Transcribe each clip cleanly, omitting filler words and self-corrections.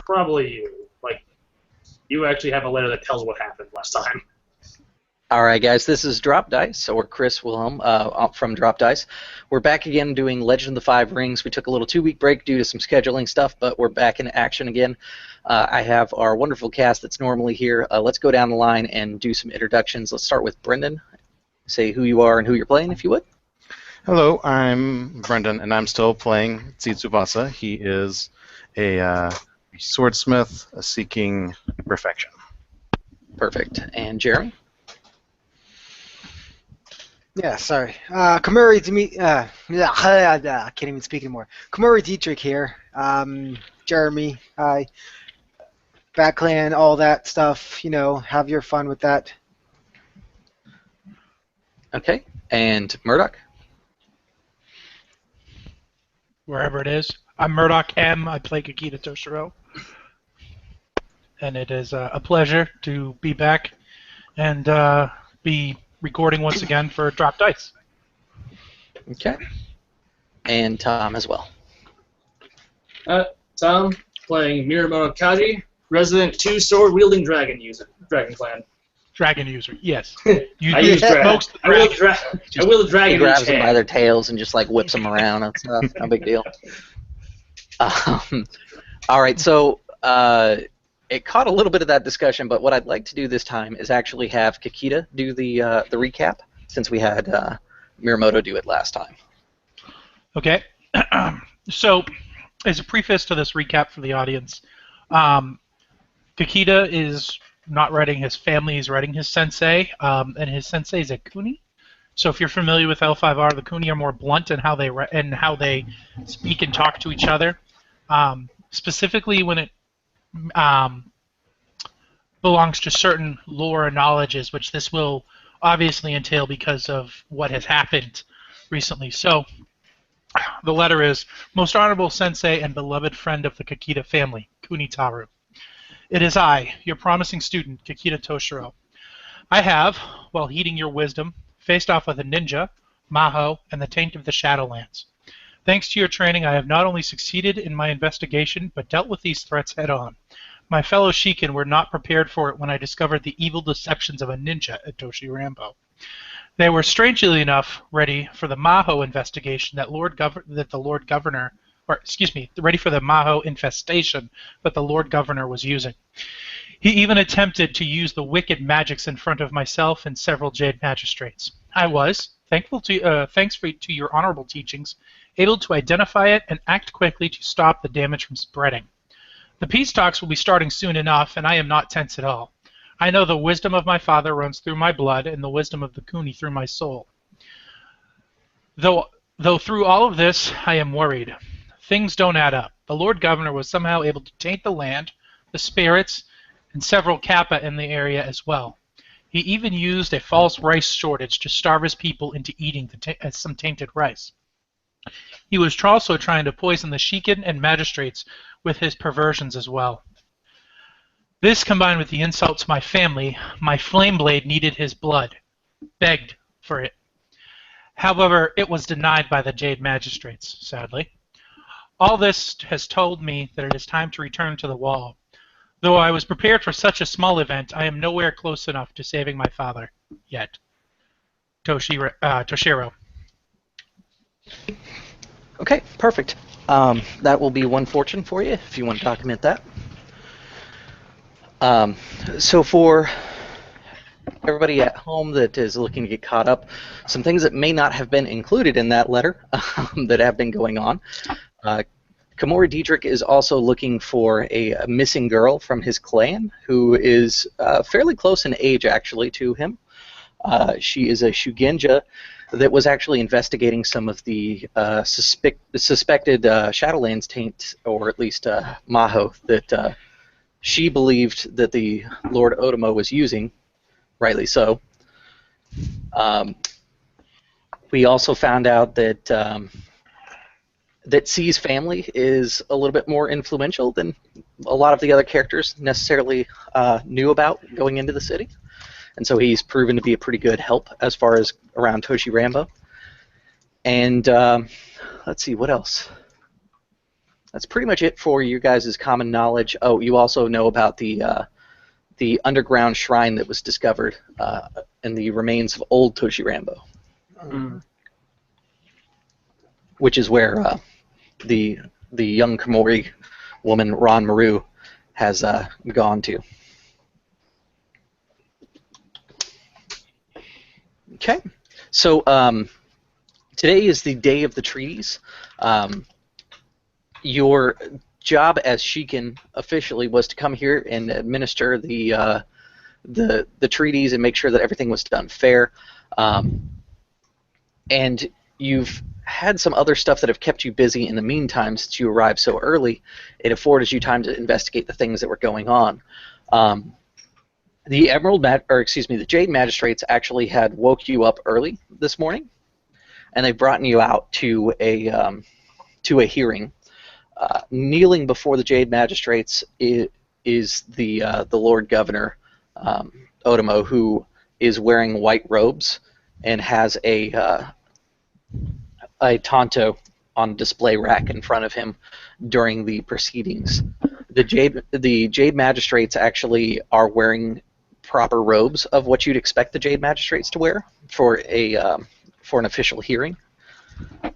probably you. Like, you actually have a letter that tells what happened last time. All right, guys, this is Drop Dice, or Chris Wilhelm from Drop Dice. We're back again doing Legend of the Five Rings. We took a little 2-week break due to some scheduling stuff, but we're back in action again. I have our wonderful cast that's normally here. Let's go down the line and do some introductions. Let's start with Brendan. Say who you are and who you're playing, if you would. Hello, I'm Brendan, and I'm still playing Tsubasa. He is a swordsmith seeking perfection. Perfect. And Jeremy? Yeah, sorry. Kamuri I can't even speak anymore. Kamuri Dietrich here. Jeremy, hi. Backclan, all that stuff. You know, have your fun with that. Okay. And Murdoch? Wherever it is. I'm Murdoch M. I play Kikita Toshiro. And it is a pleasure to be back and be recording once again for Drop Dice. Okay. And Tom as well. Tom, playing Miyamoto Kaji, resident 2-sword-wielding dragon clan. Dragon user, yes. I use dragon. I wield a dragon. He in grabs each them hand. by their tails and just like whips them around and stuff. No big deal. All right, so it caught a little bit of that discussion, but what I'd like to do this time is actually have Kikita do the recap, since we had Miyamoto do it last time. Okay. So, as a preface to this recap for the audience, Kikita is not writing his family, he's writing his sensei, and his sensei is a Kuni. So if you're familiar with L5R, the Kuni are more blunt in how they speak and talk to each other. Specifically when it belongs to certain lore and knowledges, which this will obviously entail because of what has happened recently. So the letter is, Most Honorable Sensei and beloved friend of the Kikita family, Kunitaru. It is I, your promising student, Kikita Toshiro. I have, while heeding your wisdom, faced off with a ninja, Maho, and the taint of the Shadowlands. Thanks to your training, I have not only succeeded in my investigation, but dealt with these threats head-on. My fellow Shikin were not prepared for it when I discovered the evil deceptions of a ninja at Toshi Rambo. They were, strangely enough, ready for the Maho investigation ready for the Maho infestation that the Lord Governor was using. He even attempted to use the wicked magics in front of myself and several Jade magistrates. I was, thanks to your honorable teachings, able to identify it and act quickly to stop the damage from spreading. The peace talks will be starting soon enough, and I am not tense at all. I know the wisdom of my father runs through my blood, and the wisdom of the Kuni through my soul. Though through all of this, I am worried. Things don't add up. The Lord Governor was somehow able to taint the land, the spirits, and several Kappa in the area as well. He even used a false rice shortage to starve his people into eating some tainted rice. He was also trying to poison the Shikin and magistrates with his perversions as well. This, combined with the insult to my family, my flame blade needed his blood, begged for it. However, it was denied by the Jade magistrates, sadly. All this has told me that it is time to return to the wall. Though I was prepared for such a small event, I am nowhere close enough to saving my father yet. Toshiro. Okay, perfect. That will be one fortune for you, if you want to document that. So for everybody at home that is looking to get caught up, some things that may not have been included in that letter that have been going on. Kamori Dietrich is also looking for a missing girl from his clan who is fairly close in age, actually, to him. She is a Shugenja that was actually investigating some of the suspected Shadowlands taint, or at least Maho, that she believed that the Lord Otomo was using, rightly so. We also found out that that C's family is a little bit more influential than a lot of the other characters necessarily knew about going into the city. And so he's proven to be a pretty good help as far as around Toshi Rambo. And let's see, what else? That's pretty much it for you guys' common knowledge. Oh, you also know about the underground shrine that was discovered in the remains of old Toshirambo, which is where the young Komori woman, Ron Maru, has gone to. Okay, so today is the day of the treaties. Your job as Shikin officially was to come here and administer the treaties and make sure that everything was done fair. And you've had some other stuff that have kept you busy in the meantime since you arrived so early. It afforded you time to investigate the things that were going on. The Jade Magistrates actually had woke you up early this morning, and they've brought you out to a hearing. Kneeling before the Jade Magistrates is the Lord Governor Otomo, who is wearing white robes and has a tanto on display rack in front of him during the proceedings. The Jade Magistrates actually are wearing proper robes of what you'd expect the Jade Magistrates to wear for an official hearing.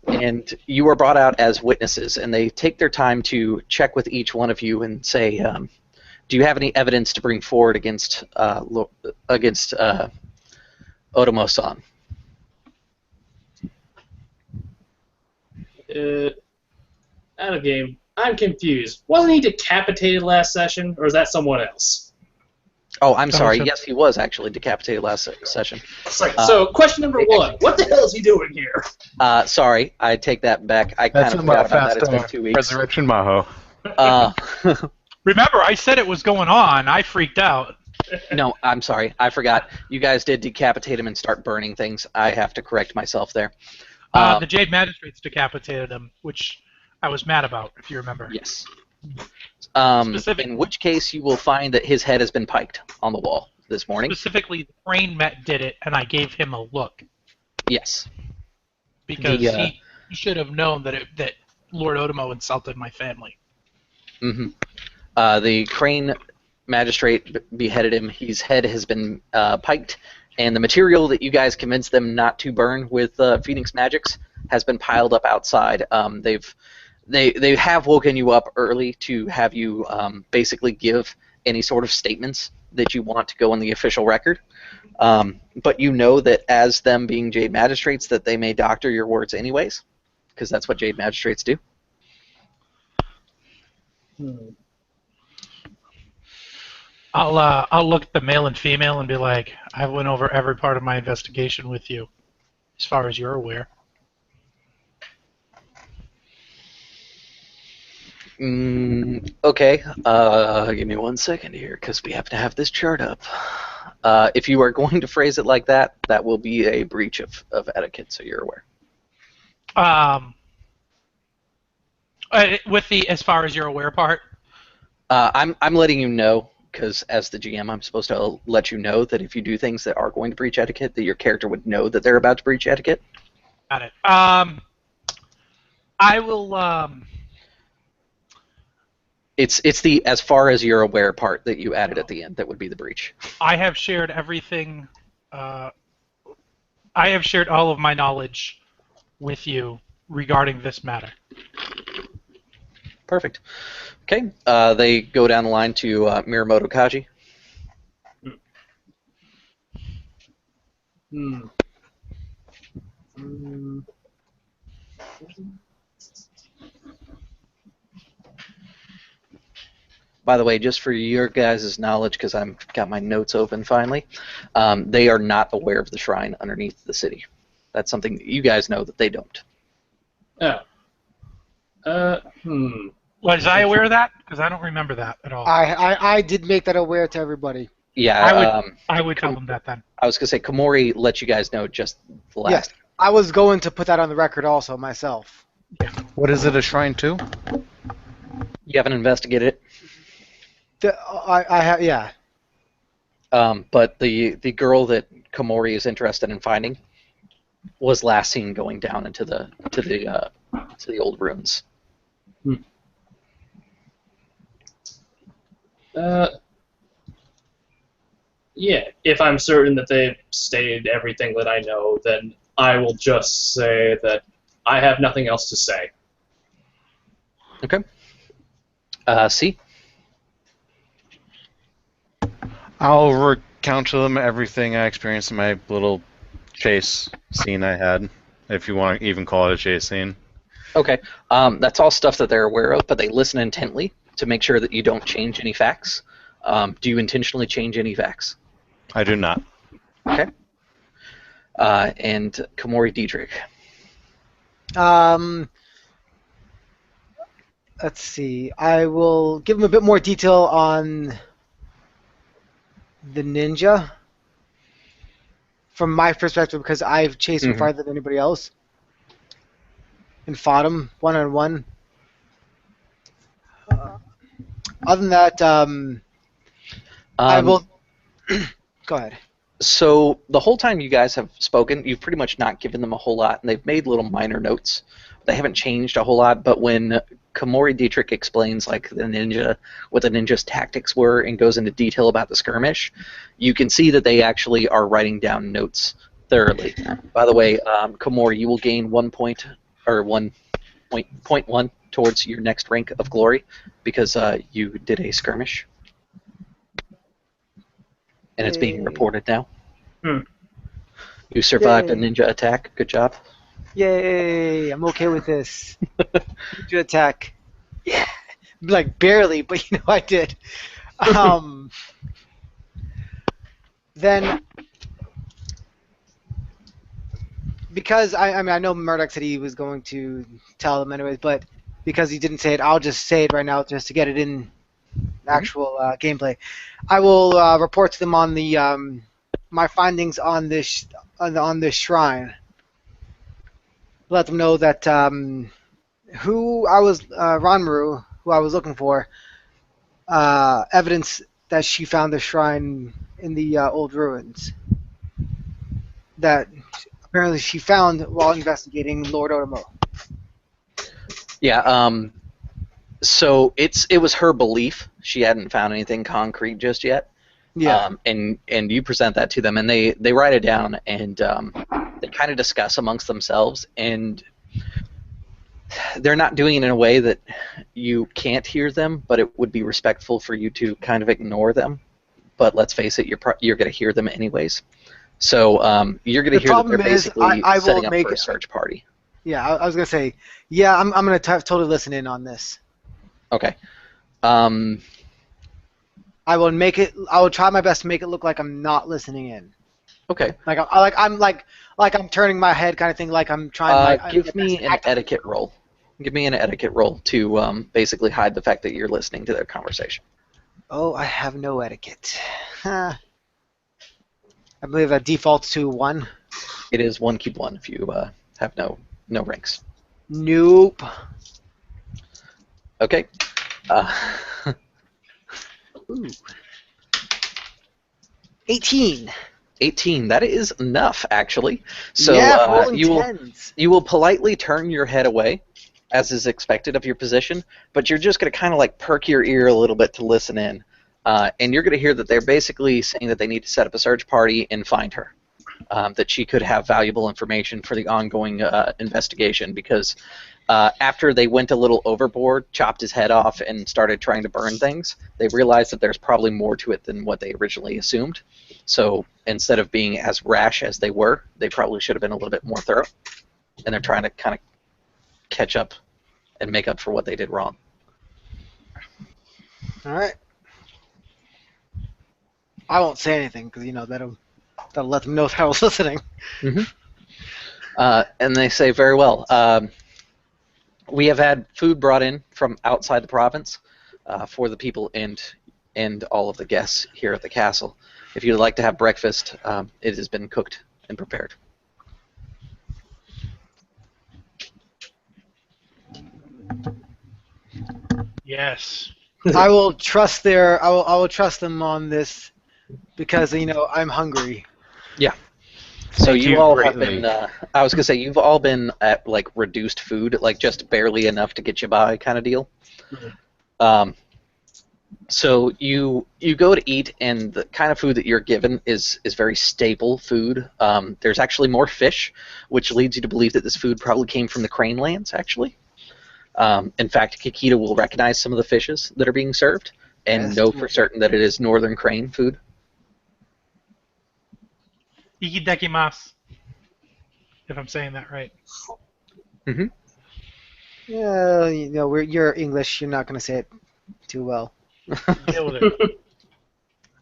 And you are brought out as witnesses, and they take their time to check with each one of you and say, do you have any evidence to bring forward against Otomo-san? Out of game. I'm confused. Wasn't he decapitated last session, or is that someone else? Oh, I'm sorry. Yes, he was actually decapitated last session. So, question number one. What the hell is he doing here? Sorry, I take that back. I kind of forgot about that. It's been 2 weeks. Resurrection Maho. Remember, I said it was going on. I freaked out. No, I'm sorry. I forgot. You guys did decapitate him and start burning things. I have to correct myself there. The Jade Magistrates decapitated him, which I was mad about, if you remember. Yes. In which case you will find that his head has been piked on the wall this morning. Specifically, the Crane Met did it, and I gave him a look. Yes. Because he should have known that Lord Otomo insulted my family. Mm-hmm. The Crane Magistrate beheaded him. His head has been piked, and the material that you guys convinced them not to burn with Phoenix Magics has been piled up outside. They have woken you up early to have you basically give any sort of statements that you want to go on the official record. But you know that as them being Jade Magistrates that they may doctor your words anyways, because that's what Jade Magistrates do. I'll look at the male and female and be like, I went over every part of my investigation with you, as far as you're aware. Okay, give me 1 second here, because we have to have this chart up. If you are going to phrase it like that, that will be a breach of etiquette, so you're aware. With the as far as you're aware part? I'm letting you know, because as the GM, I'm supposed to let you know that if you do things that are going to breach etiquette, that your character would know that they're about to breach etiquette. Got it. I will... It's the as far as you're aware part that you added at the end that would be the breach. I have shared everything. I have shared all of my knowledge with you regarding this matter. Perfect. Okay. They go down the line to Miyamoto Kaji. By the way, just for your guys' knowledge, because I've got my notes open finally, they are not aware of the shrine underneath the city. That's something that you guys know that they don't. Oh. Was I aware of that? Because I don't remember that at all. I did make that aware to everybody. Yeah, I would tell them that then. I was going to say, Komori let you guys know just the last. Yes, I was going to put that on the record also myself. What is it a shrine to? You haven't investigated it? I have, yeah. But the girl that Komori is interested in finding was last seen going down into the old ruins. Yeah, if I'm certain that they've stated everything that I know, then I will just say that I have nothing else to say. Okay. C. I'll recount to them everything I experienced in my little chase scene I had, if you want to even call it a chase scene. Okay. That's all stuff that they're aware of, but they listen intently to make sure that you don't change any facts. Do you intentionally change any facts? I do not. Okay. And Komori Dietrich. Let's see. I will give him a bit more detail on the ninja from my perspective because I've chased him farther than anybody else and fought him one-on-one. Other than that, I will... Go ahead. So the whole time you guys have spoken, you've pretty much not given them a whole lot, and they've made little minor notes. They haven't changed a whole lot, but when Komori Dietrich explains like the ninja, what the ninja's tactics were, and goes into detail about the skirmish, you can see that they actually are writing down notes thoroughly. By the way, Komori, you will gain 1 point or 1.1 towards your next rank of glory because you did a skirmish. And it's being reported now. You survived a ninja attack. Good job. Yay! I'm okay with this. Ninja attack. Yeah. Like barely, but you know I did. Then, because I mean I know Murdoch said he was going to tell them anyways, but because he didn't say it, I'll just say it right now just to get it in actual gameplay. I will report to them on the my findings on this shrine. Let them know that who I was Ranmaru, who I was looking for, evidence that she found the shrine in the old ruins. That apparently she found while investigating Lord Otomo. Yeah. So it was her belief. She hadn't found anything concrete just yet. Yeah. And you present that to them, and they write it down, and they kind of discuss amongst themselves, and they're not doing it in a way that you can't hear them, but it would be respectful for you to kind of ignore them. But let's face it, you're going to hear them anyways. So you're going to hear that they're basically setting up for a search party. Yeah, I was going to say, yeah, I'm going to totally listen in on this. Okay. I will try my best to make it look like I'm not listening in. Okay. Like I'm turning my head kind of thing, like I'm trying to give me an etiquette roll. Give me an etiquette roll to basically hide the fact that you're listening to their conversation. Oh, I have no etiquette. I believe that defaults to 1. It is 1, keep 1 if you have no ranks. Nope. Okay. Ooh. 18. 18. That is enough, actually. So yeah, you will politely turn your head away, as is expected of your position, but you're just going to kind of like perk your ear a little bit to listen in, and you're going to hear that they're basically saying that they need to set up a search party and find her, that she could have valuable information for the ongoing investigation, because after they went a little overboard, chopped his head off, and started trying to burn things, they realized that there's probably more to it than what they originally assumed. So instead of being as rash as they were, they probably should have been a little bit more thorough. And they're trying to kind of catch up and make up for what they did wrong. All right. I won't say anything because that'll let them know if I was listening. Mm-hmm. And they say, very well. We have had food brought in from outside the province for the people and all of the guests here at the castle. If you'd like to have breakfast, it has been cooked and prepared. Yes. I will trust I will trust them on this because I'm hungry. Yeah. So Thank you you all greatly. have been. I was gonna say you've all been at like reduced food, like just barely enough to get you by, kind of deal. So you go to eat, and the kind of food that you're given is very staple food. There's actually more fish, which leads you to believe that this food probably came from the Crane Lands, actually. In fact, Kikita will recognize some of the fishes that are being served and Yes. know for certain that it is northern crane food. Ikidekimasu, if I'm saying that right. Yeah, you're English. You're not going to say it too well. Deal with it.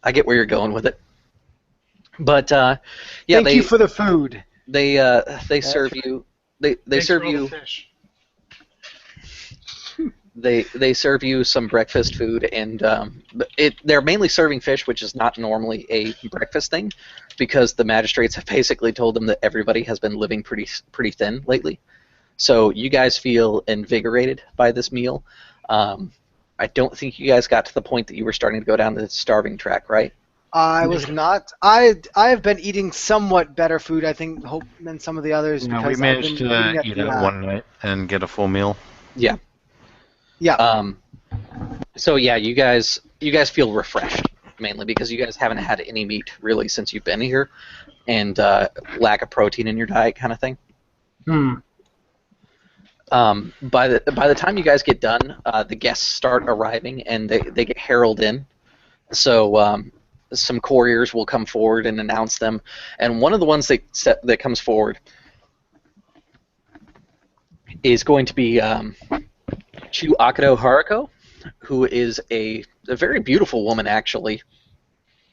I get where you're going with it. But yeah, Thank they you for the food. they serve you they Thanks serve for all the you fish. they serve you some breakfast food, and they're mainly serving fish, which is not normally a breakfast thing, because the magistrates have basically told them that everybody has been living pretty thin lately. So you guys feel invigorated by this meal. I don't think you guys got to the point that you were starting to go down the starving track, right? I was not. I have been eating somewhat better food, I think, than some of the others. No, because we I've managed been to eating at eat the, it one night and get a full meal. Yeah. Yeah. So yeah, you guys feel refreshed, mainly because you guys haven't had any meat really since you've been here, and lack of protein in your diet, kind of thing. By the time you guys get done, the guests start arriving, and they get heralded in. So some couriers will come forward and announce them, and one of the ones that comes forward is going to be Chu Akado Haruko, who is a very beautiful woman, actually.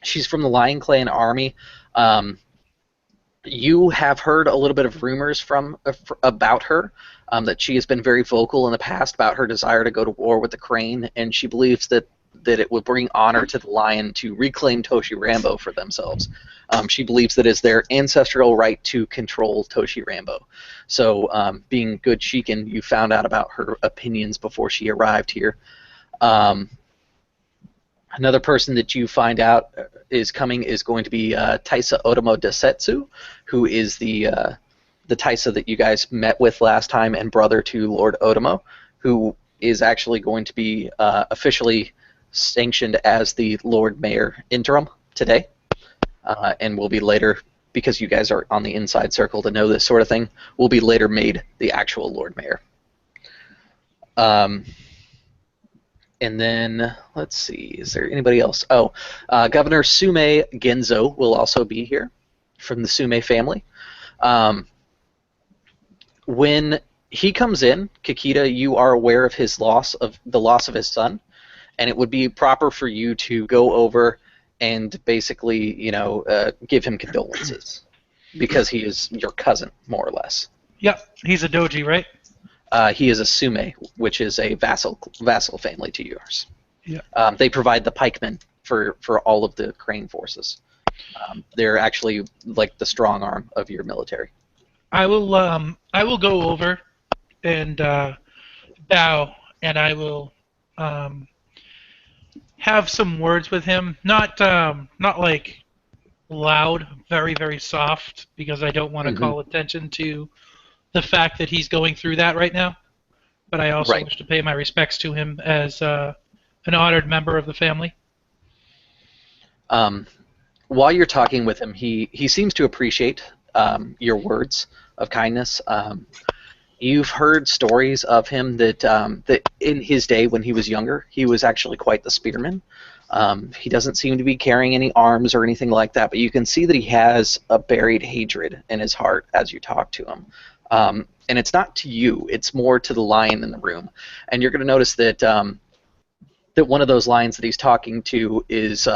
She's from the Lion Clan army. You have heard a little bit of rumors about her, that she has been very vocal in the past about her desire to go to war with the Crane, and she believes that it would bring honor to the Lion to reclaim Toshi Rambo for themselves. She believes that it's their ancestral right to control Toshi Rambo. So, being good Shikin, you found out about her opinions before she arrived here. Another person that you find out is coming is going to be Taisa Otomo Desetsu, who is the Taisa that you guys met with last time and brother to Lord Otomo, who is actually going to be officially sanctioned as the Lord Mayor interim today, and will be later, because you guys are on the inside circle to know this sort of thing, will be later made the actual Lord Mayor. And then, let's see, is there anybody else? Oh, Governor Sume Genzo will also be here from the Sume family. When he comes in, Kikita, you are aware of the loss of his son, and it would be proper for you to go over and basically, give him condolences, because he is your cousin, more or less. Yep, he's a doji, right? He is a Sume, which is a vassal family to yours. Yeah. They provide the pikemen for all of the Crane forces. They're actually like the strong arm of your military. I will go over and bow, and I will have some words with him. Not like loud, very, very soft, because I don't want to call attention to the fact that he's going through that right now. But I also wish to pay my respects to him as an honored member of the family. While you're talking with him, he seems to appreciate your words of kindness. You've heard stories of him that in his day when he was younger, he was actually quite the spearman. He doesn't seem to be carrying any arms or anything like that, but you can see that he has a buried hatred in his heart as you talk to him. And it's not to you; it's more to the lion in the room. And you're going to notice that that one of those lions that he's talking to is,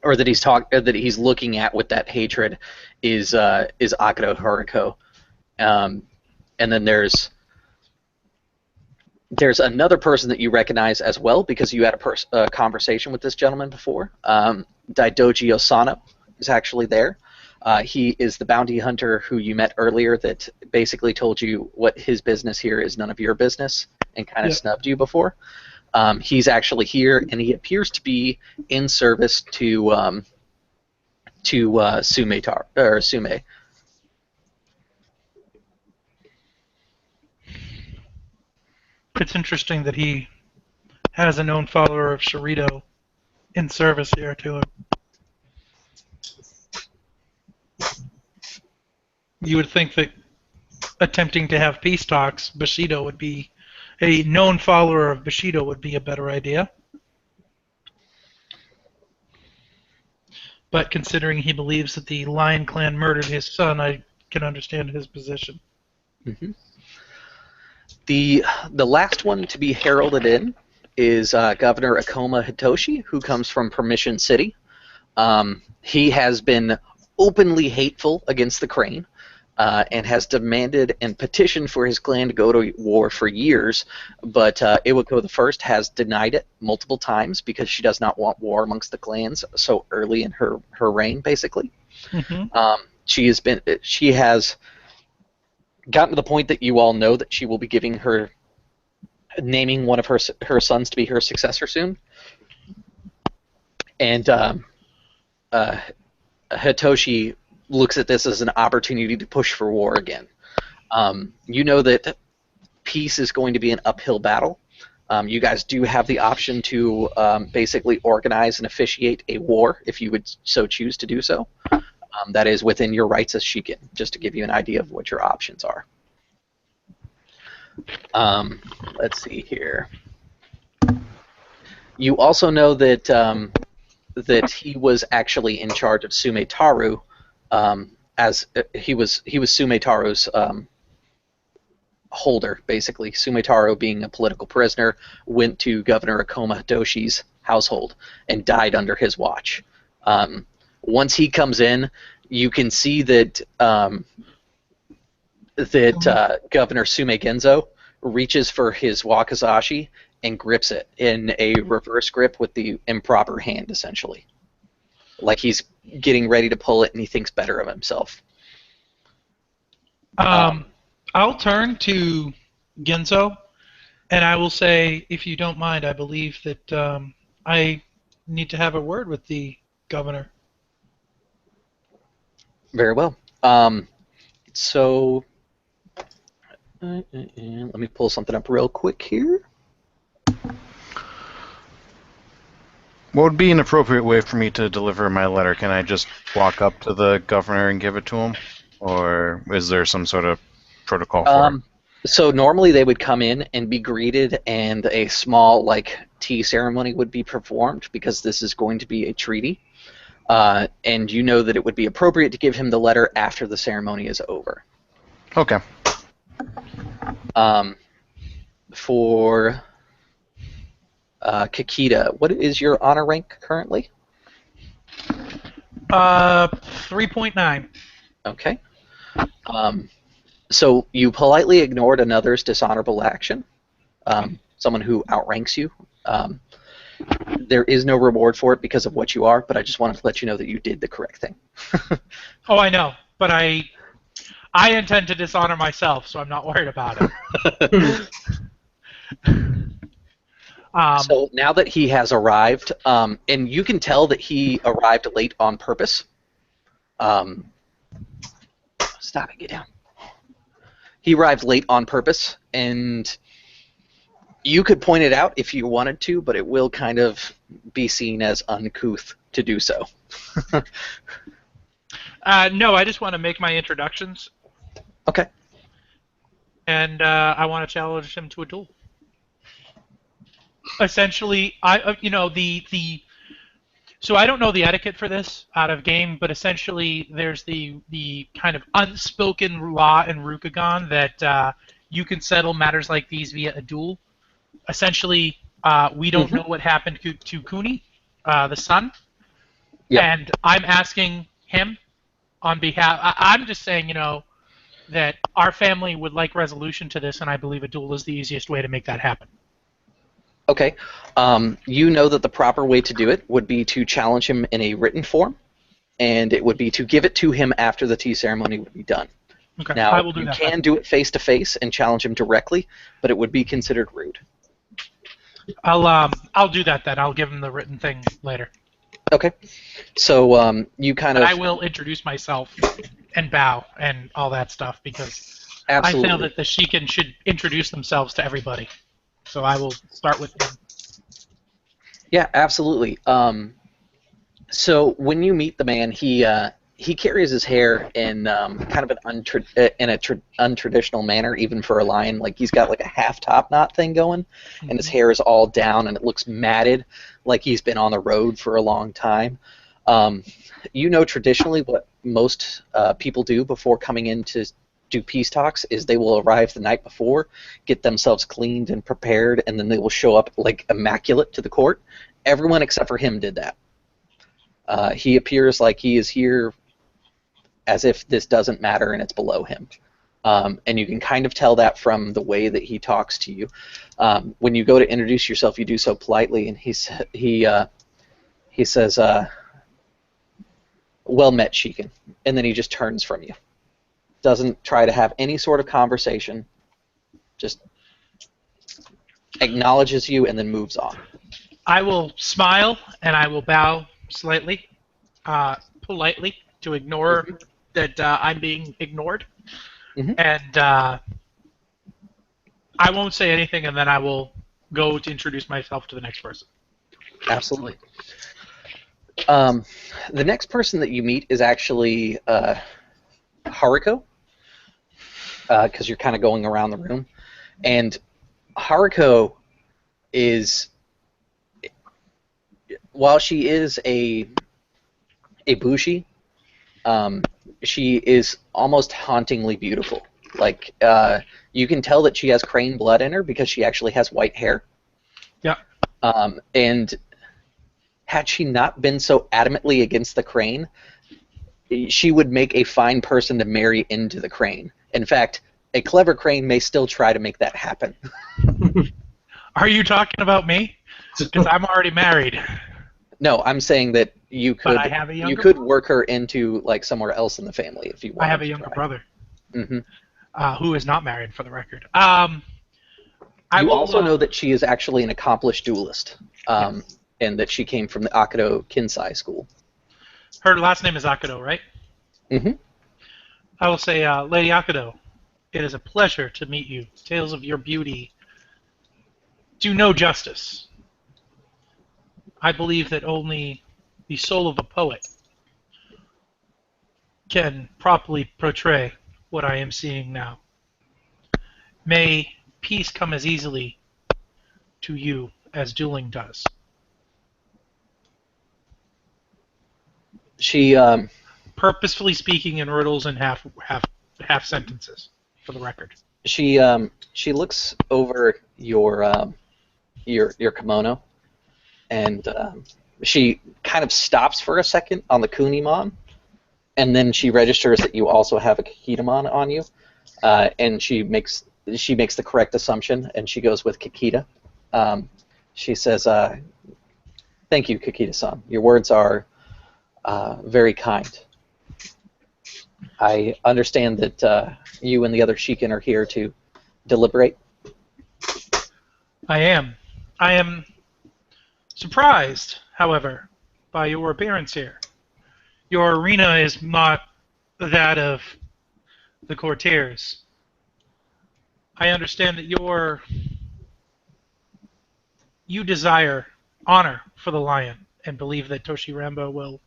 or that he's looking at with that hatred, is Akado Haruko. And then there's another person that you recognize as well, because you had a conversation with this gentleman before. Daidoji Osano is actually there. He is the bounty hunter who you met earlier that basically told you what his business here is none of your business and kind of snubbed you before. He's actually here, and he appears to be in service to Sume. It's interesting that he has a known follower of Shirito in service here to him. You would think that attempting to have peace talks, Bushido would be a known follower of Bushido would be a better idea. But considering he believes that the Lion Clan murdered his son, I can understand his position. Mm-hmm. The last one to be heralded in is Governor Akoma Hitoshi, who comes from Permission City. He has been openly hateful against the Crane. And has demanded and petitioned for his clan to go to war for years, but Iwako I has denied it multiple times because she does not want war amongst the clans so early in her reign, basically. Mm-hmm. She has gotten to the point that you all know that she will be naming one of her sons to be her successor soon. And Hitoshi looks at this as an opportunity to push for war again. You know that peace is going to be an uphill battle. You guys do have the option to basically organize and officiate a war if you would so choose to do so. That is within your rights as Shikin, just to give you an idea of what your options are. Let's see here. You also know that that he was actually in charge of Sumetaru, as he was Sumetaru's holder, basically. Sumetaru, being a political prisoner, went to Governor Akoma Hitoshi's household and died under his watch. Once he comes in, you can see that Governor Sume Genzo reaches for his wakizashi and grips it in a reverse grip with the improper hand, essentially. Like he's getting ready to pull it and he thinks better of himself. I'll turn to Genzo and I will say, if you don't mind, I believe that I need to have a word with the governor. Very well. So let me pull something up real quick here. What would be an appropriate way for me to deliver my letter? Can I just walk up to the governor and give it to him? Or is there some sort of protocol for it? So normally they would come in and be greeted and a small tea ceremony would be performed because this is going to be a treaty. And you know that it would be appropriate to give him the letter after the ceremony is over. Okay. For Kakita, what is your honor rank currently? 3.9. Okay. So you politely ignored another's dishonorable action, someone who outranks you. There is no reward for it because of what you are, but I just wanted to let you know that you did the correct thing. Oh, I know, but I intend to dishonor myself, so I'm not worried about it. So now that he has arrived, and you can tell that he arrived late on purpose. Stop it, get down. He arrived late on purpose, and you could point it out if you wanted to, but it will kind of be seen as uncouth to do so. No, I just want to make my introductions. Okay. And I want to challenge him to a duel. Essentially, so I don't know the etiquette for this out of game, but essentially there's the kind of unspoken law in Rukagon that you can settle matters like these via a duel. Essentially, we don't know what happened to Kuni, the son, and I'm asking him on behalf. I'm just saying, that our family would like resolution to this, and I believe a duel is the easiest way to make that happen. Okay. You know that the proper way to do it would be to challenge him in a written form, and it would be to give it to him after the tea ceremony would be done. Okay, now, I will do that. You can do it face-to-face and challenge him directly, but it would be considered rude. I'll do that then. I'll give him the written thing later. Okay. So you kind of... I will introduce myself and bow and all that stuff because Absolutely. I feel that the Shikin should introduce themselves to everybody. So I will start with him. Yeah, absolutely. So when you meet the man, he carries his hair in kind of an untraditional manner, even for a lion. Like he's got like a half top knot thing going, and his hair is all down, and it looks matted, like he's been on the road for a long time. You know, traditionally, what most people do before coming in to do peace talks is they will arrive the night before, get themselves cleaned and prepared, and then they will show up like immaculate to the court. Everyone except for him did that. He appears like he is here as if this doesn't matter and it's below him. And you can kind of tell that from the way that he talks to you. When you go to introduce yourself, you do so politely, and he says, "Well met, Sheikhan," and then he just turns from you. Doesn't try to have any sort of conversation, just acknowledges you and then moves on. I will smile and I will bow slightly, politely, to ignore that I'm being ignored. And I won't say anything, and then I will go to introduce myself to the next person. Absolutely. The next person that you meet is actually Haruko, because you're kind of going around the room. And Haruko is, while she is a bushi, she is almost hauntingly beautiful. Like, you can tell that she has crane blood in her because she actually has white hair. Yeah. And had she not been so adamantly against the crane, she would make a fine person to marry into the crane. In fact, a clever crane may still try to make that happen. Are you talking about me? Because I'm already married. No, I'm saying that you But could I have a younger you could work her into like somewhere else in the family if you want. I have a younger brother Mm-hmm. who is not married, for the record. You also know that she is actually an accomplished duelist, and that she came from the Akado Kinsai school. Her last name is Akado, right? Mm-hmm. I will say, Lady Akado, it is a pleasure to meet you. Tales of your beauty do no justice. I believe that only the soul of a poet can properly portray what I am seeing now. May peace come as easily to you as dueling does. She Purposefully speaking in riddles and half sentences, for the record. she looks over your kimono, and she kind of stops for a second on the Kunimon, and then she registers that you also have a Kikitamon on you, and she makes the correct assumption, and she goes with Kikita. She says, "Thank you, Kikita-san. Your words are very kind. I understand that you and the other Sheikhan are here to deliberate." I am. I am surprised, however, by your appearance here. Your arena is not that of the courtiers. I understand that you desire honor for the lion and believe that Toshi Rambo will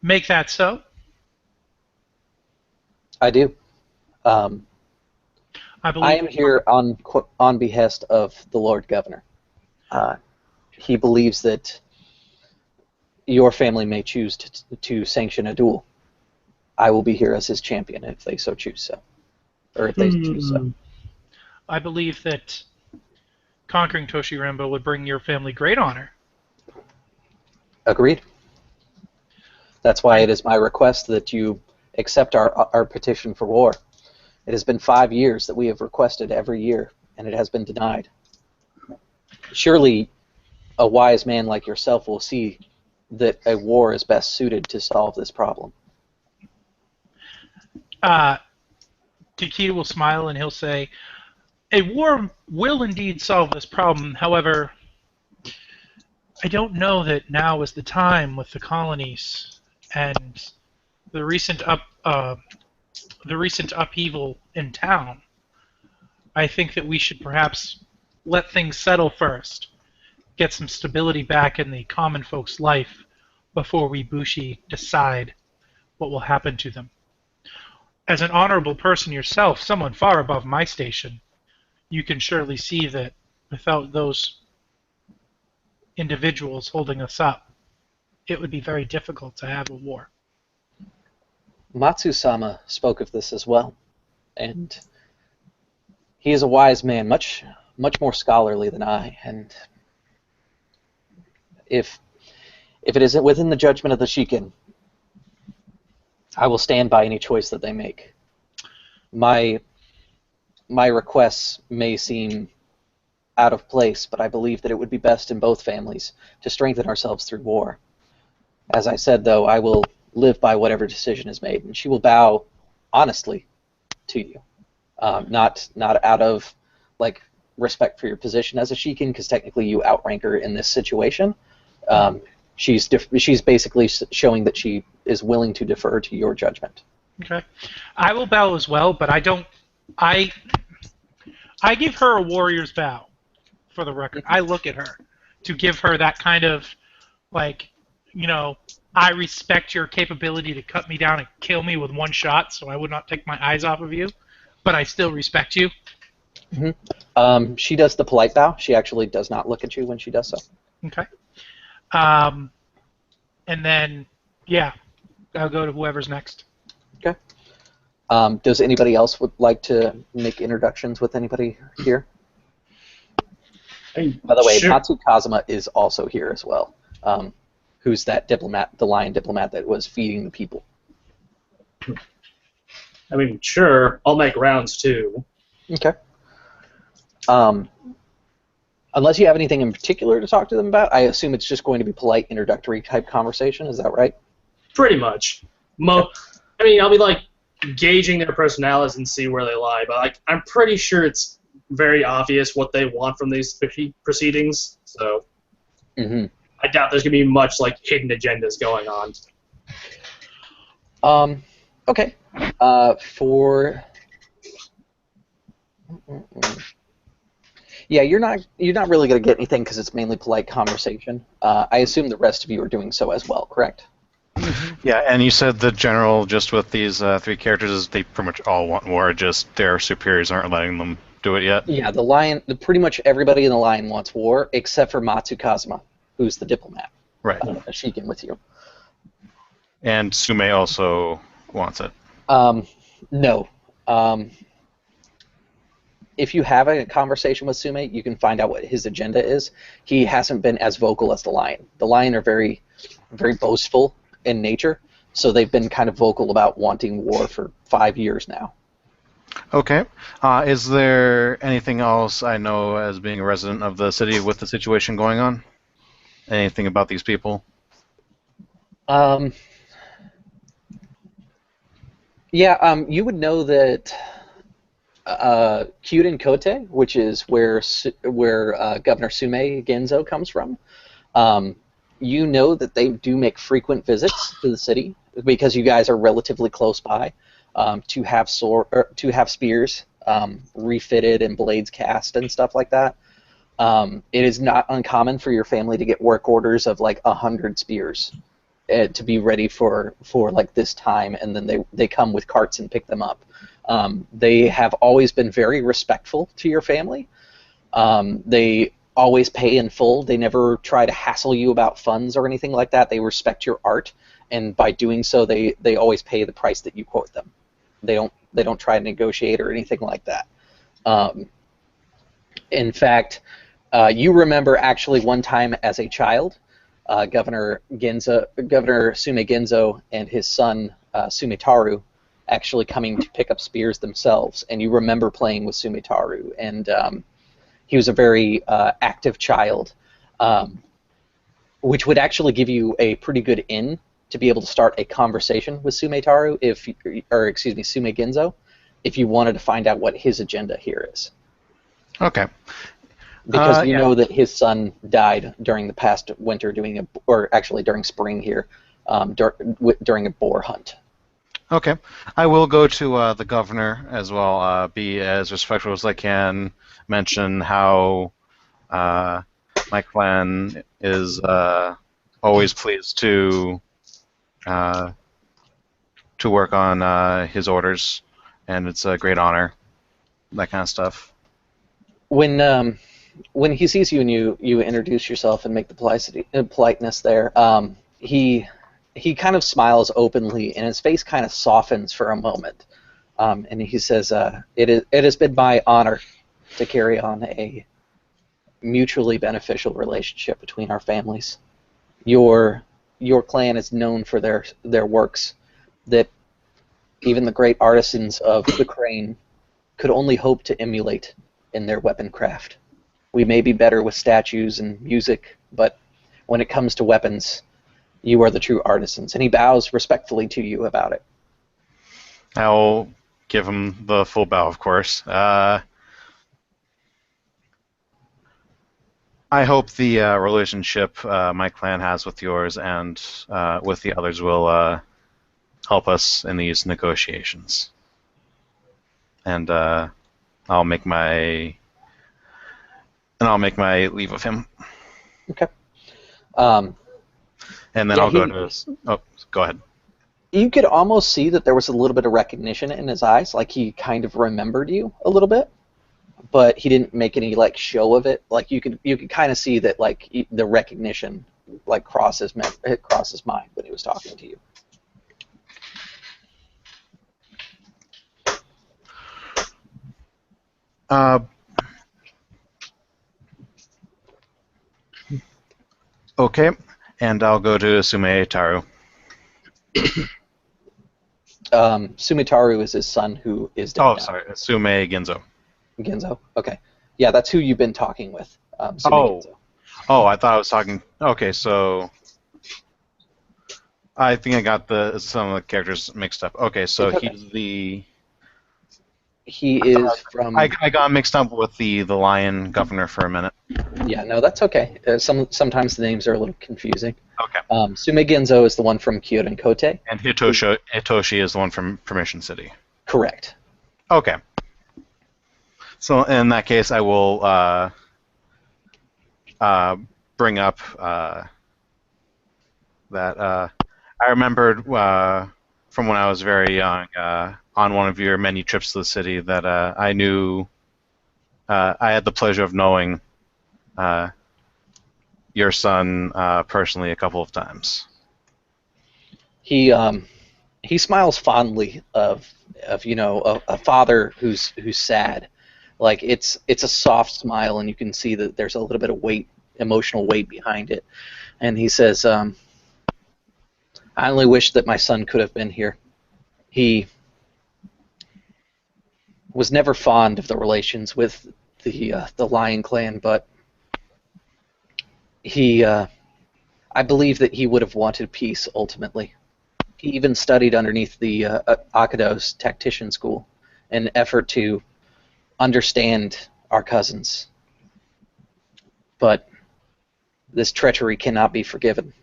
make that so. I do. I believe I am here on behest of the Lord Governor. He believes that your family may choose to sanction a duel. I will be here as his champion if they so choose so. Or if they choose so. I believe that conquering Toshi Rambo would bring your family great honor. Agreed. That's why it is my request that you accept our petition for war. It has been 5 years that we have requested every year, and it has been denied. Surely a wise man like yourself will see that a war is best suited to solve this problem. Kikita will smile and he'll say, "A war will indeed solve this problem. However, I don't know that now is the time with the colonies and the recent upheaval in town. I think that we should perhaps let things settle first get some stability back in the common folks' life before we Bushi decide what will happen to them. As an honorable person yourself, someone far above my station, you can surely see that without those individuals holding us up, it would be very difficult to have a war. Matsu-sama spoke of this as well, and he is a wise man, much more scholarly than I, and if it isn't within the judgment of the Shikin, I will stand by any choice that they make. My requests may seem out of place, but I believe that it would be best in both families to strengthen ourselves through war. As I said, though, I will live by whatever decision is made, and she will bow honestly to you, not out of like respect for your position as a Shikin, because technically you outrank her in this situation. She's basically showing that she is willing to defer to your judgment. Okay, I will bow as well, but I don't. I give her a warrior's bow, for the record. I look at her to give her that kind of, like, I respect your capability to cut me down and kill me with one shot, so I would not take my eyes off of you, but I still respect you. Mm-hmm. She does the polite bow. She actually does not look at you when she does so. Okay. And then, yeah, I'll go to whoever's next. Okay. Does anybody else would like to make introductions with anybody here? By the way, Sure. Matsu Kazuma is also here as well. Who's that diplomat, the lion diplomat that was feeding the people? I mean, sure, I'll make rounds too. Okay. Unless you have anything in particular to talk to them about, I assume it's just going to be polite, introductory type conversation. Is that right? Pretty much. I mean, I'll be like gauging their personalities and see where they lie, but like I'm pretty sure it's very obvious what they want from these proceedings. So I doubt there's gonna be much like hidden agendas going on. Okay. Yeah, you're not really going to get anything because it's mainly polite conversation. I assume the rest of you are doing so as well, correct? Yeah, and you said the general, just with these three characters, is they pretty much all want war, just their superiors aren't letting them do it yet? Yeah, pretty much everybody in the line wants war, except for Matsu Kazuma, who's the diplomat. Right. A Shikin with you. And Sume also wants it. No. If you have a conversation with Sume, you can find out what his agenda is. He hasn't been as vocal as the Lion. The Lion are very, very boastful in nature, so they've been kind of vocal about wanting war for 5 years now. Okay. Is there anything else I know as being a resident of the city with the situation going on? Anything about these people? Yeah, you would know that Kyuden Kote, which is where Governor Sume Genzo comes from, you know that they do make frequent visits to the city because you guys are relatively close by, to have spears refitted and blades cast and stuff like that. It is not uncommon for your family to get work orders of like 100 spears to be ready for like this time, and then they come with carts and pick them up. They have always been very respectful to your family. They always pay in full. They never try to hassle you about funds or anything like that. They respect your art, and by doing so, they always pay the price that you quote them. They don't try to negotiate or anything like that. In fact, you remember actually one time as a child, Governor Sume Genzo and his son Sumitaru actually coming to pick up spears themselves, and you remember playing with Sumitaru, and he was a very active child, which would actually give you a pretty good in to be able to start a conversation with Sumitaru, Sume Genzo, if you wanted to find out what his agenda here is. Okay. Because you know that his son died during the past winter during spring here, during a boar hunt. Okay. I will go to the governor as well, be as respectful as I can, mention how my clan is always pleased to work on his orders, and it's a great honor. That kind of stuff. When he sees you and you introduce yourself and make the politeness there, he kind of smiles openly, and his face kind of softens for a moment, and he says, "It has been my honor to carry on a mutually beneficial relationship between our families. Your clan is known for their works that even the great artisans of the Crane could only hope to emulate in their weapon craft. We may be better with statues and music, but when it comes to weapons, you are the true artisans." And he bows respectfully to you about it. I'll give him the full bow, of course. I hope the relationship my clan has with yours and with the others will help us in these negotiations. And I'll make my leave of him. Okay. And then Yeah, I'll go to. Oh, go ahead. You could almost see that there was a little bit of recognition in his eyes, like he kind of remembered you a little bit, but he didn't make any like show of it. Like you could kind of see that like the recognition like crossed his mind when he was talking to you. Okay, and I'll go to Sumetaru. Sumitaru is his son who is dead Oh, now. sorry, Sume Ginzo. Genzo? Okay. Yeah, that's who you've been talking with. Sume Oh. Genzo. Oh, I thought I was talking. Okay, so I think I got some of the characters mixed up. Okay, so It's okay. he's the. He is from... I got mixed up with the lion governor for a minute. Yeah, no, that's okay. Sometimes the names are a little confusing. Okay. Sume Genzo is the one from Kyoto Kote. And Hitoshi is the one from Permission City. Correct. Okay. So in that case, I will bring up that I remembered from when I was very young on one of your many trips to the city that I knew I had the pleasure of knowing your son personally a couple of times. He smiles fondly of a father who's sad. Like it's a soft smile, and you can see that there's a little bit of emotional weight behind it. And he says, "I only wish that my son could have been here. He was never fond of the relations with the Lion Clan, but I believe that he would have wanted peace ultimately. He even studied underneath the Akado's tactician school in an effort to understand our cousins. But this treachery cannot be forgiven."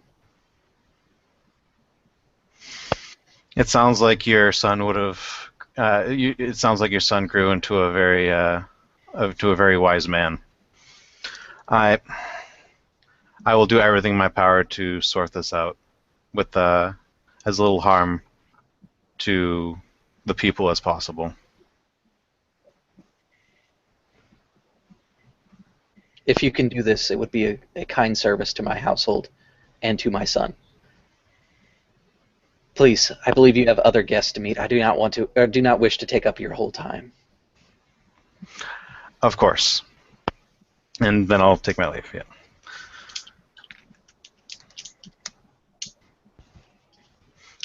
It sounds like your son would have. It sounds like your son grew into a very wise man. I will do everything in my power to sort this out with as little harm to the people as possible. If you can do this, it would be a kind service to my household and to my son. Please, I believe you have other guests to meet. I do not wish to take up your whole time. Of course. And then I'll take my leave. Yeah.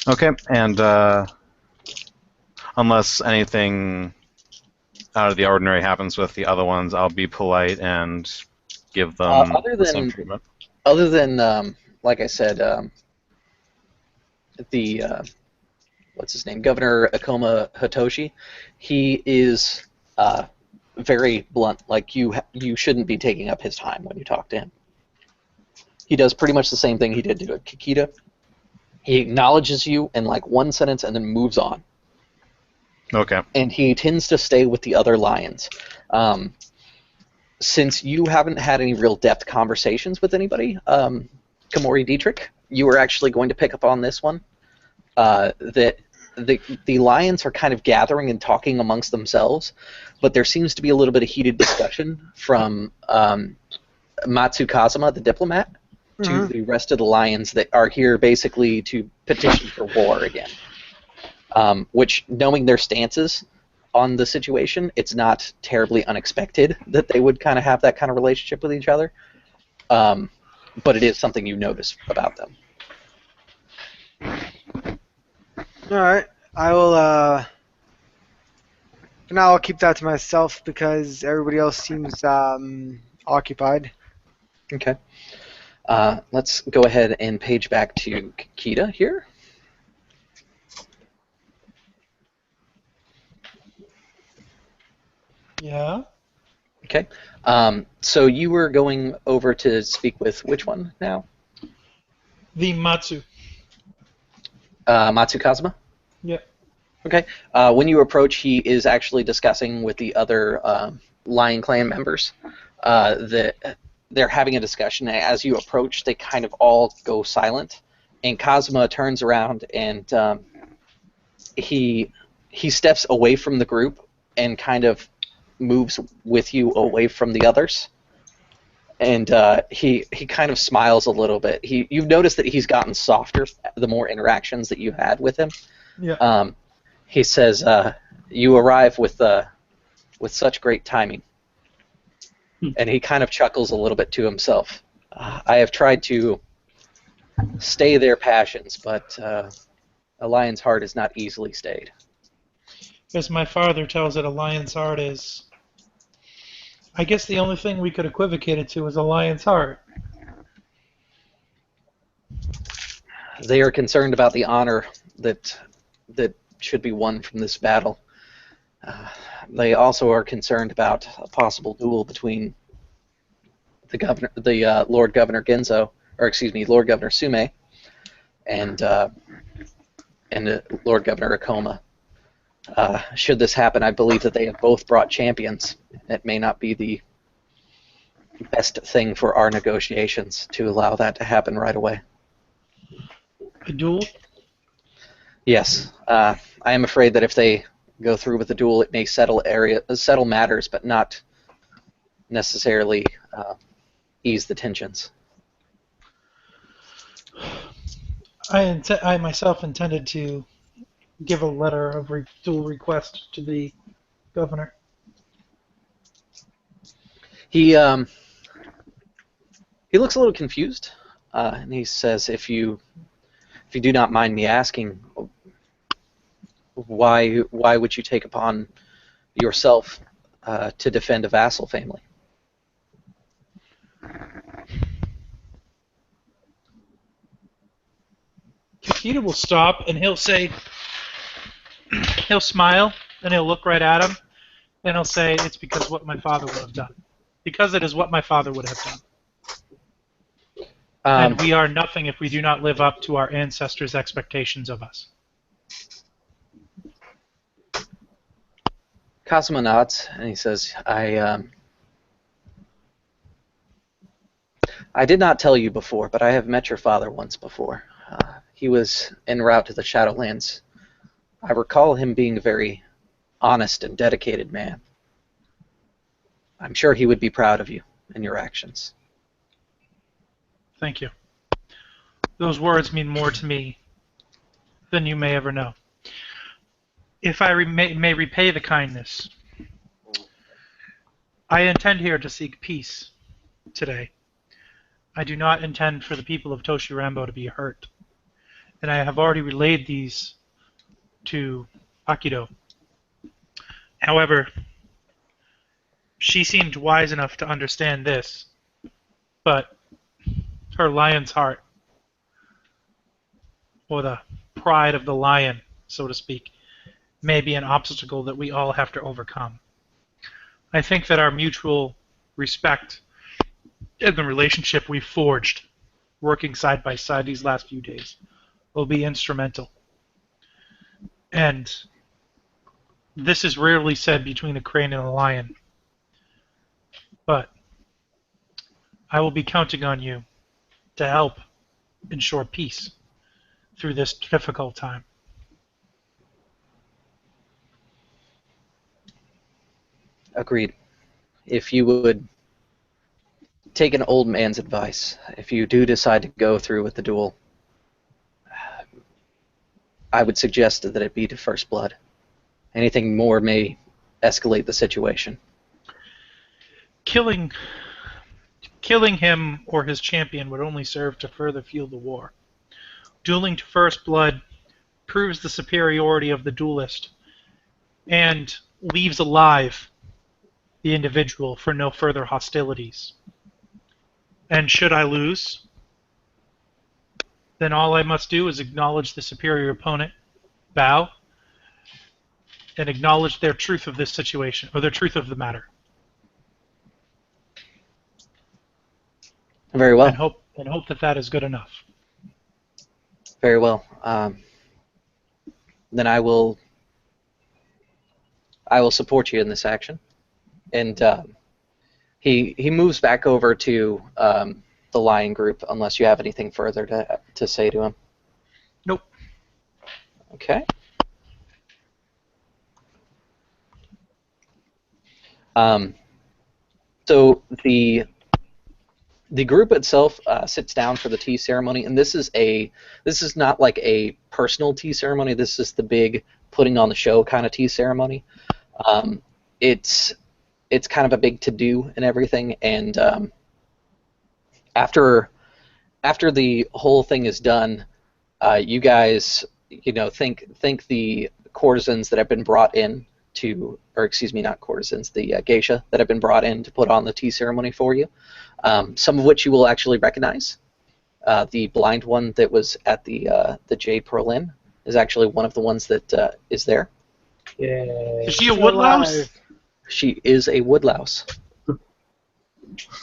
Okay, and unless anything out of the ordinary happens with the other ones, I'll be polite and give them the same treatment. Other than, like I said, what's his name, Governor Akoma Hitoshi, he is very blunt. Like you shouldn't be taking up his time when you talk to him. He does pretty much the same thing he did to Kikita. He acknowledges you in like one sentence and then moves on. Okay. And he tends to stay with the other lions. since you haven't had any real depth conversations with anybody, Kamori Dietrich, you were actually going to pick up on this one. That the lions are kind of gathering and talking amongst themselves, but there seems to be a little bit of heated discussion from Matsu Kazuma, the diplomat, to the rest of the lions that are here basically to petition for war again. Which, knowing their stances on the situation, it's not terribly unexpected that they would kind of have that kind of relationship with each other. But it is something you notice about them. Alright, I will, for now I'll keep that to myself because everybody else seems, occupied. Okay. Let's go ahead and page back to Kita here. Yeah. Okay. So you were going over to speak with which one now? The Matsu. Matsu Kazuma? Yep. Okay. When you approach, he is actually discussing with the other Lion Clan members that they're having a discussion. As you approach, they kind of all go silent, and Kazuma turns around and he steps away from the group and kind of moves with you away from the others. And he kind of smiles a little bit. You've noticed that he's gotten softer the more interactions that you've had with him. Yeah. He says, "You arrive with such great timing." And he kind of chuckles a little bit to himself. I have tried to stay their passions, but a lion's heart is not easily stayed. As my father tells it, a lion's heart is... I guess the only thing we could equivocate it to is a lion's heart. They are concerned about the honor that should be won from this battle. They also are concerned about a possible duel between the Lord Governor Genzo, or excuse me, Lord Governor Sume, and Lord Governor Akoma. Should this happen, I believe that they have both brought champions. It may not be the best thing for our negotiations to allow that to happen right away. A duel? Yes, I am afraid that if they go through with the duel, it may settle matters, but not necessarily ease the tensions. I myself intended to give a letter of duel request to the governor. He looks a little confused, and he says, "If you do not mind me asking, why would you take upon yourself to defend a vassal family?" Kakita will stop and he'll say, he'll smile and he'll look right at him and he'll say, "It's because what my father would have done. Because it is what my father would have done. And we are nothing if we do not live up to our ancestors' expectations of us." Kazuma nods and he says, I did not tell you before, but I have met your father once before. He was en route to the Shadowlands. I recall him being a very honest and dedicated man. I'm sure he would be proud of you and your actions. Thank you. Those words mean more to me than you may ever know. If I may repay the kindness, I intend here to seek peace today. I do not intend for the people of Toshirambo to be hurt. And I have already relayed these to Akido. However, she seemed wise enough to understand this, but her lion's heart, or the pride of the lion, so to speak, may be an obstacle that we all have to overcome. I think that our mutual respect and the relationship we forged working side by side these last few days will be instrumental. And this is rarely said between a crane and a lion, but I will be counting on you to help ensure peace through this difficult time. Agreed. If you would take an old man's advice, if you do decide to go through with the duel, I would suggest that it be to first blood. Anything more may escalate the situation. Killing him or his champion would only serve to further fuel the war. Dueling to first blood proves the superiority of the duelist and leaves alive the individual for no further hostilities. And should I lose, then all I must do is acknowledge the superior opponent, bow, and acknowledge their truth of this situation, or their truth of the matter. Very well. And hope that is good enough. Very well. Then I will support you in this action. And he moves back over to the Lion group, unless you have anything further to say to him. Nope. Okay. So the group itself sits down for the tea ceremony, and this is not like a personal tea ceremony. This is the big putting on the show kind of tea ceremony. It's kind of a big to-do and everything, and after the whole thing is done, you guys, think the courtesans that have been brought in not courtesans, the geisha that have been brought in to put on the tea ceremony for you. Some of which you will actually recognize. The blind one that was at the Jade Pearl Inn is actually one of the ones that is there. Yeah. Is she a woodlouse? She is a woodlouse.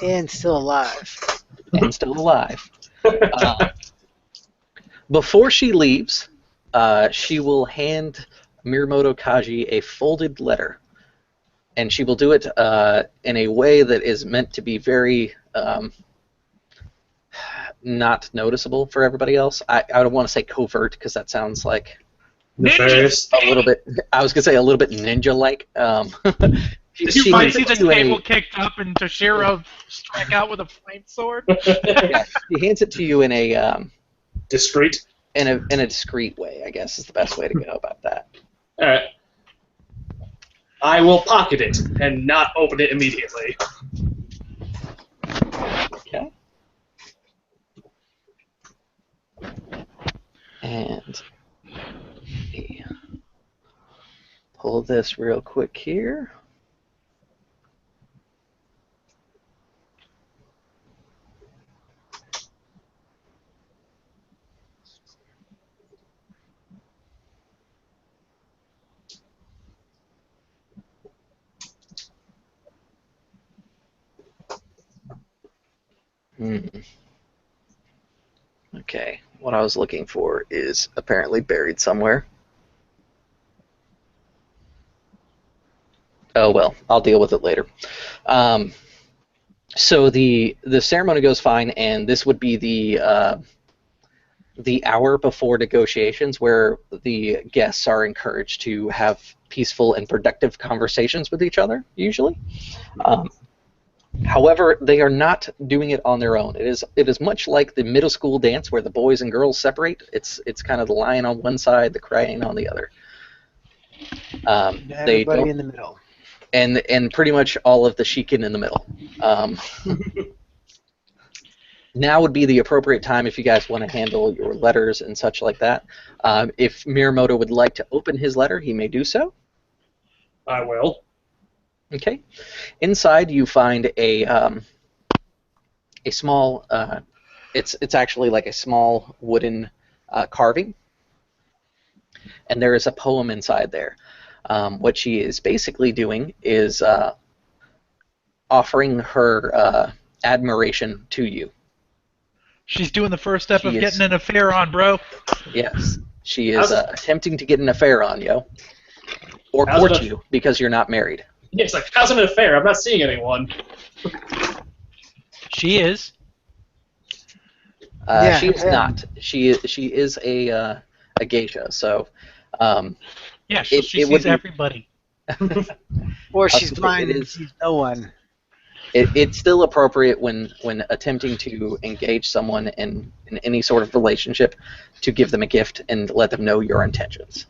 And still alive. And still alive. Before she leaves, she will hand Mirumoto Kaji a folded letter. And she will do it in a way that is meant to be very not noticeable for everybody else. I don't want to say covert because that sounds like Nefarious. a little bit. I was gonna say a little bit ninja-like. You might see the table kicked up and Toshiro strike out with a flame sword. Yeah, she hands it to you in a Discreet. in a discreet way, I guess is the best way to go about that. All right. I will pocket it and not open it immediately. Okay. And let me pull this real quick here. Okay, what I was looking for is apparently buried somewhere. Oh well, I'll deal with it later. So the ceremony goes fine, and this would be the hour before negotiations, where the guests are encouraged to have peaceful and productive conversations with each other, usually. However, they are not doing it on their own. It is much like the middle school dance where the boys and girls separate. It's kind of the lion on one side, the crane on the other. Everybody in the middle. And pretty much all of the shikin in the middle. Now would be the appropriate time if you guys want to handle your letters and such like that. If Mirumoto would like to open his letter, he may do so. I will. Okay. Inside you find a small. It's actually like a small wooden carving, and there is a poem inside there. What she is basically doing is offering her admiration to you. She's doing the first step of getting an affair on, bro. Yes, she is attempting to get an affair on you, or court you because you're not married. Yeah, it's like, how's an affair? I'm not seeing anyone. She is. Yeah, she is yeah. not. She is a geisha. So Yeah, she it would sees be. everybody. Or I was she's gonna say, blind it and is. sees no one. It's still appropriate when attempting to engage someone in any sort of relationship to give them a gift and let them know your intentions.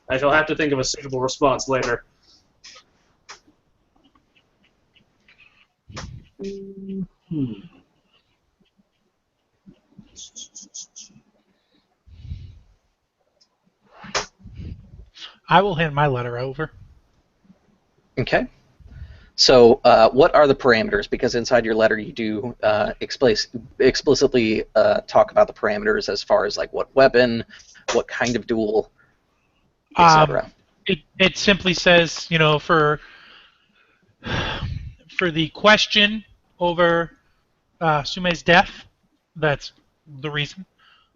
I shall have to think of a suitable response later. I will hand my letter over. Okay. So what are the parameters? Because inside your letter you do explicitly talk about the parameters as far as like what weapon, what kind of duel, etc. It simply says, for the question over Sume's death, that's the reason.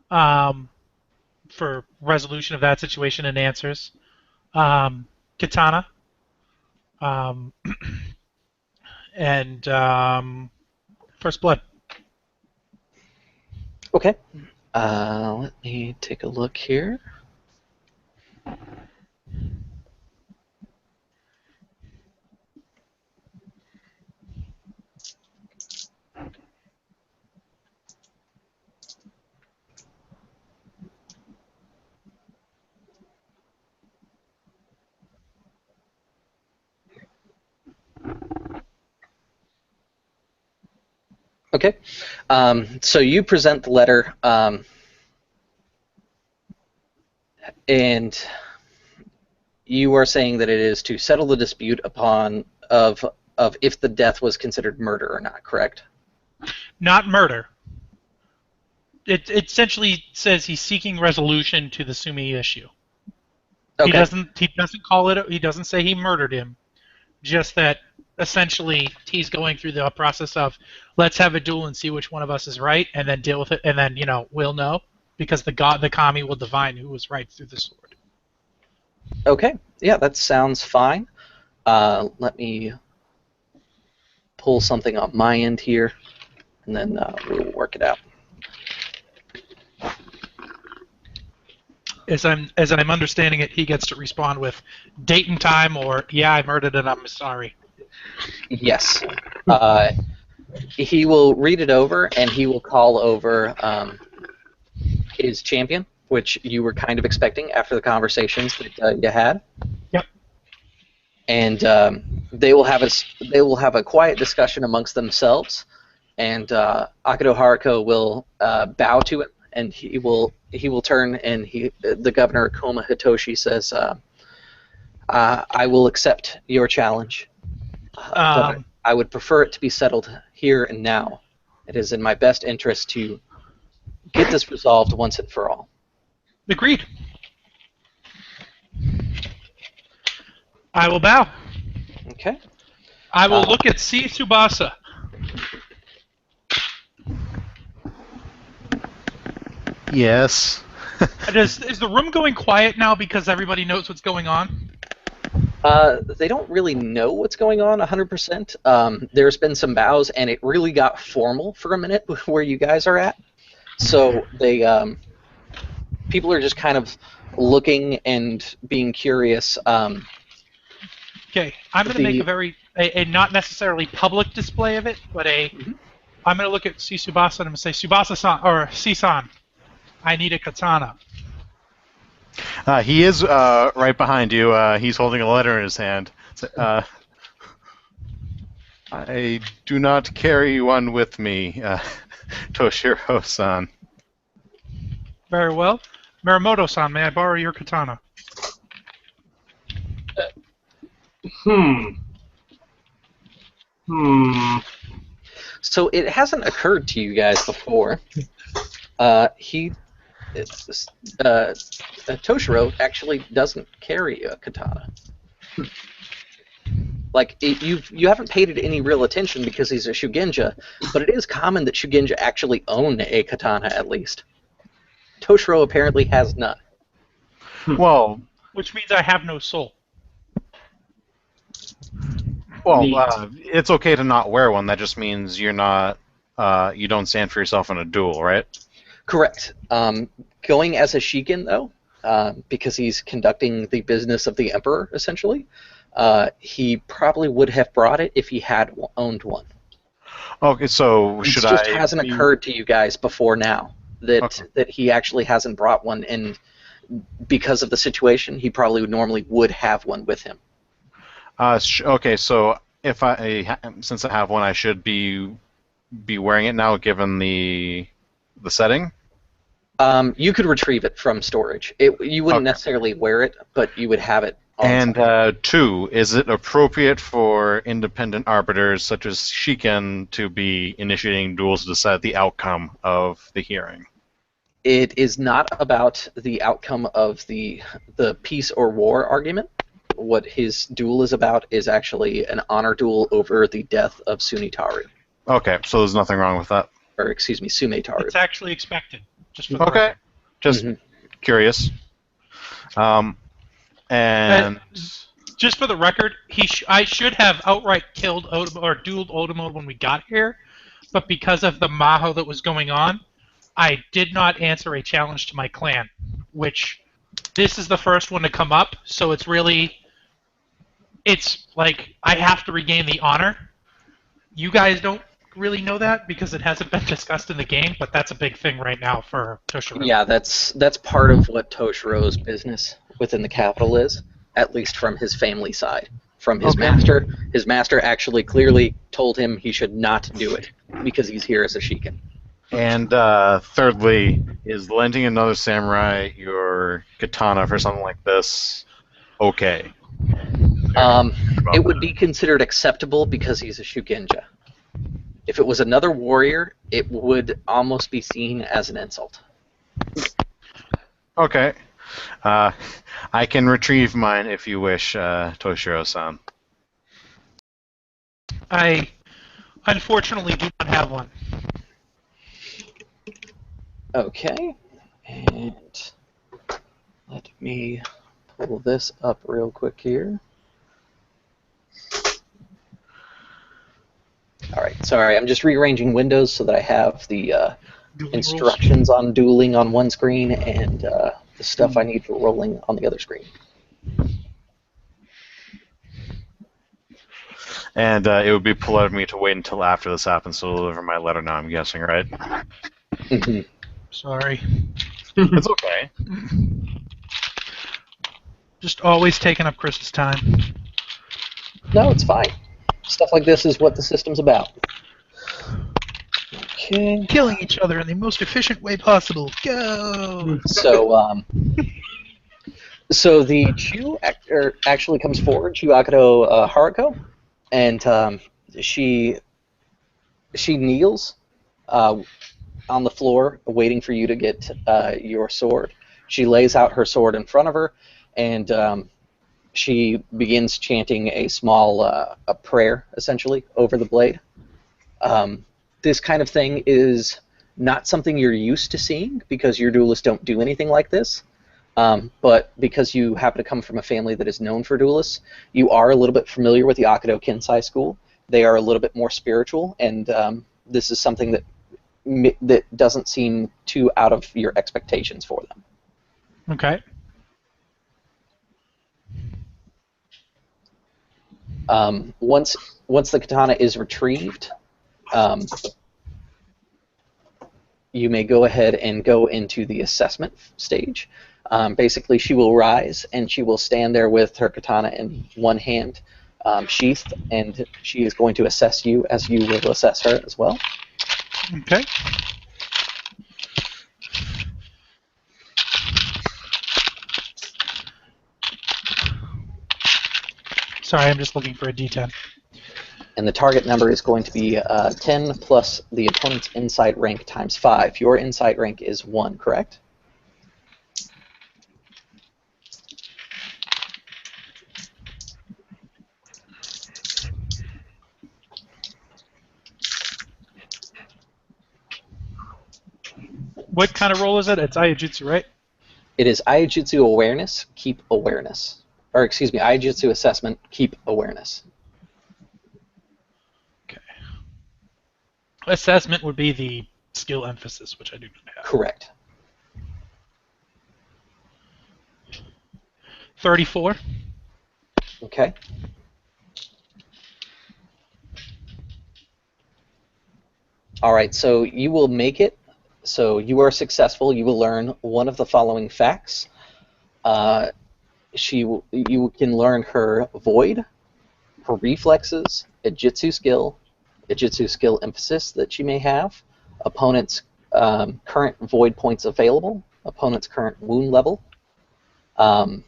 For resolution of that situation and answers. Katana. And First Blood. Okay. Let me take a look here. Okay. So you present the letter, and you are saying that it is to settle the dispute of if the death was considered murder or not, correct? Not murder. It essentially says he's seeking resolution to the Sume issue. Okay. He doesn't call it. He doesn't say he murdered him. Just that essentially he's going through the process of let's have a duel and see which one of us is right, and then deal with it, and then we'll know because the kami will divine who was right through the sword. Okay. Yeah, that sounds fine. Let me pull something on my end here, and then we'll work it out. As I'm understanding it, he gets to respond with date and time, or yeah, I murdered it. I'm sorry. Yes. He will read it over, and he will call over his champion, which you were kind of expecting after the conversations that you had. Yep. And they will have a quiet discussion amongst themselves, and Akito Haruko will bow to it, and he will turn, and the governor Koma Hitoshi says, "I will accept your challenge, but I would prefer it to be settled here and now. It is in my best interest to get this resolved once and for all." Agreed. I will bow. Okay. I will look at C. Tsubasa. Yes. Is the room going quiet now because everybody knows what's going on? They don't really know what's going on 100%. There's been some bows, and it really got formal for a minute where you guys are at. So people are just kind of looking and being curious. Okay, I'm going to make a not necessarily public display of it, but I'm going to look at Tsubasa and I'm going to say, Tsubasa-san, or C-san, I need a katana. He is right behind you. He's holding a letter in his hand. I do not carry one with me, Toshiro-san. Very well. Miramoto-san, may I borrow your katana? So it hasn't occurred to you guys before. Toshiro actually doesn't carry a katana. Like you haven't paid it any real attention because he's a Shugenja, but it is common that Shugenja actually own a katana at least. Toshiro apparently has none. Well, Which means I have no soul. Well, Neat. it's okay to not wear one. That just means you're not. You don't stand for yourself in a duel, right? Correct. Going as a Shikin, though, because he's conducting the business of the Emperor, essentially, he probably would have brought it if he had owned one. Okay, so It should just I? hasn't occurred to you guys before now that Okay. that he actually hasn't brought one, and because of the situation, he probably normally would have one with him. Okay, so if since I have one, I should be wearing it now, given the setting. You could retrieve it from storage. You wouldn't Okay. necessarily wear it, but you would have it on And site. 2, is it appropriate for independent arbiters such as Shiken to be initiating duels to decide the outcome of the hearing? It is not about the outcome of the peace or war argument. What his duel is about is actually an honor duel over the death of Sunitaru, Okay, so there's nothing wrong with that. or excuse me, Sumetaru. It's actually expected. Just for the Okay, record. just Mhm. curious. And Just for the record, I should have outright killed Odom or dueled Odomode when we got here, but because of the Maho that was going on, I did not answer a challenge to my clan, which this is the first one to come up, so it's like I have to regain the honor. You guys don't really know that because it hasn't been discussed in the game, but that's a big thing right now for Toshiro. Yeah, that's part of what Toshiro's business within the capital is, at least from his family side. From his master, his master actually clearly told him he should not do it because he's here as a Shikin. And thirdly, is lending another samurai your katana for something like this okay? It would be considered acceptable because he's a Shugenja. If it was another warrior, it would almost be seen as an insult. Okay. I can retrieve mine if you wish, Toshiro-san. I unfortunately do not have one. Okay, and let me pull this up real quick here. Alright, sorry, I'm just rearranging windows so that I have the Dueling rules. instructions on dueling on one screen and the stuff I need for rolling on the other screen. And it would be polite of me to wait until after this happens to deliver my letter now, I'm guessing, right? Mhm. Sorry. It's okay. Just always taking up Chris's time. No, it's fine. Stuff like this is what the system's about. Okay. Killing each other in the most efficient way possible. Go! So, so the Chu actually comes forward, Chuakato Haruko, and she kneels on the floor, waiting for you to get your sword. She lays out her sword in front of her, and she begins chanting a small a prayer, essentially, over the blade. This kind of thing is not something you're used to seeing, because your duelists don't do anything like this. But because you happen to come from a family that is known for duelists, you are a little bit familiar with the Akado Kensai school. They are a little bit more spiritual, and this is something that doesn't seem too out of your expectations for them. Okay. Once the katana is retrieved, you may go ahead and go into the assessment stage. Basically, she will rise, and she will stand there with her katana in one hand, sheathed, and she is going to assess you as you will assess her as well. Okay. Sorry, I'm just looking for a D10. And the target number is going to be 10 plus the opponent's insight rank times 5. Your insight rank is 1, correct? What kind of roll is it? It's Aiujutsu, right? It is Aiujutsu awareness, keep awareness. Or excuse me, Aiujutsu assessment, keep awareness. assessment would be the skill emphasis, which I do not have. Correct. 34. Okay. All right, so you will make it. So you are successful. You will learn one of the following facts. You can learn her void, her reflexes, a jitsu skill emphasis that she may have, opponent's current void points available, opponent's current wound level, and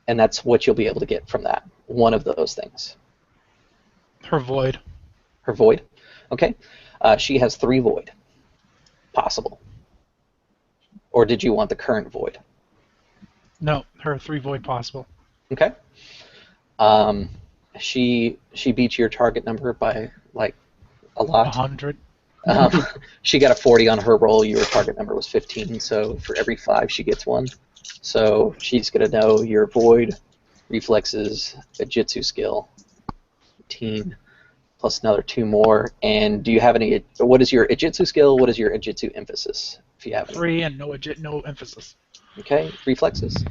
that's what you'll be able to get from that. One of those things. Her void. Her void. Okay. She has 3 void possible. Or did you want the current void? No, her 3 void possible. Okay. She beat your target number by like a lot. 100. She got a 40 on her roll. Your target number was 15, so for every 5 she gets 1. So she's gonna know your void, reflexes, a jitsu skill, 18, plus another 2 more. And do you have any? What is your ijitsu skill? What is your ijitsu emphasis? If you have any. 3 and no emphasis. Okay, reflexes.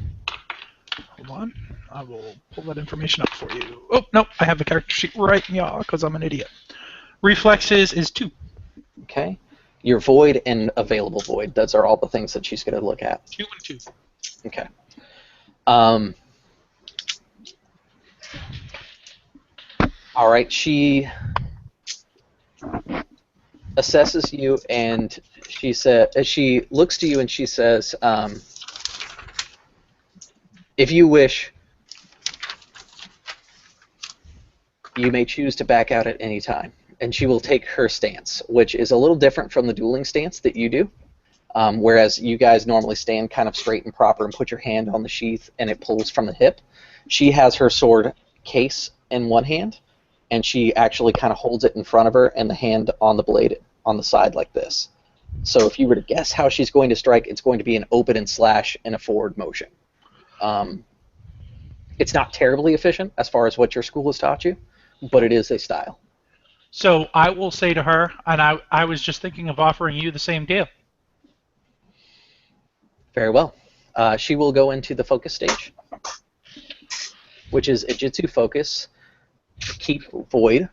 Hold on. I will pull that information up for you. Oh, no, I have the character sheet right, yeah, because I'm an idiot. Reflexes is 2. Okay. Your void and available void. Those are all the things that she's going to look at. 2 and 2. Okay. All right. She assesses you, and she looks to you, and she says, "If you wish, you may choose to back out at any time." And she will take her stance, which is a little different from the dueling stance that you do. Whereas you guys normally stand kind of straight and proper and put your hand on the sheath and it pulls from the hip. She has her sword case in one hand, and she actually kind of holds it in front of her and the hand on the blade on the side like this. So if you were to guess how she's going to strike, it's going to be an open and slash and a forward motion. It's not terribly efficient as far as what your school has taught you, but it is a style. So I will say to her, and I was just thinking of offering you the same deal. Very well. She will go into the focus stage, which is a Jitsu focus, keep void.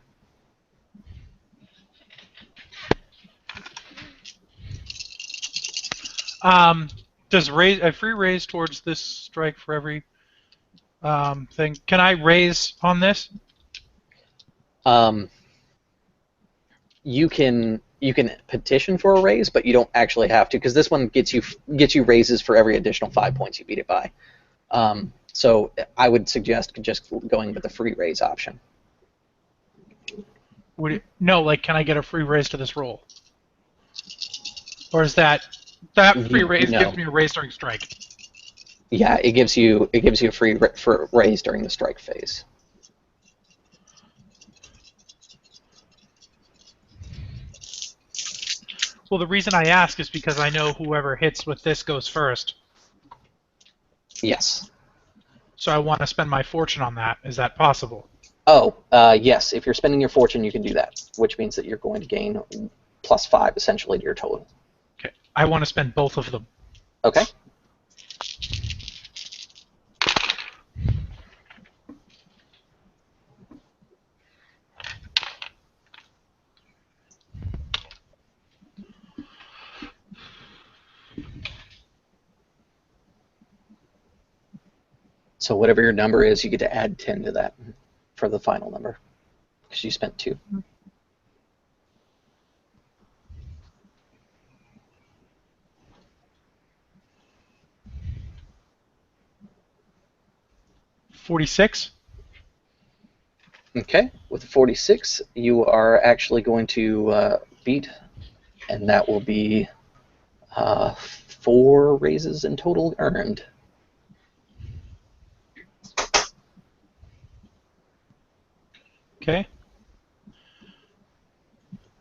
Does a free raise towards this strike for every thing? Can I raise on this? You can petition for a raise, but you don't actually have to, because this one gets you raises for every additional 5 points you beat it by. So I would suggest just going with the free raise option. No, like, can I get a free raise to this roll? Or is that free raise gives me a raise during strike? Yeah, it gives you a free raise during the strike phase. Well, the reason I ask is because I know whoever hits with this goes first. Yes. So I want to spend my fortune on that. Is that possible? Oh, yes. If you're spending your fortune, you can do that, which means that you're going to gain +5 essentially to your total. Okay. I want to spend both of them. Okay. So whatever your number is, you get to add 10 to that for the final number, because you spent 2. $46. Okay, with 46, you are actually going to beat, and that will be 4 raises in total earned. Okay.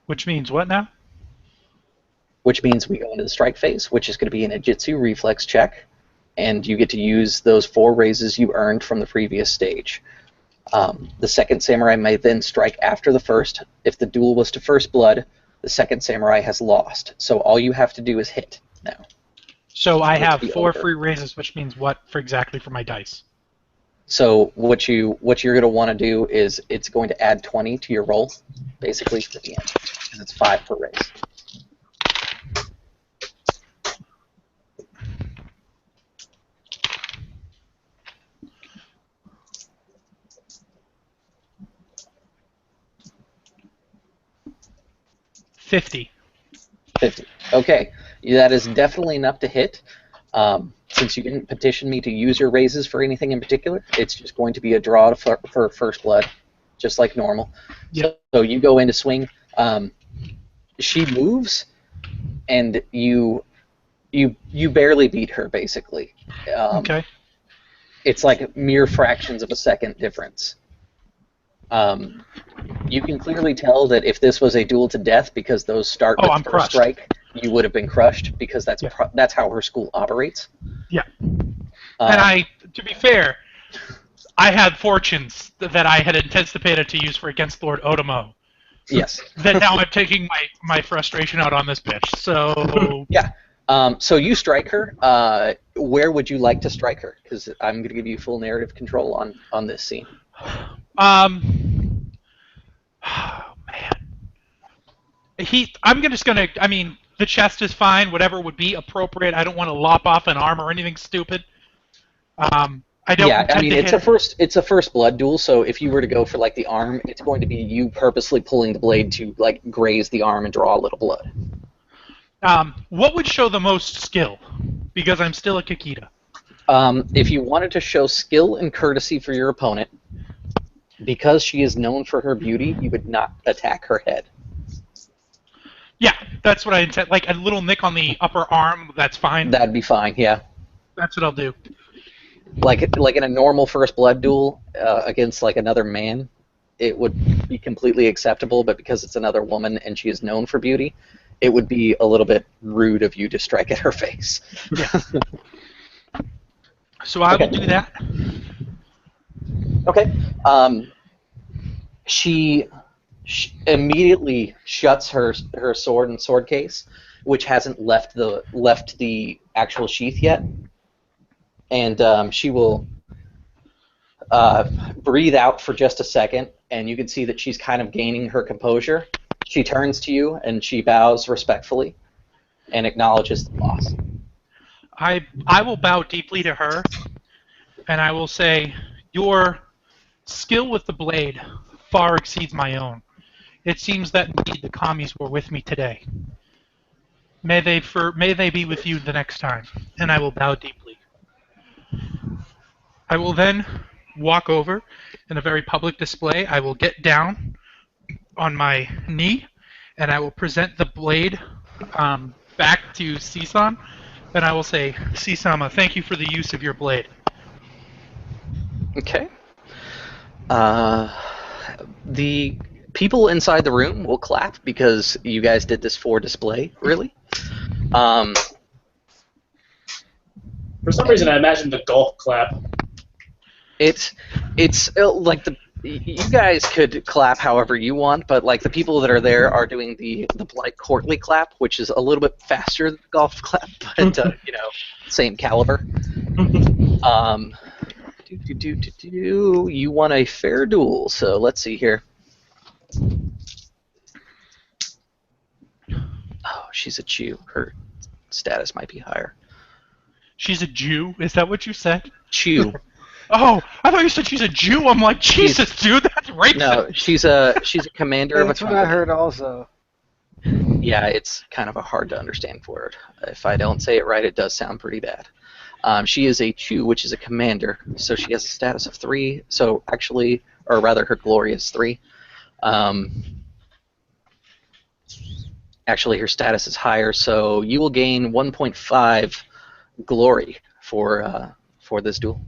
Which means what now? Which means we go into the strike phase, which is going to be an Ijitsu reflex check, and you get to use those 4 raises you earned from the previous stage. The second samurai may then strike after the first. If the duel was to first blood, the second samurai has lost. So all you have to do is hit now. So I have be 4 over. free raises, which means what for exactly for my dice? So what you're going to want to do is it's going to add 20 to your roll, basically, to the end, because it's 5 per raise. $50. 50. Okay, that is definitely enough to hit. Since you didn't petition me to use your raises for anything in particular, it's just going to be a draw for first blood, just like normal. Yep. So you go in to swing. She moves, and you barely beat her, basically. Okay. It's like mere fractions of a second difference. You can clearly tell that if this was a duel to death, because those start with I'm first crushed. strike, you would have been crushed, because that's Yeah. that's how her school operates. Yeah. And to be fair, I had fortunes that I had anticipated to use for against Lord Otomo. Yes. That now I'm taking my frustration out on this bitch. So Yeah. So you strike her. Where would you like to strike her? Because I'm going to give you full narrative control on this scene. oh, man. I mean, the chest is fine. Whatever would be appropriate. I don't want to lop off an arm or anything stupid. I don't. Yeah, I mean, to it's a first blood duel. So if you were to go for like the arm, it's going to be you purposely pulling the blade to like graze the arm and draw a little blood. What would show the most skill? Because I'm still a Kakita. If you wanted to show skill and courtesy for your opponent, because she is known for her beauty, you would not attack her head. Yeah, that's what I intend. Like a little nick on the upper arm, that's fine. That'd be fine. Yeah. That's what I'll do. Like in a normal first blood duel against like another man, it would be completely acceptable. But because it's another woman and she is known for beauty, it would be a little bit rude of you to strike at her face. Yeah. So I will do that. Okay. She immediately shuts her sword and sword case, which hasn't left the actual sheath yet, and she will breathe out for just a second, and you can see that she's kind of gaining her composure. She turns to you and she bows respectfully and acknowledges the loss. I will bow deeply to her, and I will say, your skill with the blade far exceeds my own. It seems that indeed the commies were with me today. May they be with you the next time, and I will bow deeply. I will then walk over in a very public display. I will get down on my knee, and I will present the blade back to Sisan, and I will say, Sisama, thank you for the use of your blade. Okay. The people inside the room will clap because you guys did this for display, really. For some reason, I imagined the golf clap. It's like you guys could clap however you want, but like the people that are there are doing the polite courtly clap, which is a little bit faster than the golf clap, but same caliber. You won a fair duel, so let's see here. Oh, she's a Jew. Her status might be higher. She's a Jew? Is that what you said? Jew. Oh, I thought you said she's a Jew. I'm like, Jesus, dude, that's racist. No, she's a commander of a That's what company. I heard also. Yeah, it's kind of a hard to understand word. If I don't say it right, it does sound pretty bad. She is a Chu, which is a commander, so she has a status of 3. So actually, or rather, her glory is 3. Actually, her status is higher, so you will gain 1.5 glory for this duel.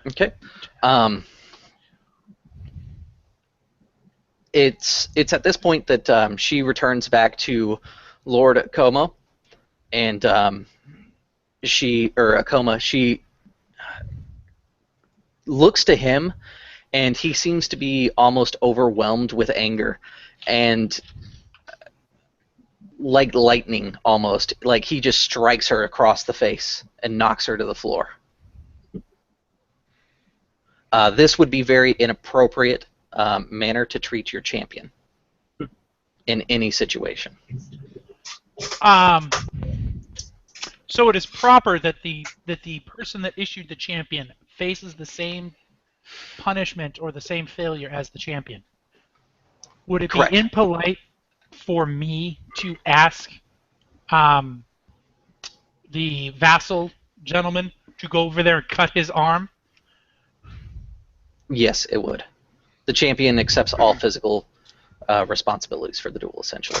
Okay. it's at this point that she returns back to Lord Como, and Akoma, she looks to him, and he seems to be almost overwhelmed with anger, and like lightning almost, like he just strikes her across the face and knocks her to the floor. This would be very inappropriate manner to treat your champion in any situation. So it is proper that the person that issued the champion faces the same punishment or the same failure as the champion. Would it Correct. be impolite for me to ask the vassal gentleman to go over there and cut his arm? Yes, it would. The champion accepts all physical responsibilities for the duel, essentially.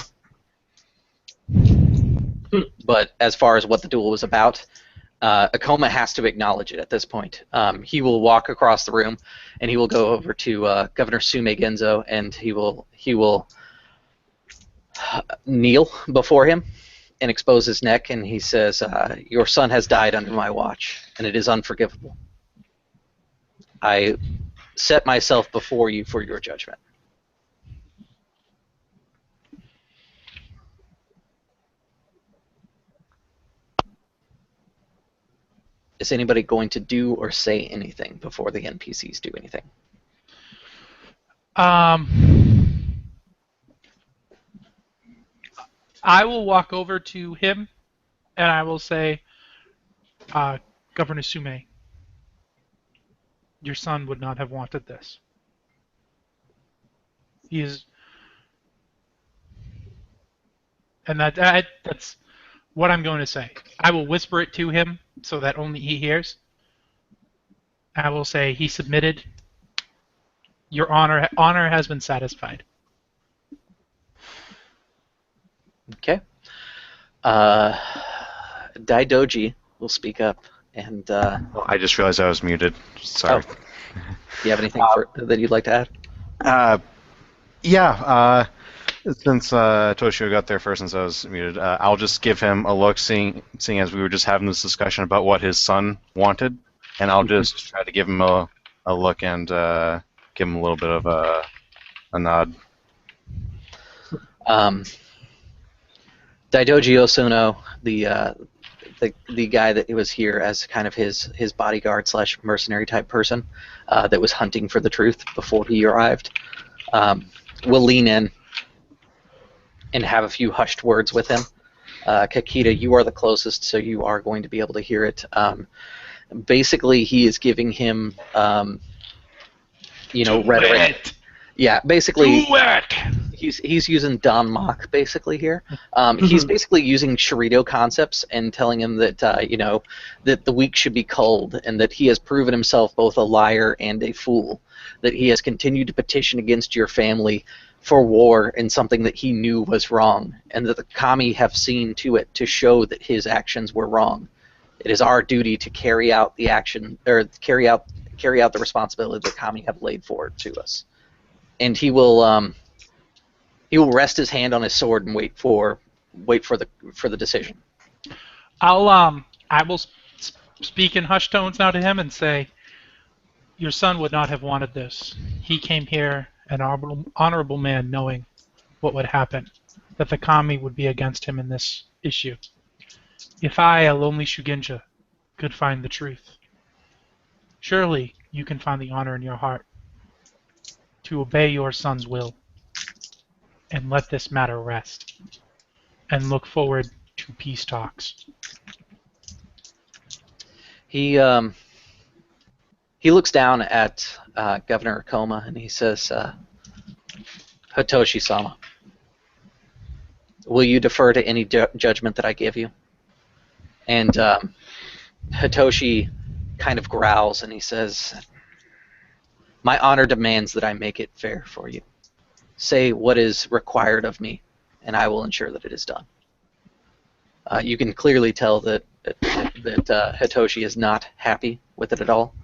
But as far as what the duel was about, Akoma has to acknowledge it at this point. He will walk across the room, and he will go over to Governor Sume Genzo, and he will kneel before him and expose his neck, and he says, "Your son has died under my watch, and it is unforgivable. I set myself before you for your judgment." Is anybody going to do or say anything before the NPCs do anything? I will walk over to him, and I will say, Governor Sume, your son would not have wanted this. He is... And that's what I'm going to say. I will whisper it to him so that only he hears. I will say, he submitted. Your honor has been satisfied. Okay. Daidoji will speak up, and I just realized I was muted. Sorry. do you have anything that you'd like to add? Since Toshio got there first, since I was muted, I'll just give him a look, seeing as we were just having this discussion about what his son wanted, and I'll just try to give him a look and give him a little bit of a nod. Daidoji Osono, the guy that was here as kind of his bodyguard / mercenary type person that was hunting for the truth before he arrived, will lean in and have a few hushed words with him. Kakita, you are the closest, so you are going to be able to hear it. Basically, he is giving him, rhetoric. Yeah, basically, he's using Don Mock basically here. He's basically using Shirito concepts and telling him that that the weak should be culled, and that he has proven himself both a liar and a fool. That he has continued to petition against your family for war and something that he knew was wrong, and that the kami have seen to it to show that his actions were wrong. It is our duty to carry out the action, or carry out the responsibility the kami have laid forward to us. And he will rest his hand on his sword and wait for the decision. I will speak in hushed tones now to him and say, your son would not have wanted this. He came here an honorable man, knowing what would happen, that the kami would be against him in this issue. If I, a lonely Shugenja, could find the truth, surely you can find the honor in your heart to obey your son's will and let this matter rest and look forward to peace talks. He looks down at Governor Akoma and he says, Hitoshi-sama, will you defer to any judgment that I give you? And Hitoshi kind of growls and he says, my honor demands that I make it fair for you. Say what is required of me, and I will ensure that it is done. You can clearly tell that Hitoshi is not happy with it at all.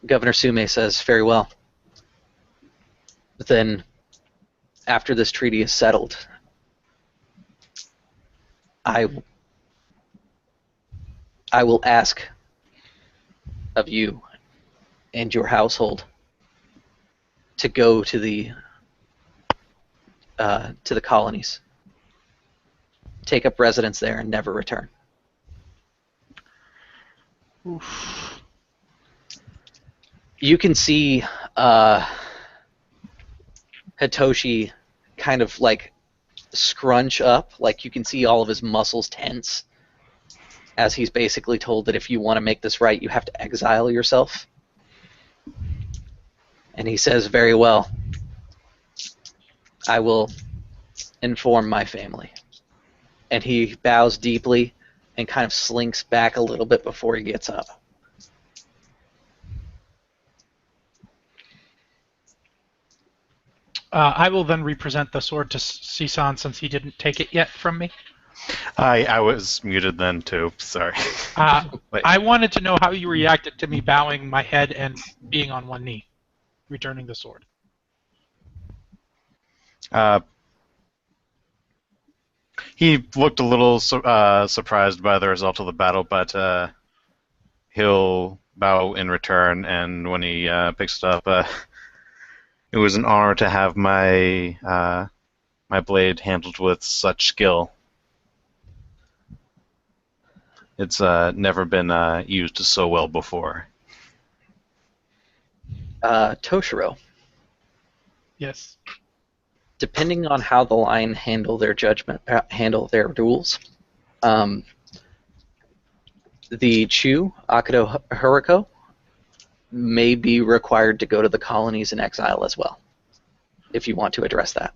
Governor Sume says, very well. Then after this treaty is settled, I will ask of you and your household to go to the colonies, take up residence there, and never return. Oof. You can see Hitoshi kind of like scrunch up, like you can see all of his muscles tense as he's basically told that if you want to make this right, you have to exile yourself. And he says, very well, I will inform my family. And he bows deeply and kind of slinks back a little bit before he gets up. I will then represent the sword to Sisan since he didn't take it yet from me. I was muted then too. Sorry. Wait. I wanted to know how you reacted to me bowing my head and being on one knee, returning the sword. He looked a little surprised by the result of the battle, but he'll bow in return. And when he picks it up, it was an honor to have my my blade handled with such skill. It's never been used so well before. Toshiro, Yes. depending on how the line handle their duels, the Chu, Akuto Huriko, may be required to go to the colonies in exile as well, if you want to address that.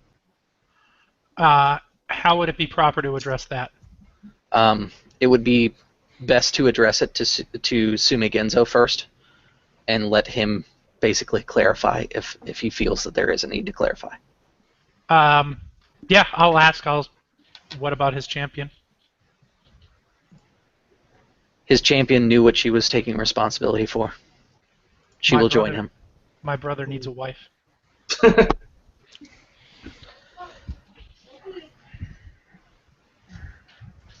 How would it be proper to address that? It would be best to address it to Sume Genzo first, and let him basically clarify if he feels that there is a need to clarify. Yeah, I'll ask. What about his champion? His champion knew what she was taking responsibility for. She will join him. My brother needs a wife.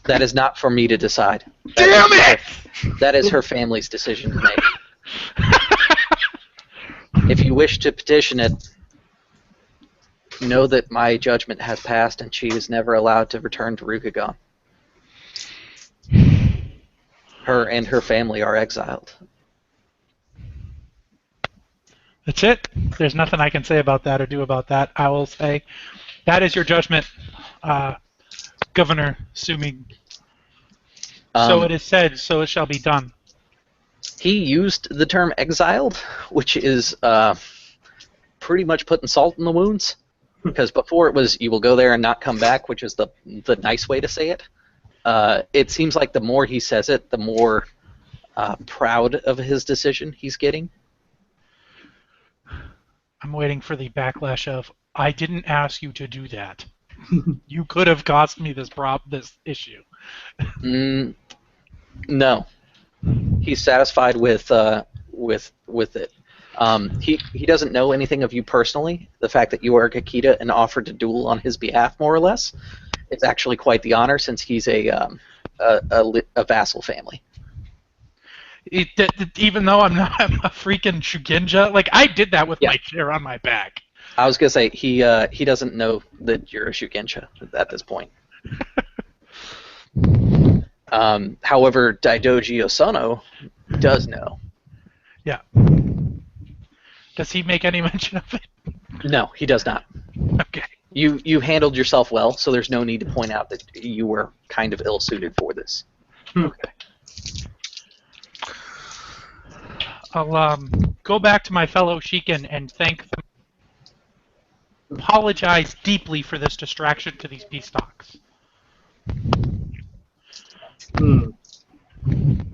That is not for me to decide. Damn it! That is her family's decision to make. If you wish to petition it, know that my judgment has passed and she is never allowed to return to Rukagon. Her and her family are exiled. That's it. There's nothing I can say about that or do about that. I will say, that is your judgment, Governor Sumi. So it is said, so it shall be done. He used the term exiled, which is pretty much putting salt in the wounds. Because before it was, you will go there and not come back, which is the nice way to say it. It seems like the more he says it, the more proud of his decision he's getting. I'm waiting for the backlash of, I didn't ask you to do that. You could have cost me this issue. No. He's satisfied with it. He doesn't know anything of you personally. The fact that you are Kakita and offered to duel on his behalf, more or less, it's actually quite the honor since he's a vassal family. Even though I'm a freaking Shugenja, like I did that with my chair on my back. I was gonna say he doesn't know that you're a Shugenja at this point. However, Daidoji Osono does know. Yeah. Does he make any mention of it? No, he does not. Okay. You handled yourself well, so there's no need to point out that you were kind of ill-suited for this. Okay. I'll go back to my fellow Shikin and thank them. Apologize deeply for this distraction to these peace talks.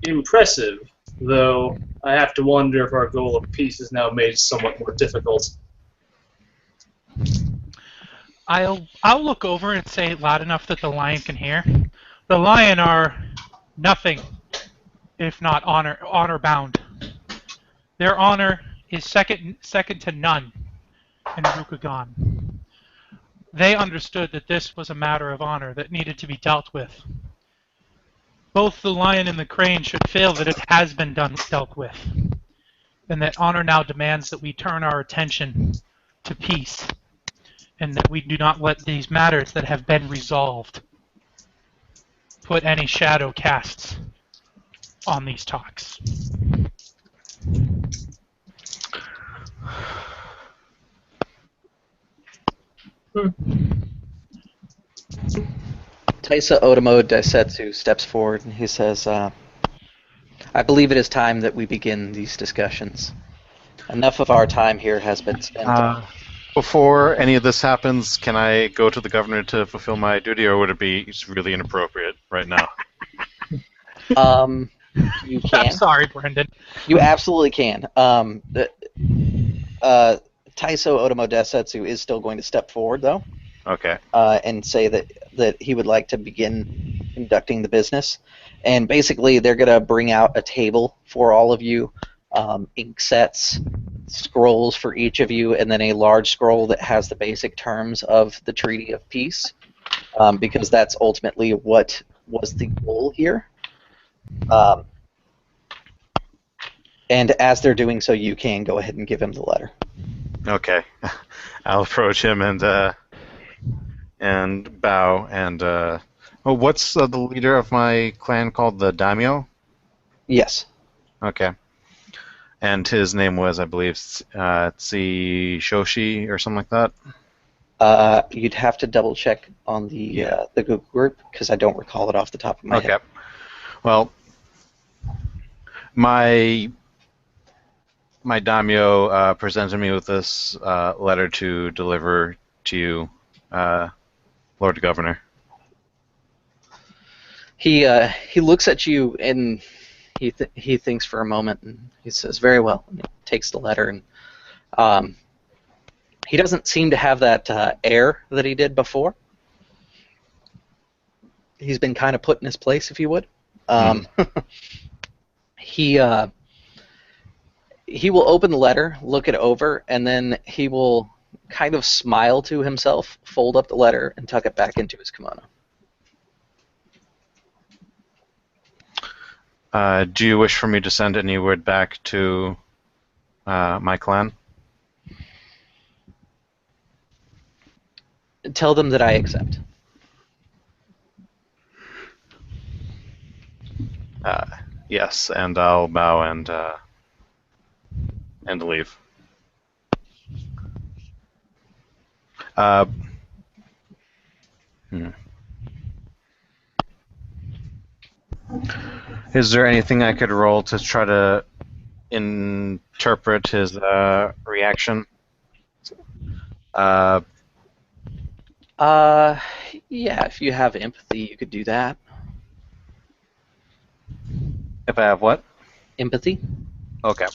Impressive, though I have to wonder if our goal of peace is now made somewhat more difficult. I'll look over and say it loud enough that the lion can hear. The lion are nothing if not honor bound. Their honor is second to none in Rukagon. They understood that this was a matter of honor that needed to be dealt with. Both the lion and the crane should feel that it has been dealt with, and that honor now demands that we turn our attention to peace, and that we do not let these matters that have been resolved put any shadow casts on these talks. Taisa Otomo Daisetsu steps forward and he says, I believe it is time that we begin these discussions. Enough of our time here has been spent. Before any of this happens, can I go to the governor to fulfill my duty, or would it be really inappropriate right now? You can. I'm sorry, Brendan. You absolutely can. Taiso Otomo Daisetsu is still going to step forward, though. Okay. And say that he would like to begin conducting the business. And basically, they're going to bring out a table for all of you, ink sets, scrolls for each of you, and then a large scroll that has the basic terms of the Treaty of Peace, because that's ultimately what was the goal here. And as they're doing so, you can go ahead and give him the letter. Okay. I'll approach him and bow and what's the leader of my clan called? The daimyo? Yes. Okay. And his name was, I believe, Tsi Shoshi or something like that? You'd have to double check on the Google group because I don't recall it off the top of my head. Okay. Well, my daimyo presented me with this letter to deliver to you, Lord Governor. He looks at you and he thinks for a moment and he says, "Very well." And he takes the letter and he doesn't seem to have that air that he did before. He's been kind of put in his place, if you would. He will open the letter, look it over, and then he will kind of smile to himself, fold up the letter, and tuck it back into his kimono. Do you wish for me to send any word back to my clan? Tell them that I accept. Yes, and I'll bow and leave. Is there anything I could roll to try to interpret his reaction? Yeah, if you have empathy, you could do that. If I have what? Empathy? Okay.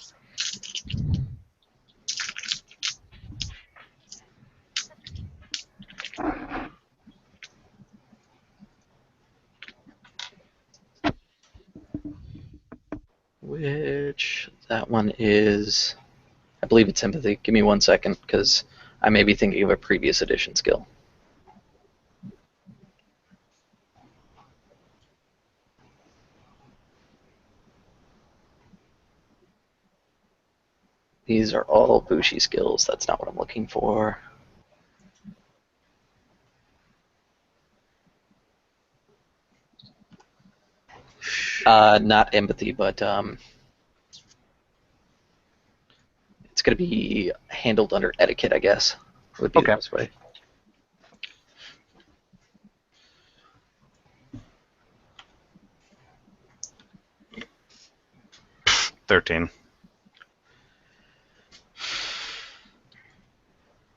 Which, that one is, I believe it's empathy. Give me 1 second, because I may be thinking of a previous edition skill. These are all Bushi skills. That's not what I'm looking for. Not empathy, but it's going to be handled under etiquette, I guess. Would be the best way. $13.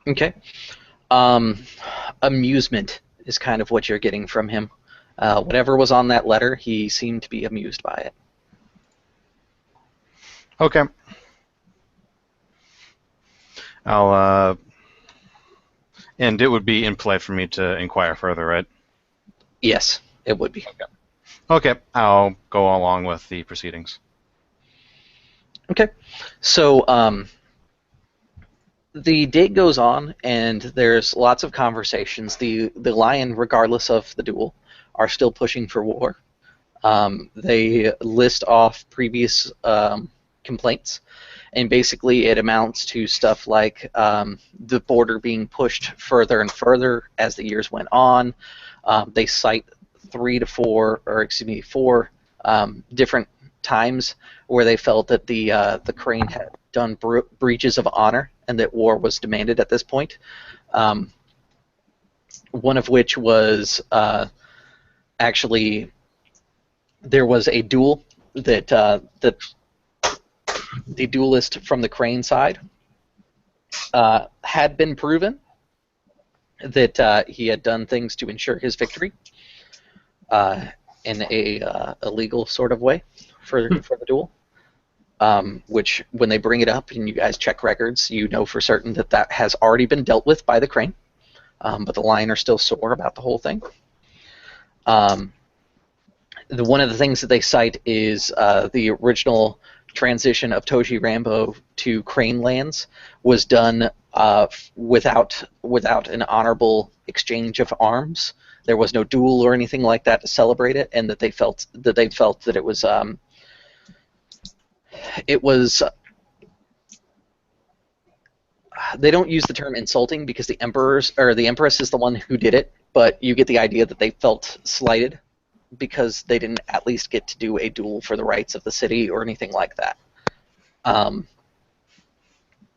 Okay. Amusement is kind of what you're getting from him. Whatever was on that letter, he seemed to be amused by it. Okay. I'll, and it would be impolite for me to inquire further, right? Yes, it would be. Okay, I'll go along with the proceedings. Okay. So, The date goes on, and there's lots of conversations. The Lion, regardless of the duel, are still pushing for war. They list off previous complaints, and basically it amounts to stuff like the border being pushed further and further as the years went on. They cite 4 different times where they felt that the Crane had done breaches of honor and that war was demanded at this point. One of which was actually there was a duel that the duelist from the Crane side had been proven that he had done things to ensure his victory in a illegal sort of way for the duel. Which, when they bring it up and you guys check records, you know for certain that that has already been dealt with by the Crane, but the Lion are still sore about the whole thing. One of the things that they cite is the original transition of Toji Rambo to Crane lands was done without an honorable exchange of arms. There was no duel or anything like that to celebrate it, and that they felt that it was they don't use the term insulting because the Empress is the one who did it, but you get the idea that they felt slighted because they didn't at least get to do a duel for the rights of the city or anything like that.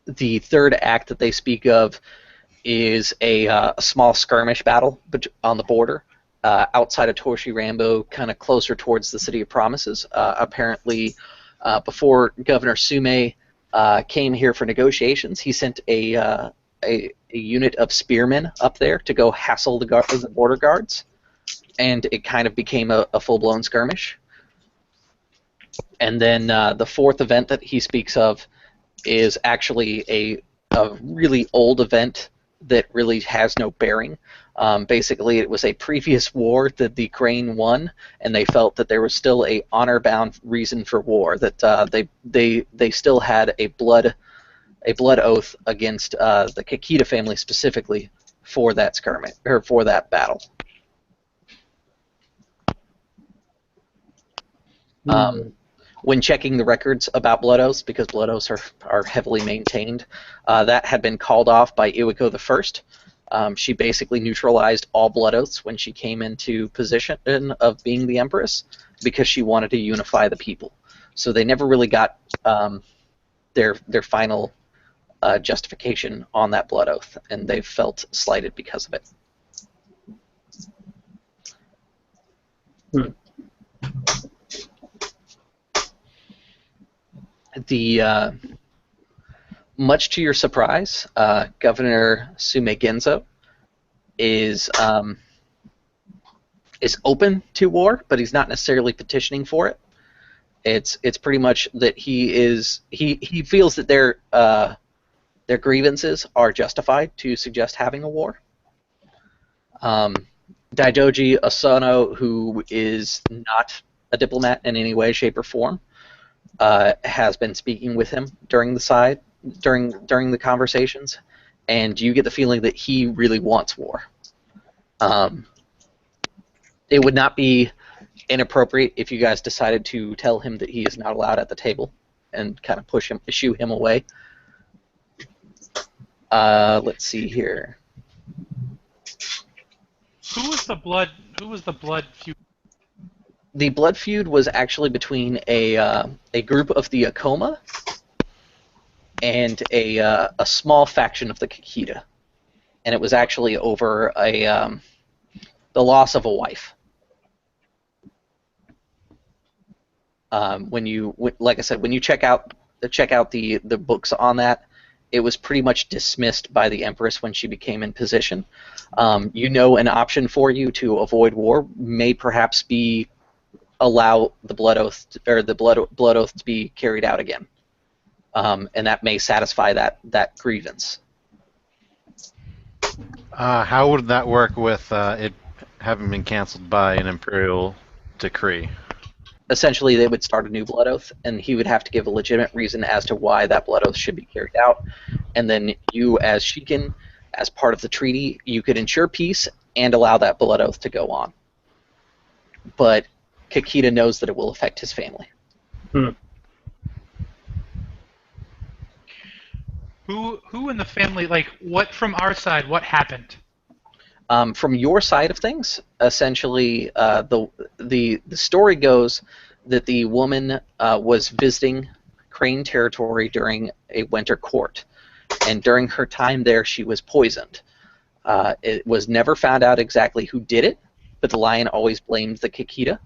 The third act that they speak of is a small skirmish battle on the border outside of Toshi Rambo, kind of closer towards the City of Promises. Apparently, before Governor Sume came here for negotiations, he sent a unit of spearmen up there to go hassle the border guards, and it kind of became a full-blown skirmish. And then the fourth event that he speaks of is actually a really old event that really has no bearing. Basically, it was a previous war that the Crane won, and they felt that there was still a honor-bound reason for war. That they still had a blood oath against the Kakita family specifically for that skirmish or for that battle. When checking the records about blood oaths, because blood oaths are heavily maintained, that had been called off by Iwako I. She basically neutralized all blood oaths when she came into position of being the Empress because she wanted to unify the people. So they never really got their final justification on that blood oath, and they felt slighted because of it. Much to your surprise, Governor Sume Genzo is open to war, but he's not necessarily petitioning for it. It's pretty much that he feels that their grievances are justified to suggest having a war. Daidoji Asano, who is not a diplomat in any way, shape, or form, has been speaking with him during the conversations, and you get the feeling that he really wants war. It would not be inappropriate if you guys decided to tell him that he is not allowed at the table and kind of shoo him away. Let's see here. Who was the blood feud? The blood feud was actually between a group of the Akoma and a small faction of the Kakita, and it was actually over the loss of a wife. Like I said, when you check out the books on that, it was pretty much dismissed by the Empress when she became in position. An option for you to avoid war may perhaps be allow the blood oath to be carried out again, and that may satisfy that grievance. How would that work with it having been canceled by an imperial decree? Essentially, they would start a new blood oath, and he would have to give a legitimate reason as to why that blood oath should be carried out. and then you, as Shekin, as part of the treaty, you could ensure peace and allow that blood oath to go on. But Kakita knows that it will affect his family. Who in the family, like, what from our side, what happened? From your side of things, essentially, the story goes that the woman was visiting Crane territory during a winter court, and during her time there, she was poisoned. It was never found out exactly who did it, but the Lion always blamed the Kakita,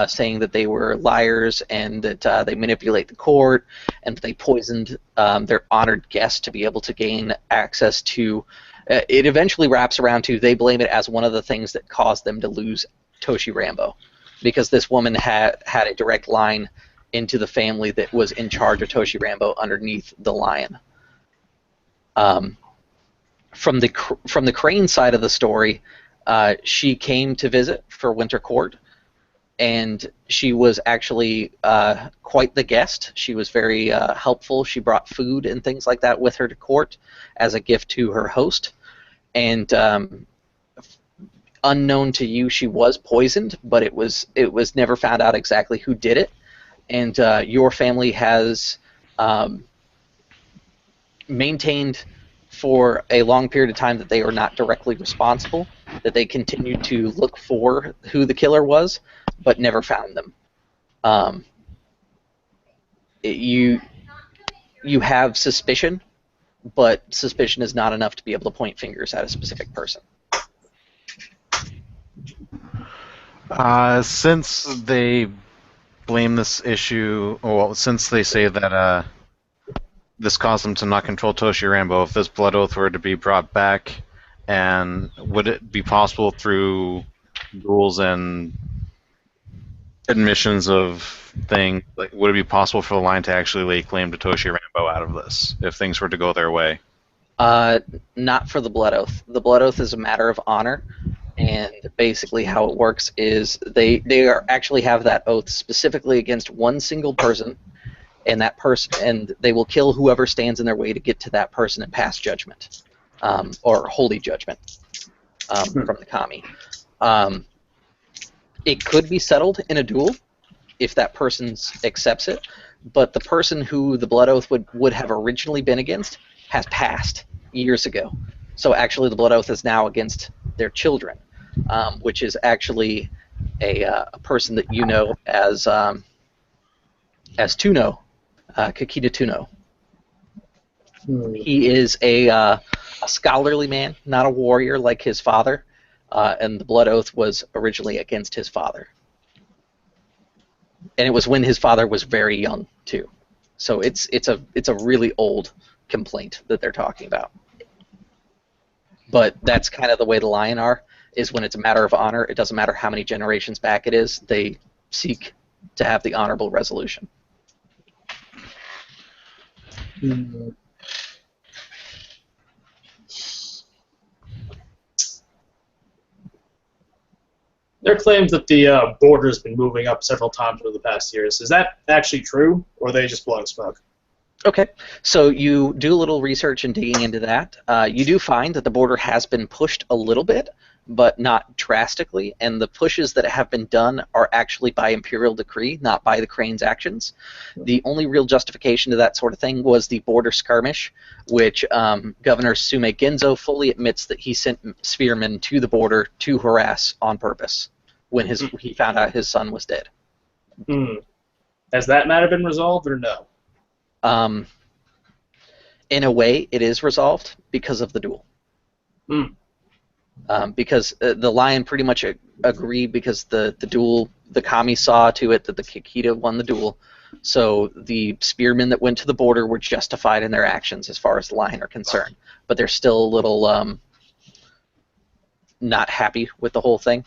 saying that they were liars and that they manipulate the court and that they poisoned their honored guests to be able to gain access to. It eventually wraps around to they blame it as one of the things that caused them to lose Toshi Rambo, because this woman had a direct line into the family that was in charge of Toshi Rambo underneath the Lion. From the Crane side of the story, she came to visit for Winter Court, and she was actually quite the guest. She was very helpful. She brought food and things like that with her to court as a gift to her host. And unknown to you, she was poisoned, but it was never found out exactly who did it. And your family has maintained for a long period of time that they are not directly responsible, that they continued to look for who the killer was, but never found them. You have suspicion, but suspicion is not enough to be able to point fingers at a specific person. Since they blame this issue, well, since they say that this caused them to not control Toshi Rambo, if this blood oath were to be brought back, and would it be possible through rules and admissions of things, like, would it be possible for the Lion to actually lay claim to Toshi Rambo out of this if things were to go their way? Not for the blood oath. The blood oath is a matter of honor, and basically how it works is they actually have that oath specifically against one single person, and that person, and they will kill whoever stands in their way to get to that person and pass judgment, or holy judgment from the kami. It could be settled in a duel if that person accepts it, but the person who the blood oath would have originally been against has passed years ago. So actually the blood oath is now against their children, which is actually a person that you know as Tuno, Kakita Tuno. He is a scholarly man, not a warrior like his father, and the blood oath was originally against his father. And it was when his father was very young too. So it's a really old complaint that they're talking about. But that's kind of the way the Lion are, is when it's a matter of honor, it doesn't matter how many generations back it is, they seek to have the honorable resolution. There are claims that the border has been moving up several times over the past years. Is that actually true, or are they just blowing smoke? Okay, so you do a little research and digging into that. You do find that the border has been pushed a little bit, but not drastically, and the pushes that have been done are actually by imperial decree, not by the Crane's actions. The only real justification to that sort of thing was the border skirmish, which Governor Sume Genzo fully admits that he sent spearmen to the border to harass on purpose when he found out his son was dead. Has that matter been resolved, or no? In a way, it is resolved because of the duel. Because the Lion pretty much agreed, because the duel, the kami saw to it that the Kakita won the duel, so the spearmen that went to the border were justified in their actions as far as the Lion are concerned. But they're still a little not happy with the whole thing.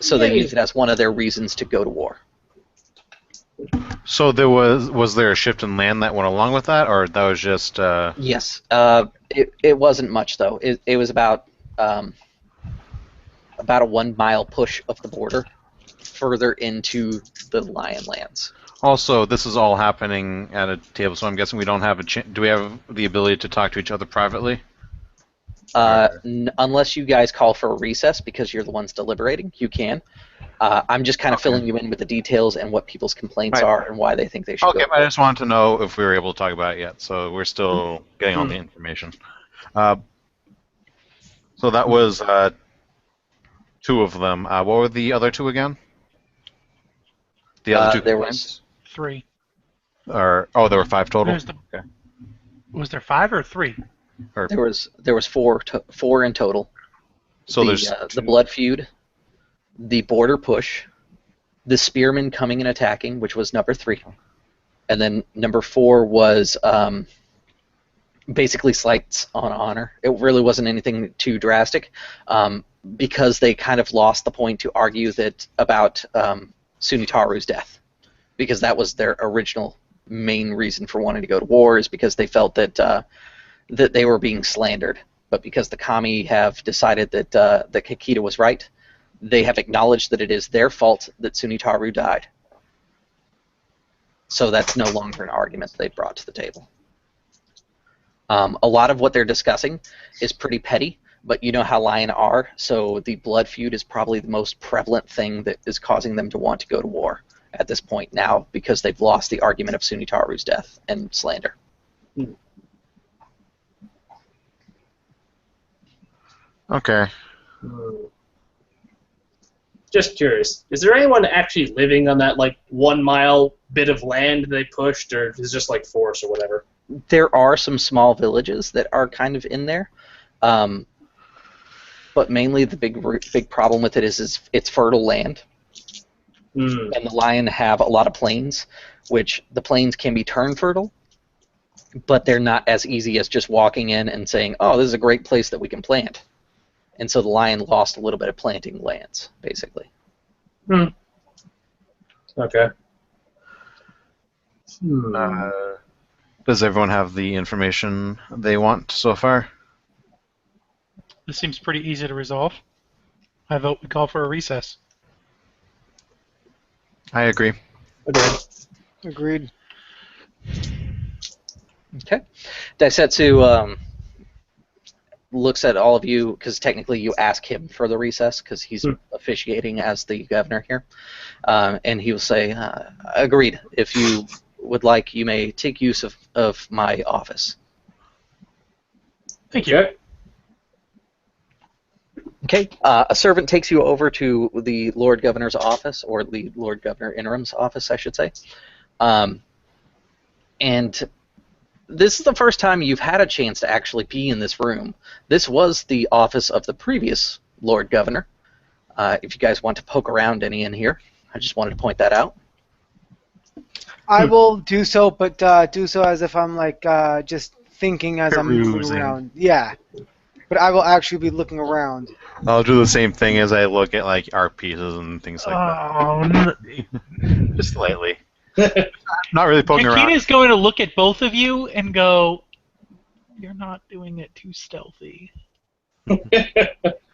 So they use it as one of their reasons to go to war. So there was there a shift in land that went along with that, or that was just? Yes, it wasn't much though. It was about a 1 mile push of the border, further into the Lion Lands. Also, this is all happening at a table, so I'm guessing we don't have do we have the ability to talk to each other privately? Unless you guys call for a recess because you're the ones deliberating, you can. I'm just kind of filling you in with the details and what people's complaints are and why they think they should Okay, go. I just wanted to know if we were able to talk about it yet, so we're still getting all the information. So that was 2 of them. What were the other 2 again? The other 2 there complaints? 3. There were 5 total? Okay. Was there 5 or 3? There was 4 in total. So there's the Blood Feud, the Border Push, the Spearmen coming and attacking, which was number 3, and then number 4 was basically slights on honor. It really wasn't anything too drastic, because they kind of lost the point to argue that about Sunitaru's death, because that was their original main reason for wanting to go to war, is because they felt that that they were being slandered. But because the Kami have decided that that Kakita was right, they have acknowledged that it is their fault that Sunitaru died. So that's no longer an argument they brought to the table. A lot of what they're discussing is pretty petty, but you know how Lion are, so the Blood Feud is probably the most prevalent thing that is causing them to want to go to war at this point now, because they've lost the argument of Sunitaru's death and slander. Okay. Just curious, is there anyone actually living on that 1 mile bit of land they pushed, or is it just forest or whatever? There are some small villages that are kind of in there, but mainly the big problem with it is it's fertile land, and the Lion have a lot of plains, which the plains can be turned fertile, but they're not as easy as just walking in and saying, "Oh, this is a great place that we can plant." And so the Lion lost a little bit of planting lands, basically. Okay. Does everyone have the information they want so far? This seems pretty easy to resolve. I vote we call for a recess. I agree. Agreed. Okay. Daisetsu looks at all of you, because technically you ask him for the recess, because he's officiating as the governor here. And he will say, agreed. If you would like, you may take use of my office. Thank you. Okay. A servant takes you over to the Lord Governor's office, or the Lord Governor Interim's office, I should say. And this is the first time you've had a chance to actually be in this room. This was the office of the previous Lord Governor. If you guys want to poke around any in here, I just wanted to point that out. I will do so, but do so as if I'm just thinking as I'm moving around. Yeah, but I will actually be looking around. I'll do the same thing as I look at art pieces and things like that. Just slightly. Not really poking around. Kakita's going to look at both of you and go, "You're not doing it too stealthy. You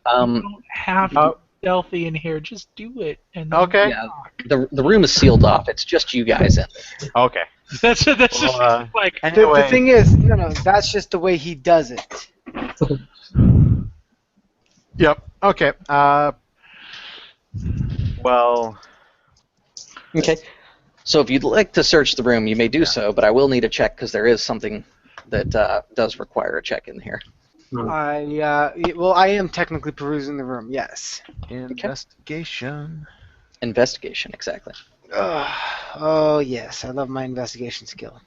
don't have to be stealthy in here. Just do it." And okay. Yeah, the room is sealed off. It's just you guys in it. Okay. That's just Anyway. The thing is, no, that's just the way he does it. Yep. Okay. Well. Okay. So if you'd like to search the room, you may do so, but I will need a check, because there is something that does require a check in here. I am technically perusing the room. Yes. Investigation. Investigation, exactly. Oh yes, I love my investigation skill.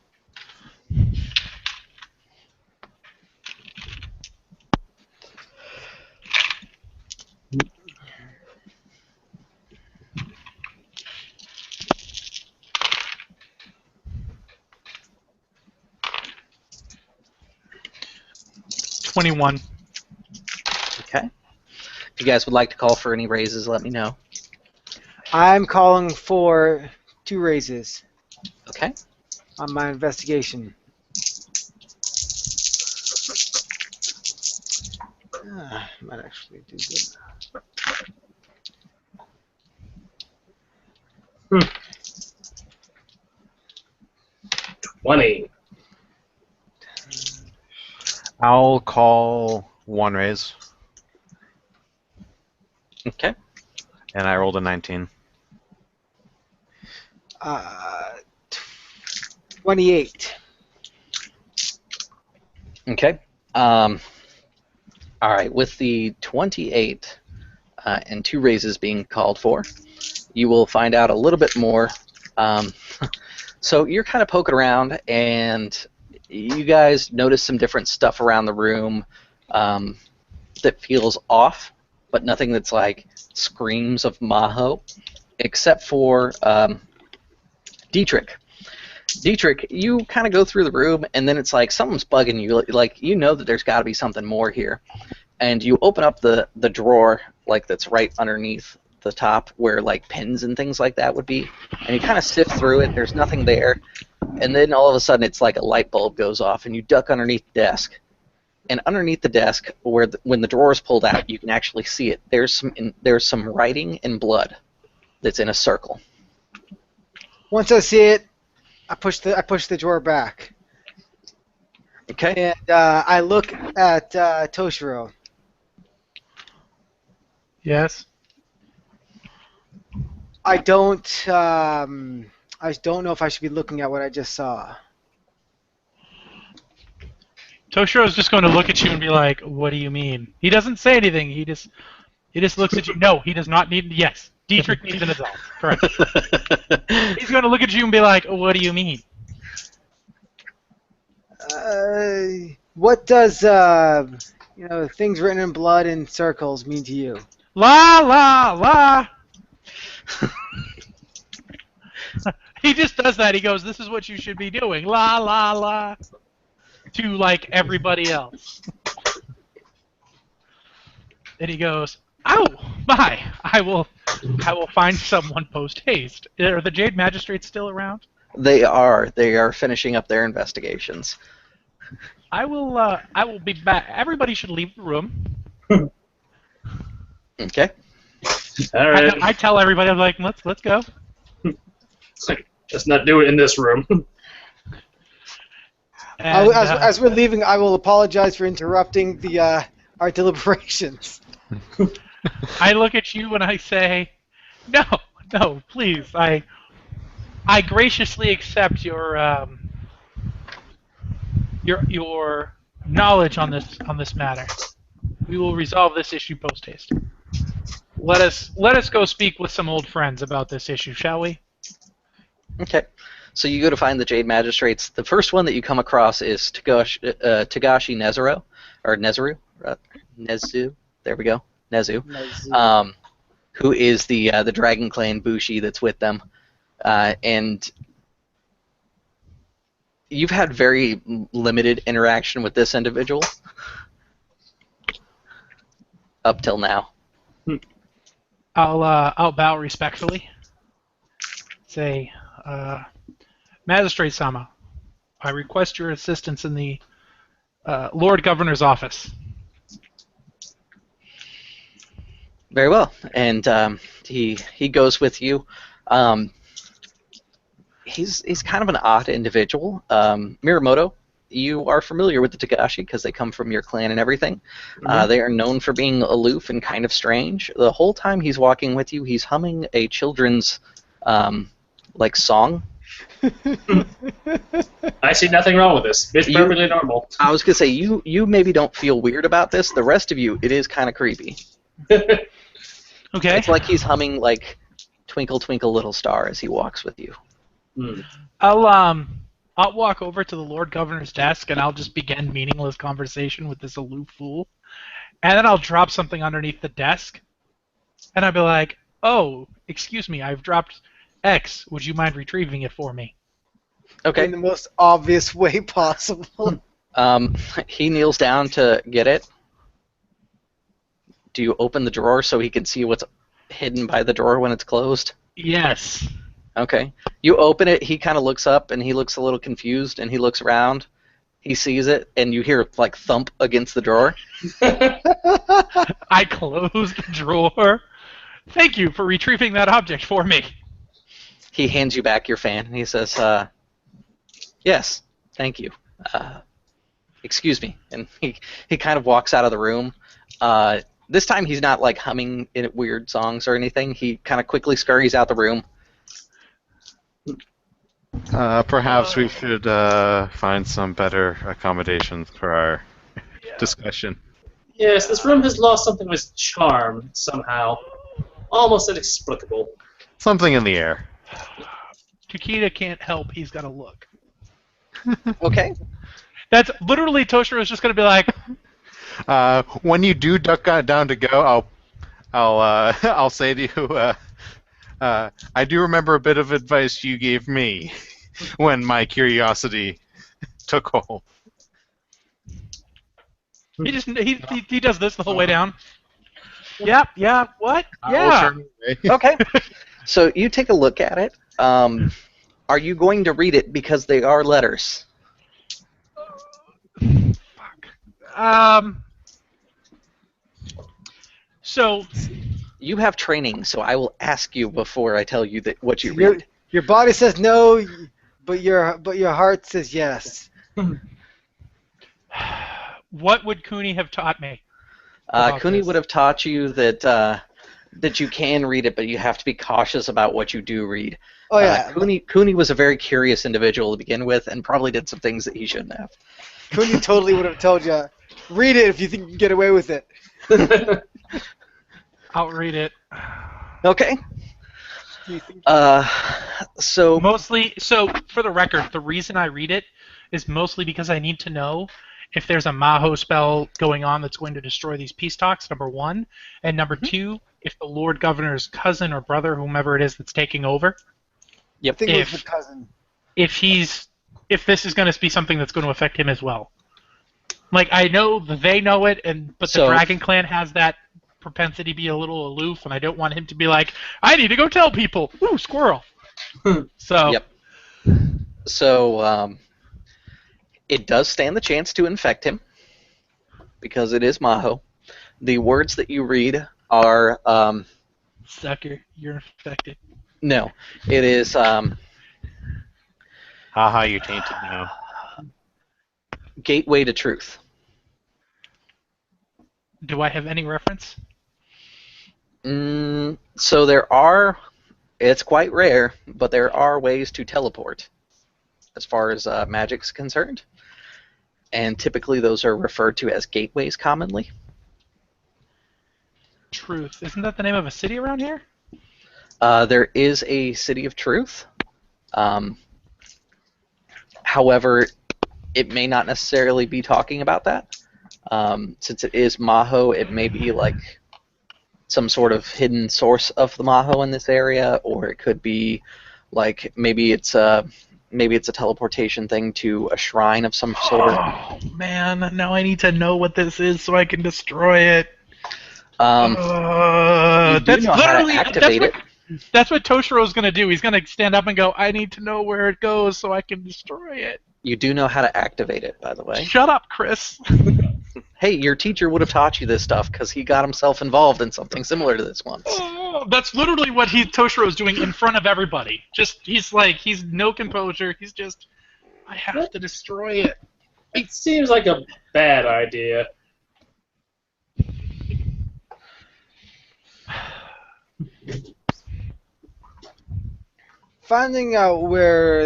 $21. Okay. If you guys would like to call for any raises, let me know. I'm calling for 2 raises Okay. on my investigation. Might actually do good. 20. I'll call one raise, Okay. and I rolled a 19. 28. Okay. All right. With the 28 and 2 raises being called for, you will find out a little bit more. So you're kind of poking around, and you guys notice some different stuff around the room that feels off, but nothing that's like screams of Maho, except for Dietrich. Dietrich, you kind of go through the room, and then it's like something's bugging you. Like, you know that there's got to be something more here. And you open up the drawer, like, that's right underneath the top where, like, pins and things like that would be. And you kind of sift through it. There's nothing there. And then all of a sudden, it's like a light bulb goes off, and you duck underneath the desk. And underneath the desk, when the drawer is pulled out, you can actually see it. There's some writing in blood that's in a circle. Once I see it, I push the drawer back, Okay. and I look at Toshiro. Yes. I don't know if I should be looking at what I just saw. Toshiro's just going to look at you and be like, "What do you mean?" He doesn't say anything. He just looks at you. No, he does not need. Yes, Dietrich needs an adult. Correct. He's going to look at you and be like, "What do you mean?" What does things written in blood in circles mean to you? La la la. He just does that. He goes, "This is what you should be doing." La la la. To like everybody else. And he goes, "Ow, my! I will find someone post haste." Are the Jade Magistrates still around? They are finishing up their investigations. I will be back. Everybody should leave the room. Okay. All right. I tell everybody, I'm like, let's go. It's like, let's not do it in this room. And, As we're leaving, I will apologize for interrupting our deliberations. I look at you and I say, no, please. I graciously accept your knowledge on this matter. We will resolve this issue post haste. Let us go speak with some old friends about this issue, shall we? Okay. So you go to find the Jade Magistrates. The first one that you come across is Tagashi Nezuru, or Nezu. Nezu. There we go. Nezu. Who is the Dragon Clan Bushi that's with them, and you've had very limited interaction with this individual up till now. I'll bow respectfully. Say, Magistrate Sama, I request your assistance in the Lord Governor's office. Very well, and he goes with you. He's kind of an odd individual. Miramoto, you are familiar with the Tagashi because they come from your clan and everything. Mm-hmm. They are known for being aloof and kind of strange. The whole time he's walking with you, he's humming a children's song. I see nothing wrong with this. It's perfectly normal. I was gonna say you maybe don't feel weird about this. The rest of you, it is kind of creepy. Okay. It's like he's humming like "Twinkle Twinkle Little Star" as he walks with you. Hmm. I'll walk over to the Lord Governor's desk and I'll just begin meaningless conversation with this aloof fool, and then I'll drop something underneath the desk, and I'll be like, "Oh, excuse me, I've dropped X. Would you mind retrieving it for me?" Okay. In the most obvious way possible. He kneels down to get it. Do you open the drawer so he can see what's hidden by the drawer when it's closed? Yes. Okay. You open it, he kind of looks up, and he looks a little confused, and he looks around. He sees it, and you hear, like, thump against the drawer. I close the drawer. Thank you for retrieving that object for me. He hands you back your fan, and he says, yes, thank you. Excuse me. And he kind of walks out of the room. This time he's not like humming in weird songs or anything. He kind of quickly scurries out the room. Perhaps we should find some better accommodations for our discussion. Yes, this room has lost something of its charm somehow. Almost inexplicable. Something in the air. Takeda can't help. He's got to look. Okay. That's literally Toshiro is just going to be like, When you do duck down to go, I'll say to you, I do remember a bit of advice you gave me when my curiosity took hold. he does this the whole way down. Yep, yeah, what? Yeah. Okay. So you take a look at it. Are you going to read it because they are letters? So You have training, so I will ask you before I tell you that what you read. Your body says no, but your heart says yes. what would Cooney have taught me? about Cooney this? would have taught you that that you can read it, but you have to be cautious about what you do read. Oh yeah, Cooney was a very curious individual to begin with, and probably did some things that he shouldn't have. Cooney totally would have told you, read it if you think you can get away with it. I'll read it. Okay. Do you think? So Mostly, so for the record, the reason I read it is mostly because I need to know if there's a Maho spell going on that's going to destroy these peace talks, number one. And number two, if the Lord Governor's cousin or brother, whomever it is that's taking over, I think it was if- the cousin. if this is going to be something that's going to affect him as well. Like, I know that they know it, but the So- Dragon Clan has that propensity to be a little aloof, and I don't want him to be like, I need to go tell people. Ooh, squirrel. So, Yep. So it does stand the chance to infect him because it is Maho. The words that you read are sucker, you're infected. no. It is Haha, you're tainted now. gateway to truth. Do I have any reference? So there are. It's quite rare, but there are ways to teleport as far as magic's concerned. And typically those are referred to as gateways commonly. Truth. Isn't that the name of a city around here? There is a City of Truth. However, it may not necessarily be talking about that. Since it is Maho, it may be like some sort of hidden source of the Maho in this area, or it could be like maybe it's a teleportation thing to a shrine of some sort. Oh man, now I need to know what this is so I can destroy it. You do That's know how to literally activate it. That's what Toshiro's gonna do. He's gonna stand up and go, I need to know where it goes so I can destroy it. You do know how to activate it, by the way. Shut up, Chris. Hey, your teacher would have taught you this stuff because he got himself involved in something similar to this once. Oh, that's literally what Toshiro's doing in front of everybody. He's no composure. He's just, I have to destroy it. It seems like a bad idea. Finding out where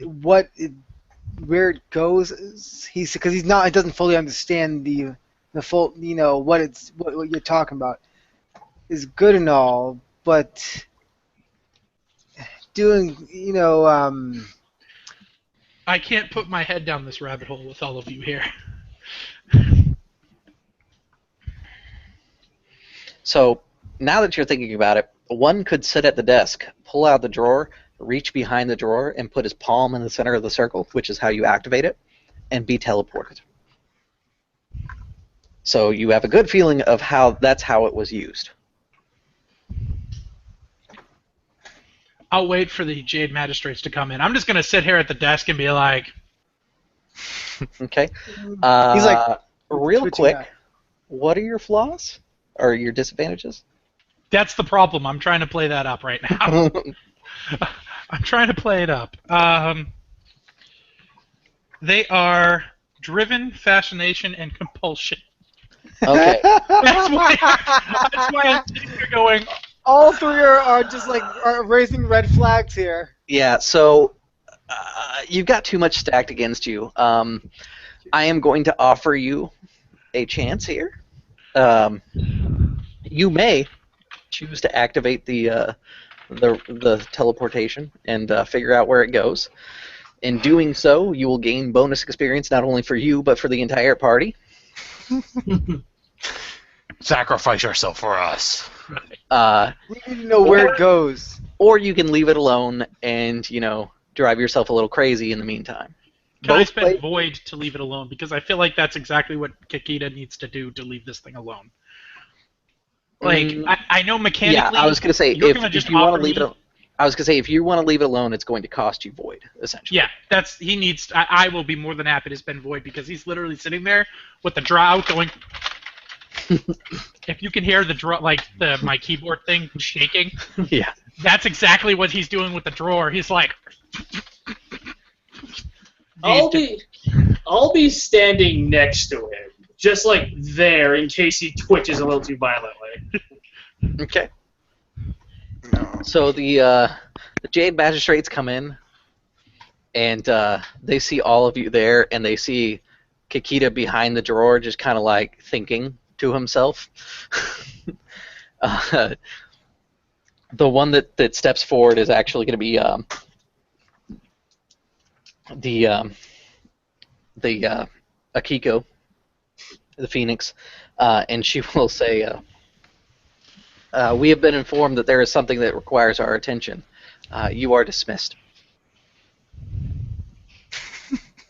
it goes, he doesn't fully understand the full, what you're talking about is good and all, but doing, I can't put my head down this rabbit hole with all of you here. So, now that you're thinking about it, one could sit at the desk, pull out the drawer, reach behind the drawer, and put his palm in the center of the circle, which is how you activate it, and be teleported. So you have a good feeling of that's how it was used. I'll wait for the Jade Magistrates to come in. I'm just going to sit here at the desk and be like, Okay. He's like real twitching quick, out. what are your flaws? Or your disadvantages? That's the problem. I'm trying to play that up right now. I'm trying to play it up. They are driven, fascination, and compulsion. Okay. That's why I'm sitting here going, All three are just like are raising red flags here. Yeah, so you've got too much stacked against you. I am going to offer you a chance here. You may choose to activate the teleportation and figure out where it goes. In doing so, you will gain bonus experience not only for you but for the entire party. Sacrifice yourself for us. We need to know where it goes. Or you can leave it alone and, drive yourself a little crazy in the meantime. can I Both spend play- Void to leave it alone? Because I feel like that's exactly what Kakita needs to do to leave this thing alone. Like, I know mechanically. Yeah, I was going to say, you're if gonna just you want to offer leave me- it I was going to say, if you want to leave it alone, it's going to cost you Void, essentially. Yeah, he needs. I will be more than happy to spend Void because he's literally sitting there with the draw going. If you can hear the draw, like my keyboard thing shaking, Yeah. that's exactly what he's doing with the drawer. He's like. I'll be standing next to him, just like there, in case he twitches a little too violently. Okay. So the Jade Magistrates come in, and they see all of you there, and they see Kakita behind the drawer, just kind of like thinking to himself. The one that steps forward is actually going to be the Akiko, the Phoenix, and she will say, we have been informed that there is something that requires our attention. You are dismissed.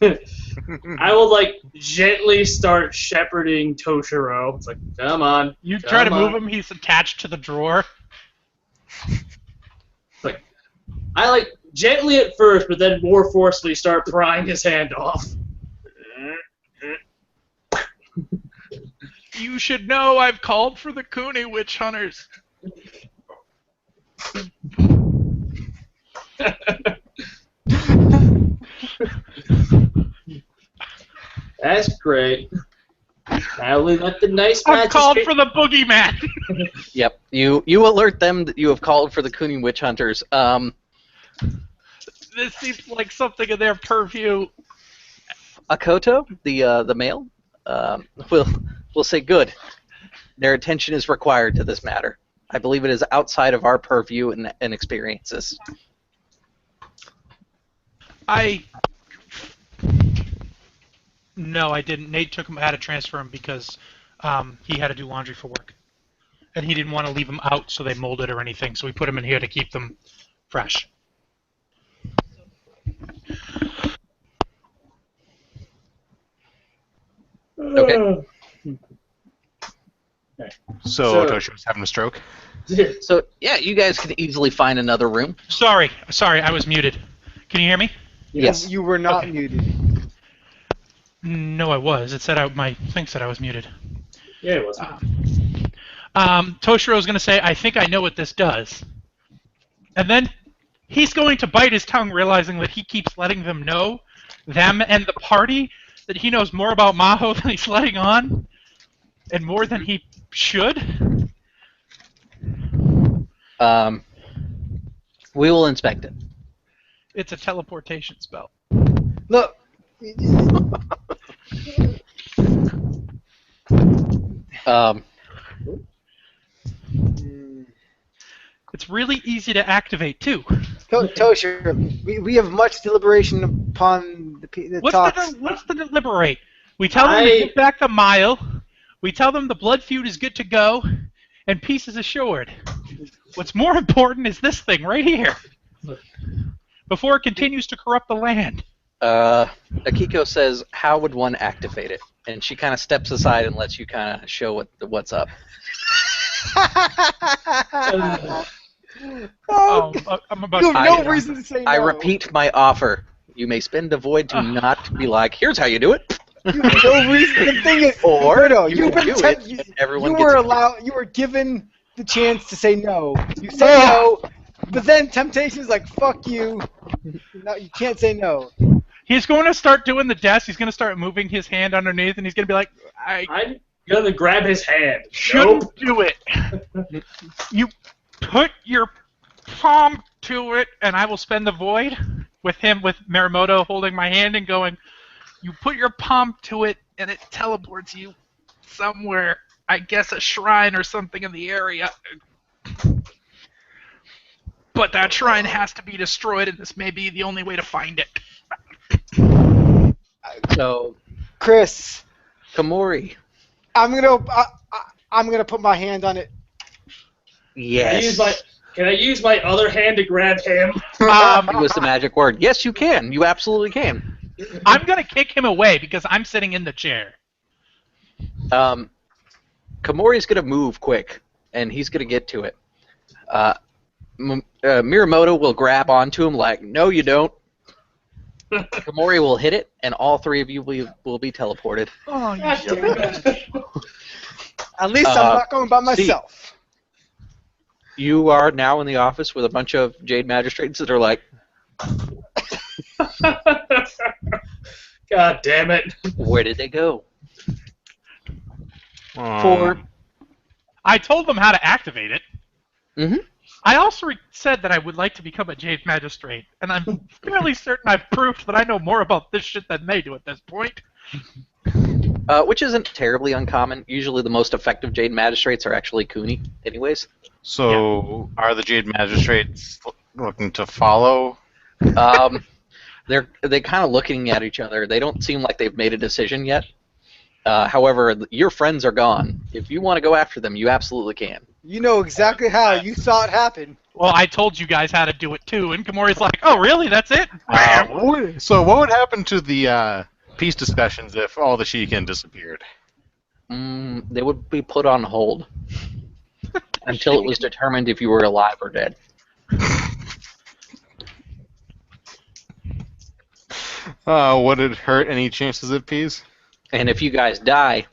I will gently start shepherding Toshiro. It's like, come on. You try to come move on. him, he's attached to the drawer. I gently at first, but then more forcefully start prying his hand off. You should know I've called for the Kuni witch hunters. That's great. I only let the nice I've matches called get- for the boogeyman. Yep. You alert them that you have called for the Kuni Witch Hunters. This seems like something in their purview. Akoto, the male, will say, good. Their attention is required to this matter. I believe it is outside of our purview and experiences. No, I didn't. Nate had to transfer him because he had to do laundry for work. And he didn't want to leave them out so they molded or anything, so we put them in here to keep them fresh. Okay. So So- Toshiro's having a stroke. So, yeah, you guys can easily find another room. Sorry, I was muted. Can you hear me? Yes. You were not Okay. muted. No, I was. It said my thing said I was muted. Yeah, it was. Toshiro's going to say, I think I know what this does. And then he's going to bite his tongue, realizing that he keeps letting them know, them and the party, that he knows more about Maho than he's letting on, and more than he should. We will inspect it. It's a teleportation spell. Look. It's really easy to activate, too. Toshiro, we have much deliberation upon the talks. What's the deliberate? We tell them to get back the mile. We tell them the blood feud is good to go, and peace is assured. What's more important is this thing right here. Before it continues to corrupt the land. Akiko says, how would one activate it? And she kind of steps aside and lets you kind of show what's up. Oh, I'm about You to. have no reason to say no. I repeat my offer. You may spend a void to not be like, here's how you do it. You have no reason. The thing is, Or no, you you've can been do it, and everyone you gets were it. allowed. You were given the chance to say no. You say no, but then temptation is like, fuck you. No, you can't say no. He's going to start doing the desk. He's going to start moving his hand underneath, and he's going to be like, I'm gonna grab his hand. shouldn't Nope. do it. You put your palm to it, and I will spend the void with Marimoto holding my hand and going, you put your palm to it, and it teleports you somewhere. I guess a shrine or something in the area. But that shrine has to be destroyed, and this may be the only way to find it. So, Chris, Komori. I'm gonna put my hand on it. Yes. Can I use my other hand to grab him? It was the magic word. Yes, you can. You absolutely can. I'm going to kick him away because I'm sitting in the chair. Komori's going to move quick, and he's going to get to it. Miramoto will grab onto him like, no, you don't. Komori will hit it, and all three of you will be teleported. Oh, you God damn it. At least I'm not going by myself. You are now in the office with a bunch of Jade Magistrates that are like, God damn it. where did they go? Oh. I told them how to activate it. Mm-hmm. I also said that I would like to become a Jade Magistrate, and I'm fairly certain I've proved that I know more about this shit than they do at this point. Which isn't terribly uncommon. Usually the most effective Jade Magistrates are actually Kuni, anyways. So, are the Jade Magistrates looking to follow? They're kind of looking at each other. They don't seem like they've made a decision yet. However, your friends are gone. If you want to go after them, you absolutely can. You know exactly how. You saw it happen. Well, I told you guys how to do it too, and Komori's like, oh, really? That's it? So, what would happen to the peace discussions if all the Shikin disappeared? They would be put on hold until it was determined if you were alive or dead. Would it hurt any chances of peace? And if you guys die,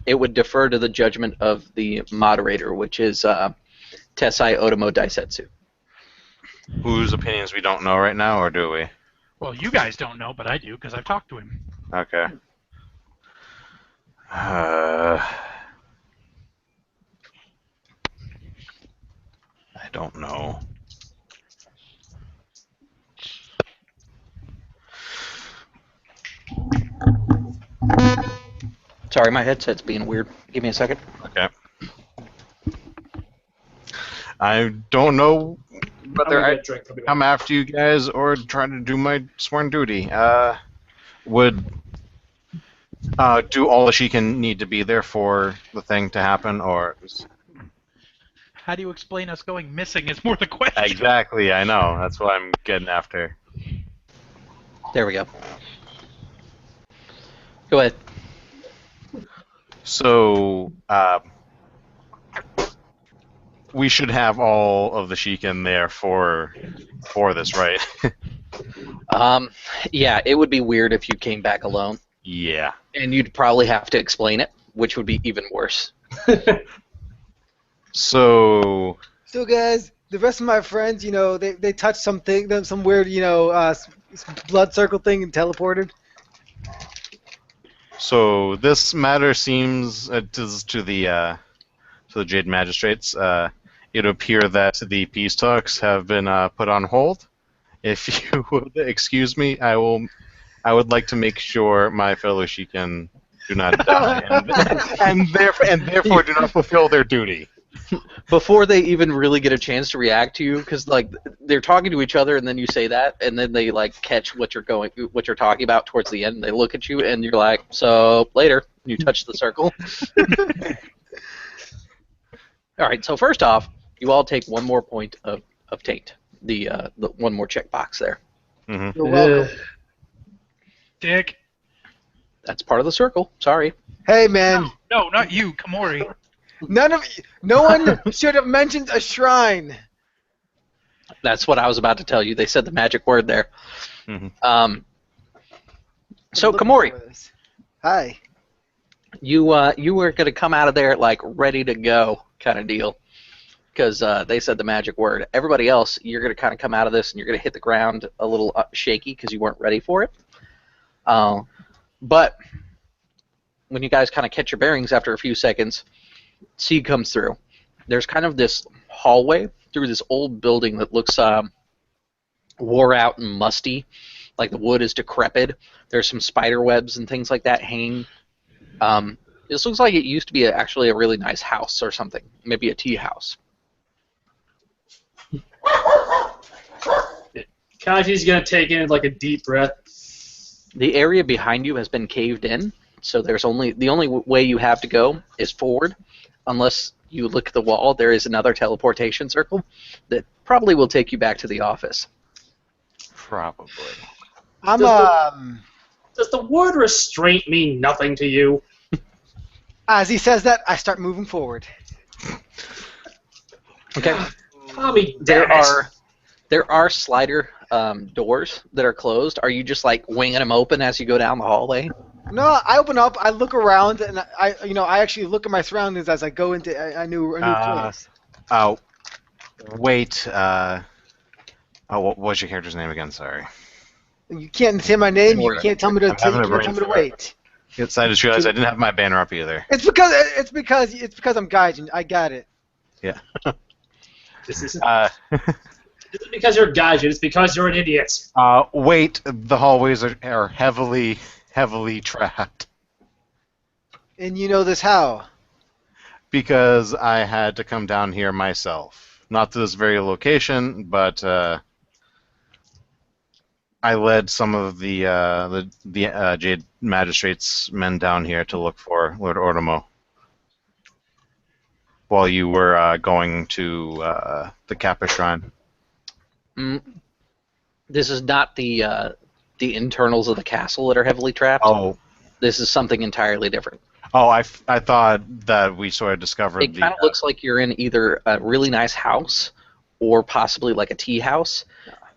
it would defer to the judgment of the moderator, which is Tessai Otomo Daisetsu. Whose opinions we don't know right now, or do we? Well, you guys don't know, but I do, because I've talked to him. Okay. I don't know. Sorry, my headset's being weird. Give me a second. Okay. I don't know whether I come after you guys or try to do my sworn duty. Would do all the Shikin need to be there for the thing to happen, or How do you explain us going missing is more the question. exactly? I know. That's what I'm getting after. There we go. Go ahead. So, we should have all of the Shikin there for this, right? Yeah, it would be weird if you came back alone. Yeah. And you'd probably have to explain it, which would be even worse. So, guys, the rest of my friends, they touched something, some weird, blood circle thing and teleported. So this matter seems to the Jade Magistrates. It would appear that the peace talks have been put on hold. If you would excuse me, I would like to make sure my fellow Shikin do not die, and therefore do not fulfill their duty. Before they even really get a chance to react to you, because like they're talking to each other, and then you say that, and then they like catch what you're talking about towards the end. And they look at you, and you're like, "So later." You touch the circle. All right. So first off, you all take one more point of taint. The one more checkbox there. Mm-hmm. You're welcome. Dick. That's part of the circle. Sorry. Hey, man. No, not you, Komori. No one should have mentioned a shrine. That's what I was about to tell you. They said the magic word there. Mm-hmm. So Komori, Hi. you were gonna come out of there like ready to go kind of deal. because they said the magic word. Everybody else, you're going to kind of come out of this and you're going to hit the ground a little shaky because you weren't ready for it. But when you guys kind of catch your bearings after a few seconds, Seed comes through. There's kind of this hallway through this old building that looks wore out and musty, like the wood is decrepit. There's some spider webs and things like that hanging. This looks like it used to be actually a really nice house or something, maybe a tea house. Kaji's gonna take in like a deep breath. The area behind you has been caved in, so there's the only way you have to go is forward. Unless you look at the wall, there is another teleportation circle that probably will take you back to the office. Probably. Does the word restraint mean nothing to you? As he says that, I start moving forward. Okay. Tommy, There are slider doors that are closed. Are you just like winging them open as you go down the hallway? No, I open up, I look around, and I actually look at my surroundings as I go into a new place. Oh, wait. What was your character's name again? Sorry. You can't say my name. You can't tell me to wait. Yes, I just realized I didn't have my banner up either. It's because I'm Gaijin. I got it. Yeah. This isn't because you're Gaijin, it's because you're an idiot. Wait, the hallways are heavily trapped. And you know this how? Because I had to come down here myself. Not to this very location, but I led some of the Jade Magistrate's men down here to look for Lord Ortimo while you were going to the Kappa Shrine. This is not the internals of the castle that are heavily trapped. Oh. This is something entirely different. Oh, I thought that we sort of discovered It kind of looks like you're in either a really nice house or possibly like a tea house.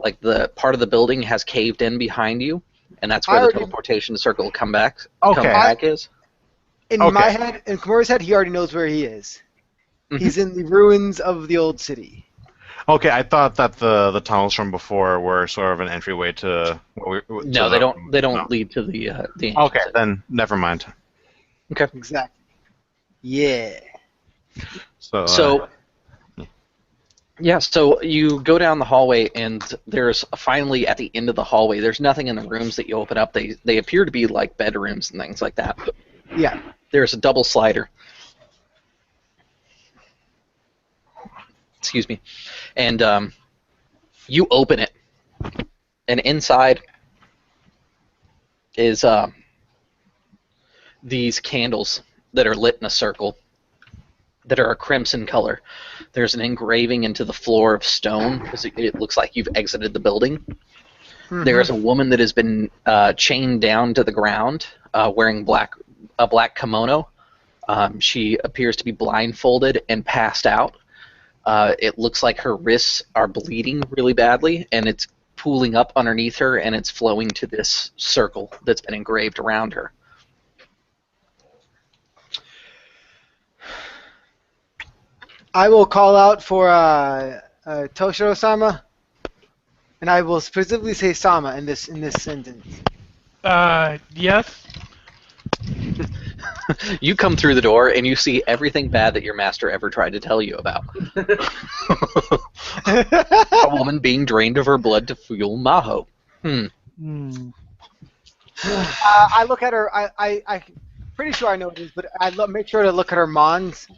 Like the part of the building has caved in behind you, and that's where the teleportation circle will come back. Okay. Come back is. In my head, in Komori's head, he already knows where he is. Mm-hmm. He's in the ruins of the old city. Okay, I thought that the tunnels from before were sort of an entryway to. No, they don't. They don't lead to the. Okay, then never mind. Okay. Exactly. Yeah. So. Yeah, so you go down the hallway, and there's finally, at the end of the hallway, there's nothing in the rooms that you open up. They appear to be like bedrooms and things like that. Yeah. There's a double slider. Excuse me. And you open it, and inside is these candles that are lit in a circle that are a crimson color. There's an engraving into the floor of stone because it looks like you've exited the building. Mm-hmm. There's a woman that has been chained down to the ground wearing a black kimono. She appears to be blindfolded and passed out. It looks like her wrists are bleeding really badly, and it's pooling up underneath her, and it's flowing to this circle that's been engraved around her. I will call out for Toshiro-sama, and I will specifically say Sama in this sentence. Yes. You come through the door and you see everything bad that your master ever tried to tell you about. A woman being drained of her blood to fuel Maho. I look at her. I pretty sure I know what it is, but I make sure to look at her mons.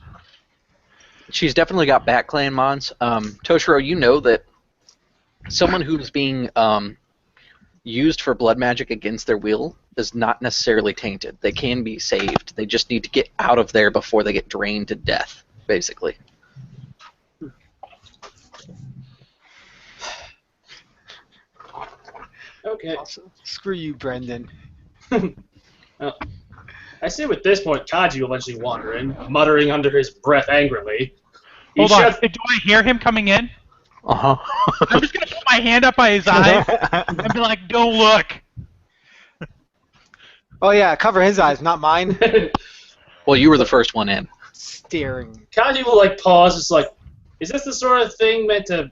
She's definitely got Bat Clan mons. Toshiro, you know that someone who's being used for blood magic against their will is not necessarily tainted. They can be saved. They just need to get out of there before they get drained to death, basically. Okay. Screw you, Brendan. I see at this point Kaji will eventually wander in, muttering under his breath angrily. Hold on. Do I hear him coming in? Uh-huh. I'm just going to put my hand up by his eyes and be like, don't look. Oh, yeah, cover his eyes, not mine. Well, you were the first one in. Staring. Kaji will, pause, just Is this the sort of thing meant to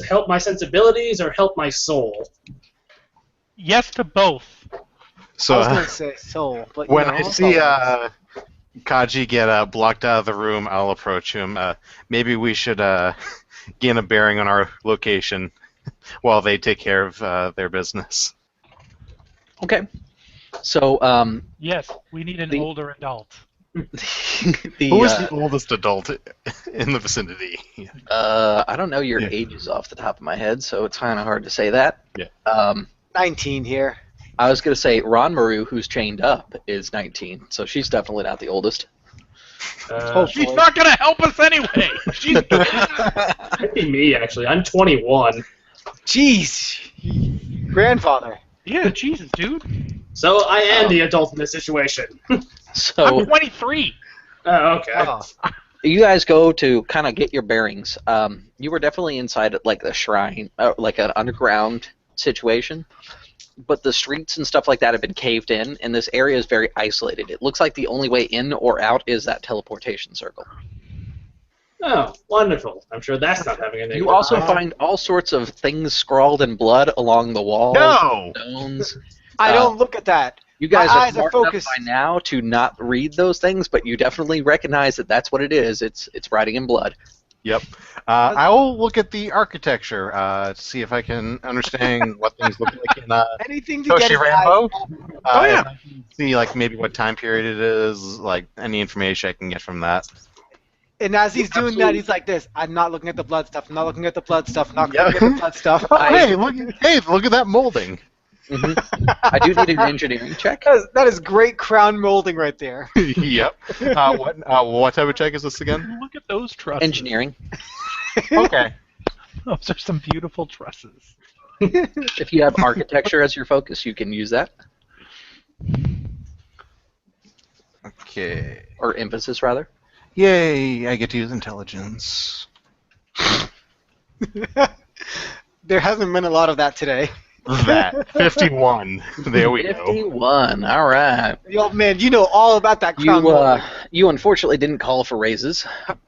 help my sensibilities or help my soul? Yes to both. So I was gonna say soul, but when you know, I see Kaji get blocked out of the room, I'll approach him. Maybe we should gain a bearing on our location while they take care of their business. Okay. So, Yes, we need an The- older adult. Who is the oldest adult in the vicinity? I don't know your Yeah. ages off the top of my head, so it's kind of hard to say that. Yeah. 19 here. I was going to say Ron Maru, who's chained up, is 19, so she's definitely not the oldest. She's not gonna help us anyway. She's Might be me, actually. I'm 21. Jeez, grandfather. yeah, Jesus, dude. So I am the adult in this situation. So I'm 23. Oh, okay. Oh, you guys go to kind of get your bearings. You were definitely inside like the shrine, like an underground situation. But the streets and stuff like that have been caved in, and this area is very isolated. It looks like the only way in or out is that teleportation circle. Oh, wonderful. I'm sure that's not having a negative You also effect. find all sorts of things scrawled in blood along the walls, No! stones. I don't look at that. You guys My are eyes are smart enough focused. by now to not read those things, but you definitely recognize that that's what it is. It's writing in blood. Yep. I will look at the architecture to see if I can understand what things look like in Anything to get Toshi his Rambo. eyes. If I can see like maybe what time period it is, like any information I can get from that. And as he's doing that, he's like this. I'm not looking at the blood stuff. I'm not looking at the blood stuff. I'm not looking at the blood stuff. Oh, hey, look at that molding. I do need an engineering check. That is great crown molding right there. Yep. What type of check is this again? Look at those trusses. Engineering. Okay. Those are some beautiful trusses. If you have architecture as your focus, you can use that, Okay. or emphasis rather. Yay! I get to use intelligence. There hasn't been a lot of that today. That 51. There we go. 51. All right. Yo, man, you know all about that crown You molding. you unfortunately didn't call for raises,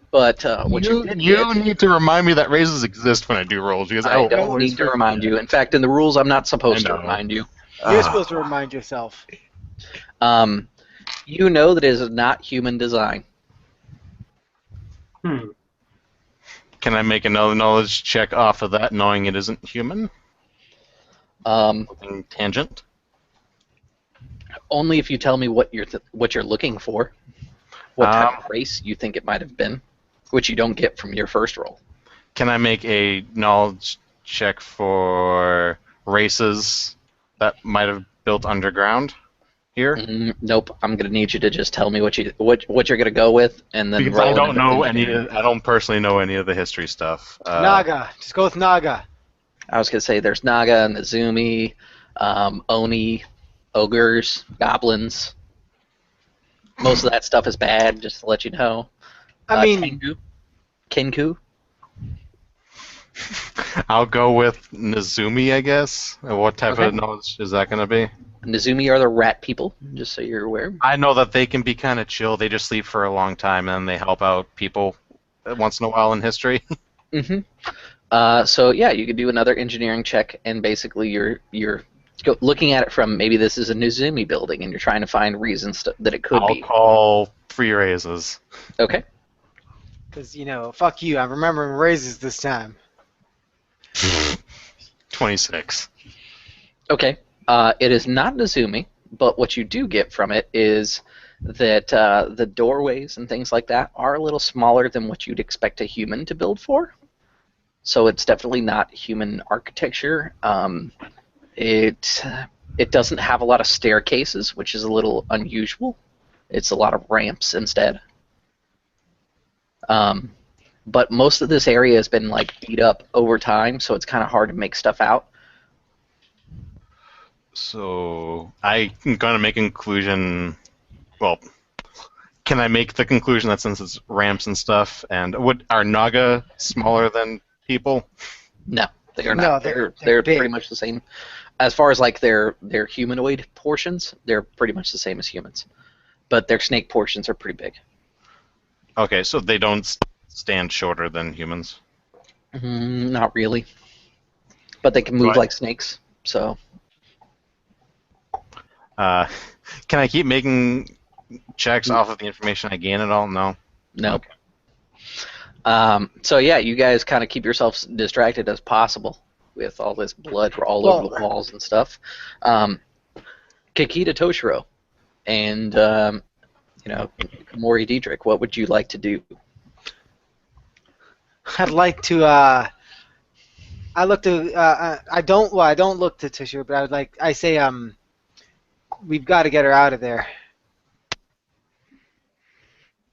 but what you did get, need to remind me that raises exist when I do rolls because I don't need to remind you. In fact, in the rules, I'm not supposed I to know. remind you. You're supposed to remind yourself. You know that it is not human design. Can I make another knowledge check off of that, knowing it isn't human? Tangent. Only if you tell me what you're looking for, what type of race you think it might have been, which you don't get from your first roll. Can I make a knowledge check for races that might have built underground here? Nope. I'm gonna need you to just tell me what you're gonna go with, and then Because roll I an don't know engineering. I don't personally know any of the history stuff. Naga. Just go with Naga. I was gonna say there's Naga, Nezumi, Oni, ogres, goblins. Most of that stuff is bad, just to let you know. I mean, Kenku. I'll go with Nezumi, I guess. What type Okay. of knowledge is that going to be? Nezumi are the rat people, just so you're aware. I know that they can be kind of chill. They just sleep for a long time and they help out people once in a while in history. So yeah, you could do another engineering check, and basically you're looking at it from maybe this is a Nezumi building, and you're trying to find reasons that it could I'll be. call 3 raises. Okay. because, you know, fuck you. I'm remembering raises this time. 26. Okay. It is not Nezumi, but what you do get from it is that the doorways and things like that are a little smaller than what you'd expect a human to build for. So it's definitely not human architecture. It doesn't have a lot of staircases, which is a little unusual. It's a lot of ramps instead. But most of this area has been like beat up over time, so it's kind of hard to make stuff out. So I'm going to make a conclusion. Well, can I make the conclusion that since it's ramps and stuff, and are Naga smaller than people? No, they are No, not. they're They're big. pretty much the same. As far as like their humanoid portions, they're pretty much the same as humans, but their snake portions are pretty big. Okay, so they don't stand shorter than humans? Not really. But they can move Right. like snakes, so... Can I keep making checks off of the information I gain at all? No. Nope. So yeah, you guys kind of keep yourselves distracted as possible with all this blood all over the walls and stuff. Kikita Toshiro and Mori Diedrich, what would you like to do? I'd like to. I look to. I don't. Well, I don't look to Toshiro, but I would like. I say. We've got to get her out of there.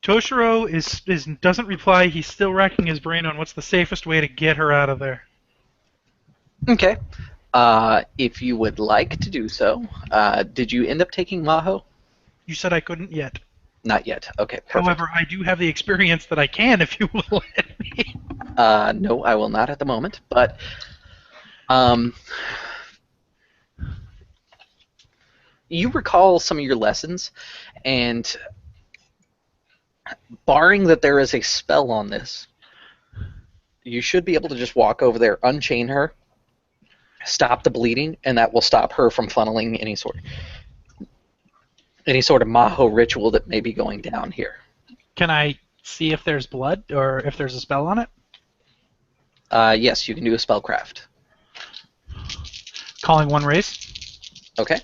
Toshiro doesn't reply. He's still racking his brain on what's the safest way to get her out of there. Okay. If you would like to do so, did you end up taking Maho? You said I couldn't yet. Not yet. Okay, perfect. However, I do have the experience that I can if you will let me. No, I will not at the moment, but you recall some of your lessons, and barring that there is a spell on this, you should be able to just walk over there, unchain her, stop the bleeding, and that will stop her from funneling any sort of Maho ritual that may be going down here. Can I see if there's blood or if there's a spell on it? Yes, you can do a spellcraft. Calling one race. Okay.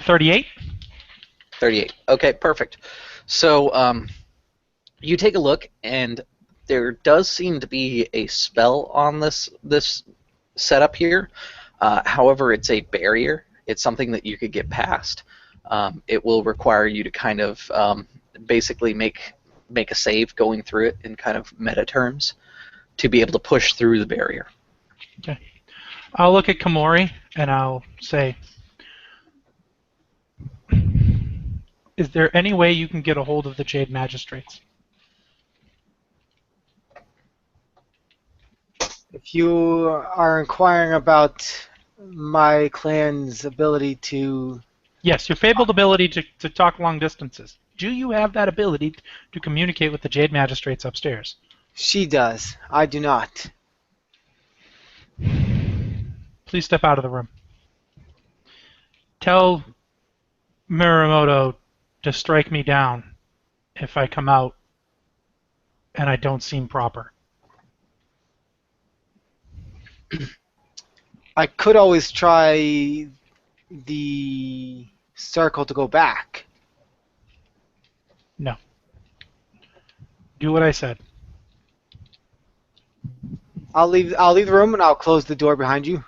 $38. 38. Okay, perfect. So you take a look, and there does seem to be a spell on this setup here. However, it's a barrier. It's something that you could get past. It will require you to kind of basically make a save going through it in kind of meta terms to be able to push through the barrier. Okay. I'll look at Komori and I'll say, is there any way you can get a hold of the Jade Magistrates? If you are inquiring about my clan's ability to... Yes, your fabled ability to talk long distances. Do you have that ability to communicate with the Jade Magistrates upstairs? She does. I do not. Please step out of the room. Tell Muramoto to strike me down if I come out and I don't seem proper. I could always try the circle to go back. No. Do what I said. I'll leave the room and I'll close the door behind you.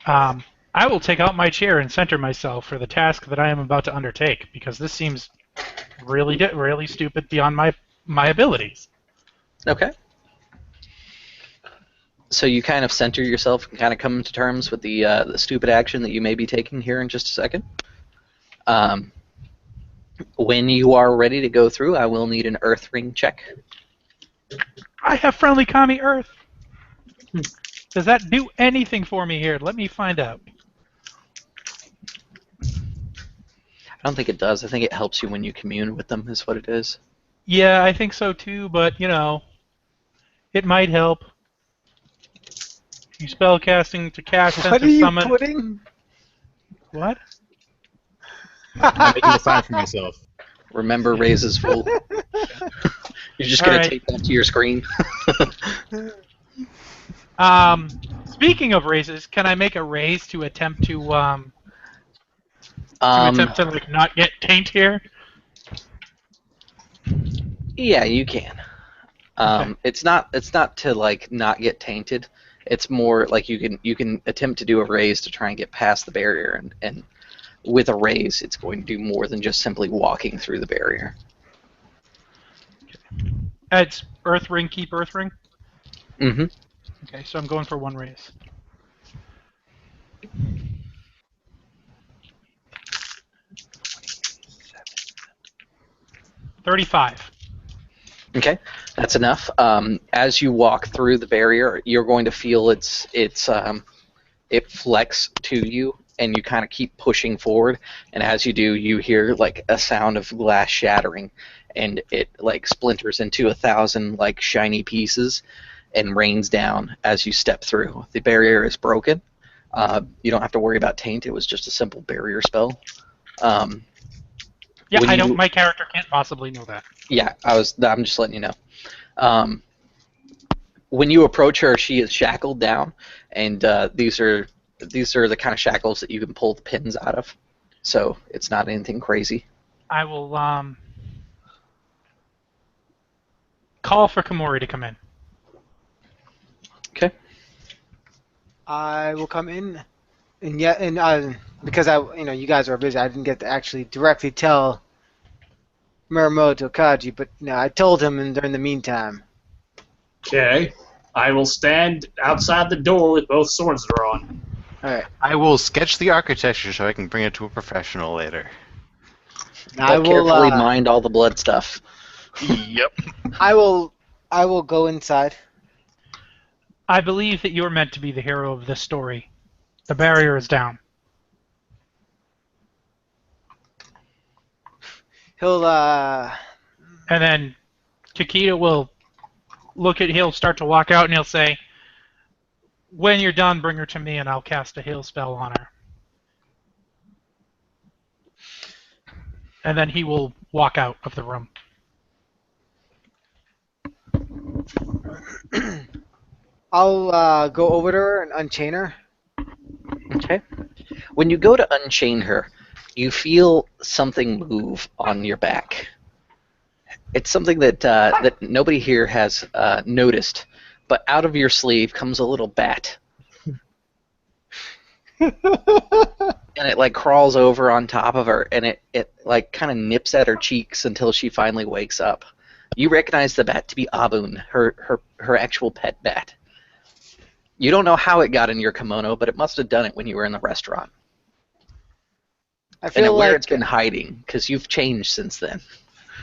I will take out my chair and center myself for the task that I am about to undertake, because this seems really stupid beyond my abilities. Okay. So you kind of center yourself and kind of come to terms with the stupid action that you may be taking here in just a second. When you are ready to go through, I will need an Earth Ring check. I have friendly Kami Earth. Does that do anything for me here? Let me find out. I don't think it does. I think it helps you when you commune with them, is what it is. Yeah, I think so too, but, it might help. You spellcasting to cast What sense are of you summon. putting? What? I'm making a sign for myself. Remember, Raise is full. You're just All going right. to tape that to your screen. Speaking of raises, can I make a raise to attempt to not get taint here? Yeah, you can. Okay. It's not to not get tainted. It's more like you can attempt to do a raise to try and get past the barrier, and with a raise, it's going to do more than just simply walking through the barrier. It's Earth Ring, keep Earth Ring? Mm-hmm. Okay, so I'm going for one raise. $35. Okay, that's enough. As you walk through the barrier, you're going to feel its it flecks to you, and you kind of keep pushing forward. And as you do, you hear like a sound of glass shattering, and it like splinters into 1,000 like shiny pieces, and rains down as you step through. The barrier is broken. You don't have to worry about taint. It was just a simple barrier spell. Yeah, when I you- don't. My character can't possibly know that. Yeah, I'm just letting you know. When you approach her, she is shackled down, and these are the kind of shackles that you can pull the pins out of. So it's not anything crazy. I will call for Komori to come in. Okay. I will come in, and because you guys are busy, I didn't get to actually directly tell Muramoto Kaji, but I told him in the meantime. Okay. I will stand outside the door with both swords drawn. All right. I will sketch the architecture so I can bring it to a professional later. I But will. carefully mind all the blood stuff. Yep. I will go inside. I believe that you're meant to be the hero of this story. The barrier is down. He'll. And then Kikita will he'll start to walk out and he'll say, when you're done, bring her to me and I'll cast a heal spell on her. And then he will walk out of the room. I'll go over to her and unchain her. Okay. When you go to unchain her, you feel something move on your back. It's something that nobody here has noticed, but out of your sleeve comes a little bat. And it like crawls over on top of her, and it like kind of nips at her cheeks until she finally wakes up. You recognize the bat to be Abun, her actual pet bat. You don't know how it got in your kimono, but it must have done it when you were in the restaurant. I And feel where like it's been hiding, because you've changed since then.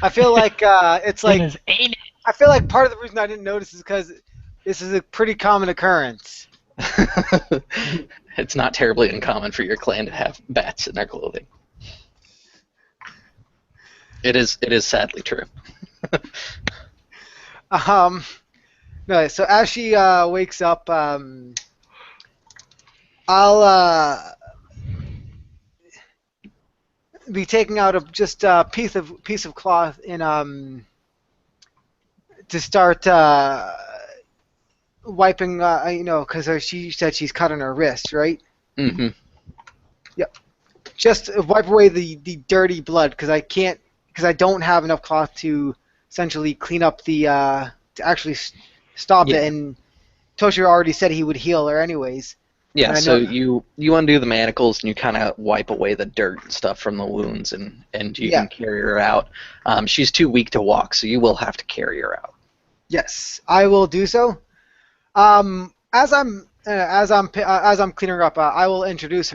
I feel like it's In like his anus. I feel like part of the reason I didn't notice is because this is a pretty common occurrence. It's not terribly uncommon for your clan to have bats in their clothing. It is sadly true. No, so as she wakes up, I'll be taking out just a piece of cloth and to start wiping, because she said she's cut on her wrist, right? Mm-hmm. Just wipe away the dirty blood because I don't have enough cloth to essentially clean up to actually stop Yeah. it. And Toshiro already said he would heal her anyways. Yeah, I so know- you undo the manacles and you kind of wipe away the dirt and stuff from the wounds, and you Yeah. can carry her out. She's too weak to walk, so you will have to carry her out. Yes, I will do so. As I'm cleaning her up, I will introduce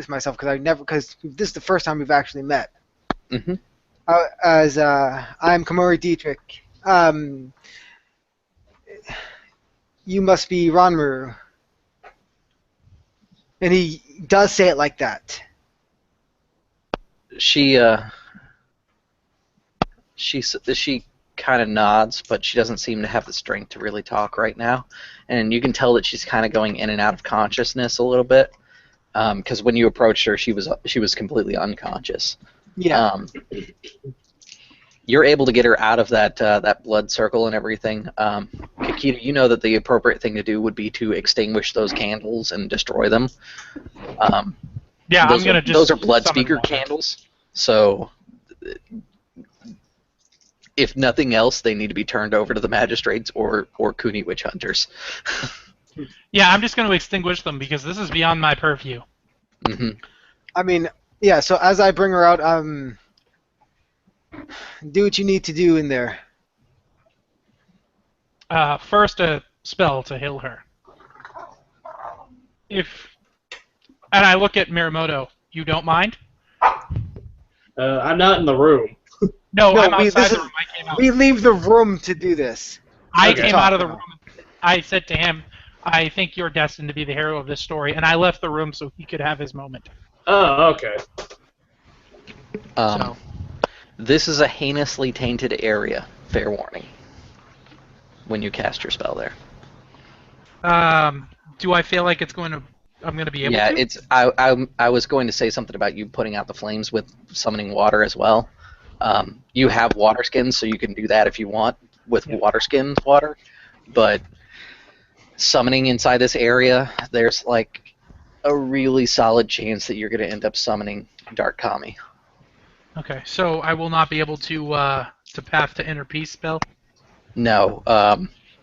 myself because this is the first time we've actually met. Mm-hmm. I'm Komori Dietrich. You must be Ranmaru. And he does say it like that. She kind of nods, but she doesn't seem to have the strength to really talk right now. And you can tell that she's kind of going in and out of consciousness a little bit. Because when you approached her, she was completely unconscious. Yeah. You're able to get her out of that blood circle and everything. Kikita, you know that the appropriate thing to do would be to extinguish those candles and destroy them. Yeah, Those I'm gonna are, just. those are blood summon speaker water. candles. So, if nothing else, they need to be turned over to the magistrates or Kuni witch hunters. Yeah, I'm just going to extinguish them because this is beyond my purview. Hmm. I mean, yeah, so as I bring her out, do what you need to do in there. First, a spell to heal her. And I look at Miramoto. You don't mind? I'm not in the room. No, No, I'm this outside the is- room. I came out. We leave the room to do this. I Okay. came out of the room. I said to him, I think you're destined to be the hero of this story, and I left the room so he could have his moment. Oh, okay. Um, So, This is a heinously tainted area. Fair warning. When you cast your spell there. do I feel like I'm going to be able Yeah, to? it's. I was going to say something about you putting out the flames with summoning water as well. You have water skins, so you can do that if you want with water skins water. But summoning inside this area, there's like a really solid chance that you're going to end up summoning Dark Kami. Okay, so I will not be able to path to inner peace spell. No,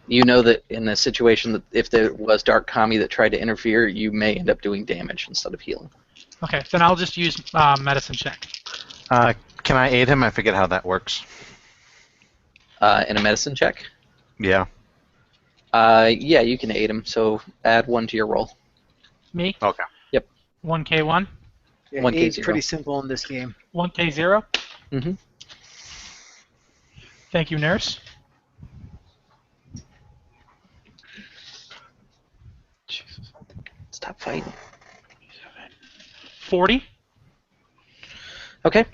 you know that in a situation that if there was Dark Kami that tried to interfere, you may end up doing damage instead of healing. Okay, then I'll just use medicine check. Can I aid him? I forget how that works. In a medicine check? Yeah. Yeah, you can aid him, so add 1 to your roll. Me? Okay. 1K1? Yeah, 1K0. eight's pretty simple in this game. 1K0? Mm-hmm. Thank you, nurse. Jesus. Stop fighting. 40? Okay.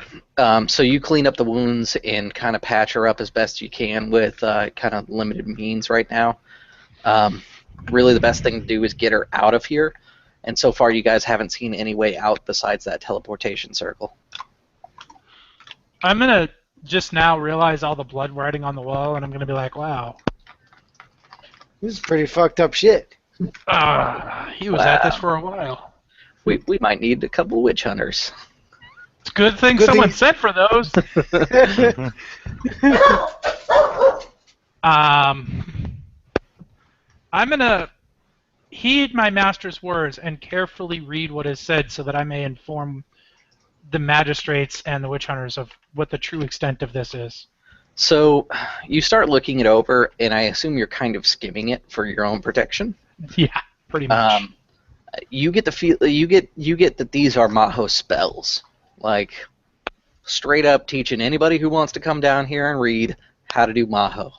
So you clean up the wounds and kind of patch her up as best you can with kind of limited means right now. Really, the best thing to do is get her out of here. And so far, you guys haven't seen any way out besides that teleportation circle. I'm going to just now realize all the blood writing on the wall, and I'm going to be like, wow. This is pretty fucked up shit. He was at this for a while. We might need a couple witch hunters. It's a good thing Good someone thing- sent for those. I'm going to heed my master's words and carefully read what is said so that I may inform the magistrates and the witch hunters of what the true extent of this is. So you start looking it over, and I assume you're kind of skimming it for your own protection. Yeah, pretty much. You get the feel. You get that these are Maho spells, like straight up teaching anybody who wants to come down here and read how to do Maho.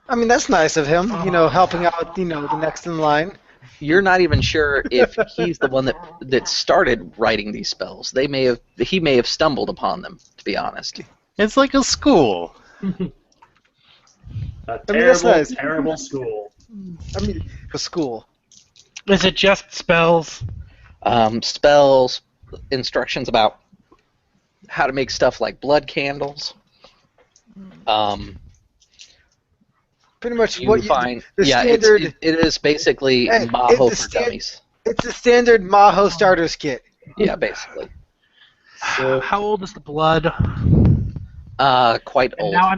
I mean, that's nice of him, helping out, the next in line. You're not even sure if he's the one that started writing these spells. He may have stumbled upon them, to be honest. It's like a school. A that's terrible, nice. terrible school. I mean, a school. Is it just spells? Spells, instructions about how to make stuff like blood candles. Pretty much You what you find, the yeah, standard. it is basically Hey, Maho it's for the dummies. It's the standard Maho starters kit. Yeah, basically. How old is the blood? Quite And old. now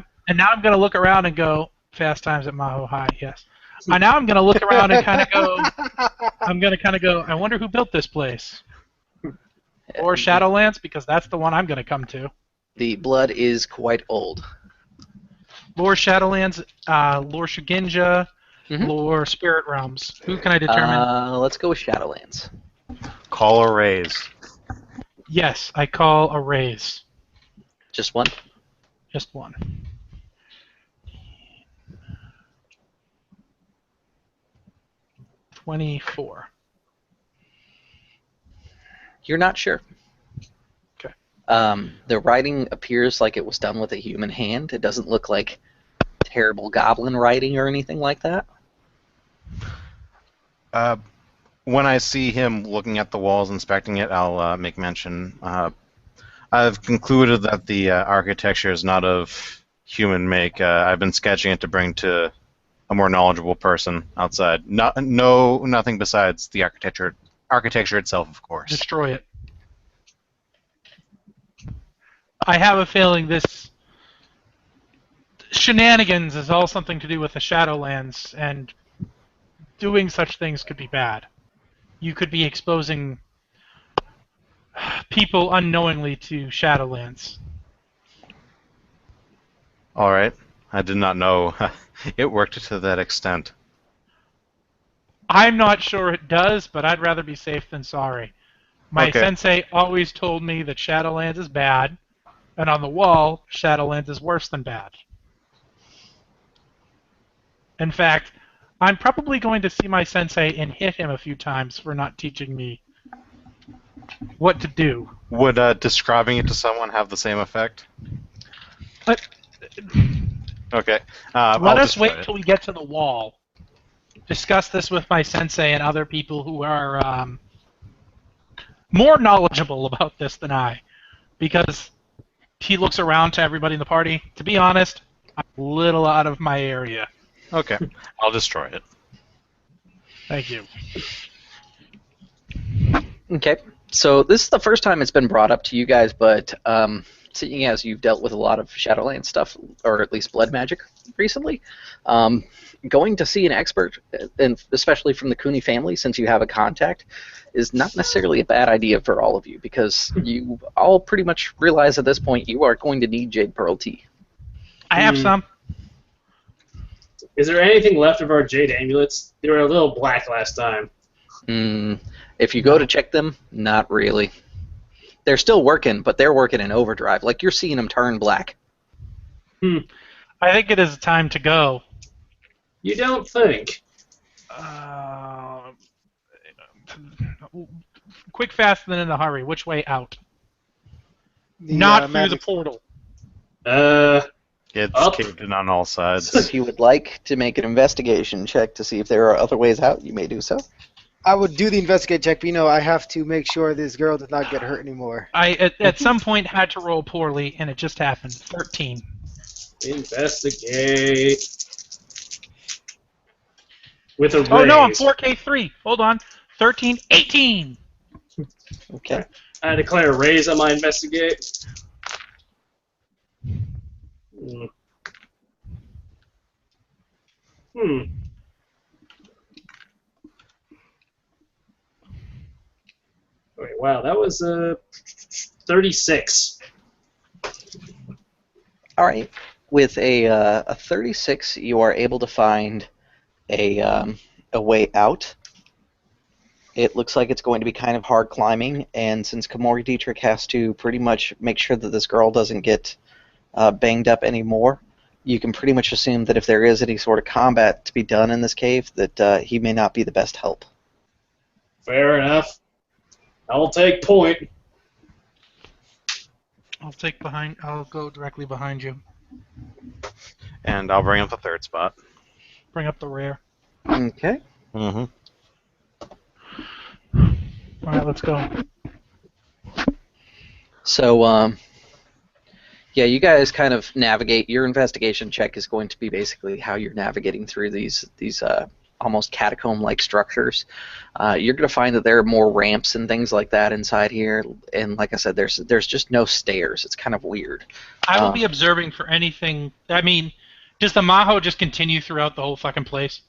I'm going to look around and go, Fast Times at Maho High, yes. Now I'm going to look around and kind of go, I wonder who built this place. Or Shadowlands, because that's the one I'm going to come to. The blood is quite old. Lore Shadowlands, Lore Shugenja, Mhm. Lore Spirit Realms. Who can I determine? Let's go with Shadowlands. Call or raise. Yes, I call a raise. Just one? Just one. $24. You're not sure. Okay. The writing appears like it was done with a human hand. It doesn't look like terrible goblin writing or anything like that. When I see him looking at the walls, inspecting it, I'll make mention. I've concluded that the architecture is not of human make. I've been sketching it to bring to a more knowledgeable person outside. Nothing besides the architecture itself, of course. Destroy it. I have a feeling this shenanigans is all something to do with the Shadowlands, and doing such things could be bad. You could be exposing people unknowingly to Shadowlands. All right. I did not know it worked to that extent. I'm not sure it does, but I'd rather be safe than sorry. My Okay. sensei always told me that Shadowlands is bad, and on the wall, Shadowlands is worse than bad. In fact, I'm probably going to see my sensei and hit him a few times for not teaching me what to do. Would describing it to someone have the same effect? But Okay. let I'll us destroy wait it. till we get to the wall. Discuss this with my sensei and other people who are more knowledgeable about this than I. Because he looks around to everybody in the party. To be honest, I'm a little out of my area. Okay. I'll destroy it. Thank you. Okay, so this is the first time it's been brought up to you guys, but seeing as you've dealt with a lot of Shadowlands stuff, or at least blood magic recently, going to see an expert, and especially from the Cooney family, since you have a contact, is not necessarily a bad idea for all of you, because you all pretty much realize at this point you are going to need Jade Pearl Tea. I have some. Is there anything left of our jade amulets? They were a little black last time. If you go to check them, not really. They're still working, but they're working in overdrive. Like, you're seeing them turn black. I think it is time to go. You don't think? Quick, fast, and in a hurry. Which way out? The, Not through magic- the portal. It's Up. caved in on all sides. If you would like to make an investigation check to see if there are other ways out, you may do so. I would do the investigate check, but I have to make sure this girl does not get hurt anymore. I at some point had to roll poorly, and it just happened. 13. Investigate. With a raise. Oh no, I'm 4K3. Hold on. 13, 18. Okay. I declare a raise on my investigate. Wait, wow, that was 36. All right. With a 36, you are able to find a way out. It looks like it's going to be kind of hard climbing, and since Komori Dietrich has to pretty much make sure that this girl doesn't get banged up anymore, you can pretty much assume that if there is any sort of combat to be done in this cave, that he may not be the best help. Fair enough. I'll take point. I'll go directly behind you. And I'll bring up the third spot. Bring up the rear. Okay. Mm-hmm. All right, let's go. So, yeah, you guys kind of navigate. Your investigation check is going to be basically how you're navigating through these almost catacomb-like structures. You're going to find that there are more ramps and things like that inside here, and like I said, there's just no stairs. It's kind of weird. I will be observing for anything. I mean, does the Maho just continue throughout the whole fucking place?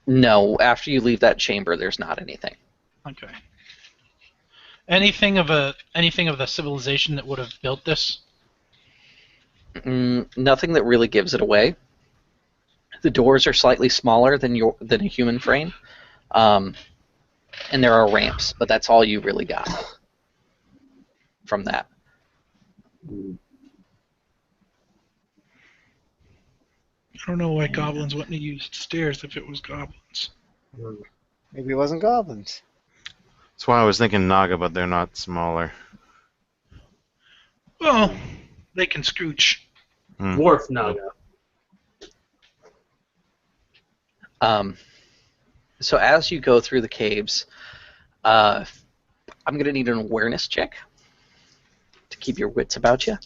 No, after you leave that chamber, there's not anything. Okay. Anything of the civilization that would have built this? Nothing that really gives it away. The doors are slightly smaller than a human frame, and there are ramps, but that's all you really got from that. I don't know why goblins wouldn't have used stairs if it was goblins. Maybe it wasn't goblins. That's why I was thinking Naga, but they're not smaller. Well, they can scooch. Dwarf Naga. So as you go through the caves, I'm going to need an awareness check to keep your wits about you.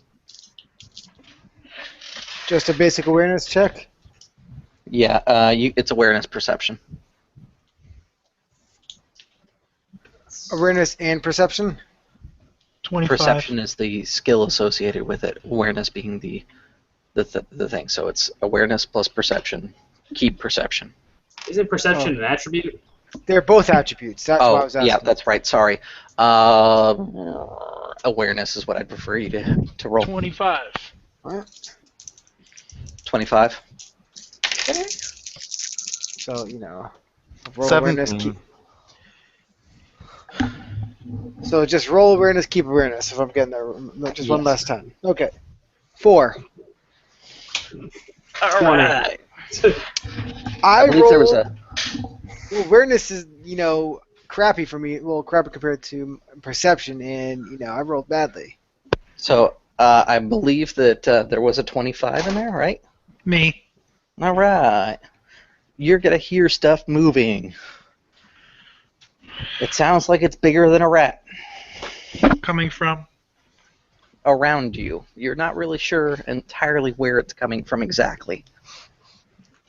Just a basic awareness check. Yeah, it's awareness perception. Awareness and perception. 25. Perception is the skill associated with it. Awareness being the thing. So it's awareness plus perception. Keep perception. Isn't perception an attribute? They're both attributes. That's what I was asking. Yeah, that's right. Sorry. Awareness is what I'd prefer you to roll. 25. 25. So, roll 17. awareness, keep. So just roll awareness, keep awareness, if I'm getting there. Just one Yes. last time. Okay. 4. All right. I believe there was roll. a. Awareness is, crappy for me. Well, crappy compared to perception, and I rolled badly. So I believe that there was a 25 in there, right? Me. All right. You're gonna hear stuff moving. It sounds like it's bigger than a rat Coming from. around you. You're not really sure entirely where it's coming from exactly.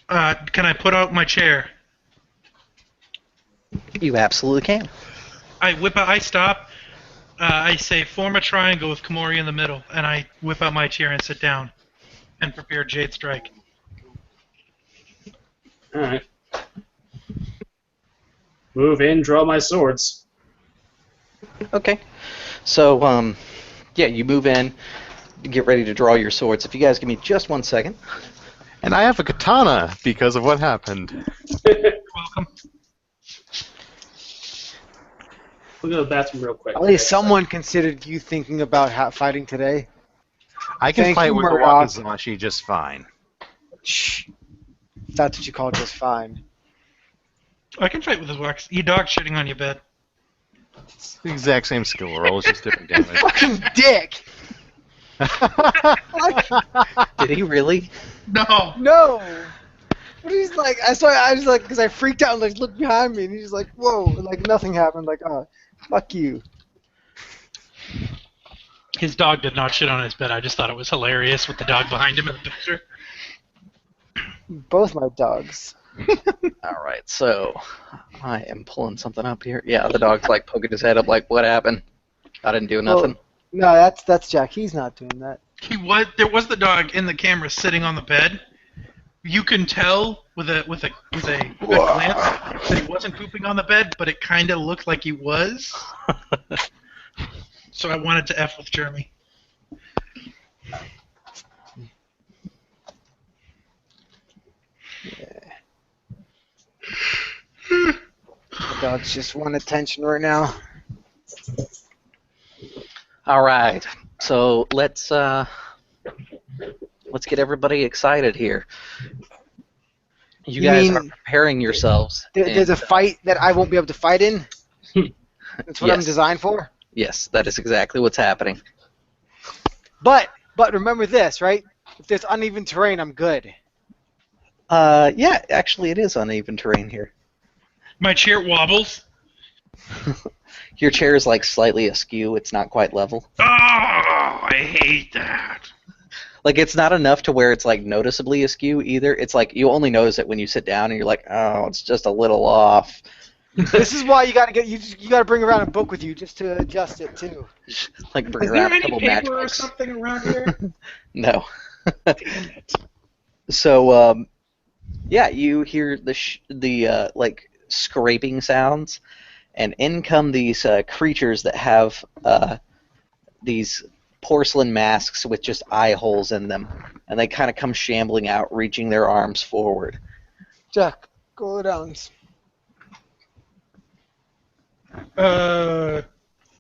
Can I put out my chair? You absolutely can. I whip out. I stop. I say, form a triangle with Komori in the middle, and I whip out my chair and sit down, and prepare Jade Strike. All right. Move in, draw my swords. Okay. So, yeah, you move in, get ready to draw your swords. If you guys give me just 1 second. And I have a katana because of what happened. Welcome. We'll go to the bathroom real quick. At least someone considered you thinking about fighting today. I can Thank fight you, with the Murdoch. wakizashi just fine. Shh. That's what you call just fine. I can fight with his wax. You dog shitting on your bed. It's the exact same skill roll, it's just different damage. Fucking dick! Did he really? No. No! But he's like, I was like, because I freaked out and like looked behind me, and he's like, whoa, and, like nothing happened. Like, oh, fuck you. His dog did not shit on his bed. I just thought it was hilarious with the dog behind him in the picture. Both my dogs. All right, so I am pulling something up here. Yeah, the dog's like poking his head up like, what happened? I didn't do nothing. No, that's Jack. He's not doing that. There was the dog in the camera sitting on the bed. You can tell with a good glance that he wasn't pooping on the bed, but it kind of looked like he was. So I wanted to F with Jeremy. The dogs just want attention right now. All right, so let's get everybody excited here. You guys are preparing yourselves. There's a fight that I won't be able to fight in? That's what I'm Yes. designed for? Yes, that is exactly what's happening. But remember this, right? If there's uneven terrain, I'm good. Yeah, actually, it is uneven terrain here. My chair wobbles. Your chair is like slightly askew. It's not quite level. Oh, I hate that. Like it's not enough to where it's like noticeably askew either. It's like you only notice it when you sit down and you're like, oh, it's just a little off. This is why you gotta bring around a book with you just to adjust it too. Like bring Is around there a couple any paper or matchbooks. something around here? No. Damn it. So, yeah, you hear the like scraping sounds, and in come these creatures that have these porcelain masks with just eye holes in them, and they kind of come shambling out, reaching their arms forward. Jack, go down.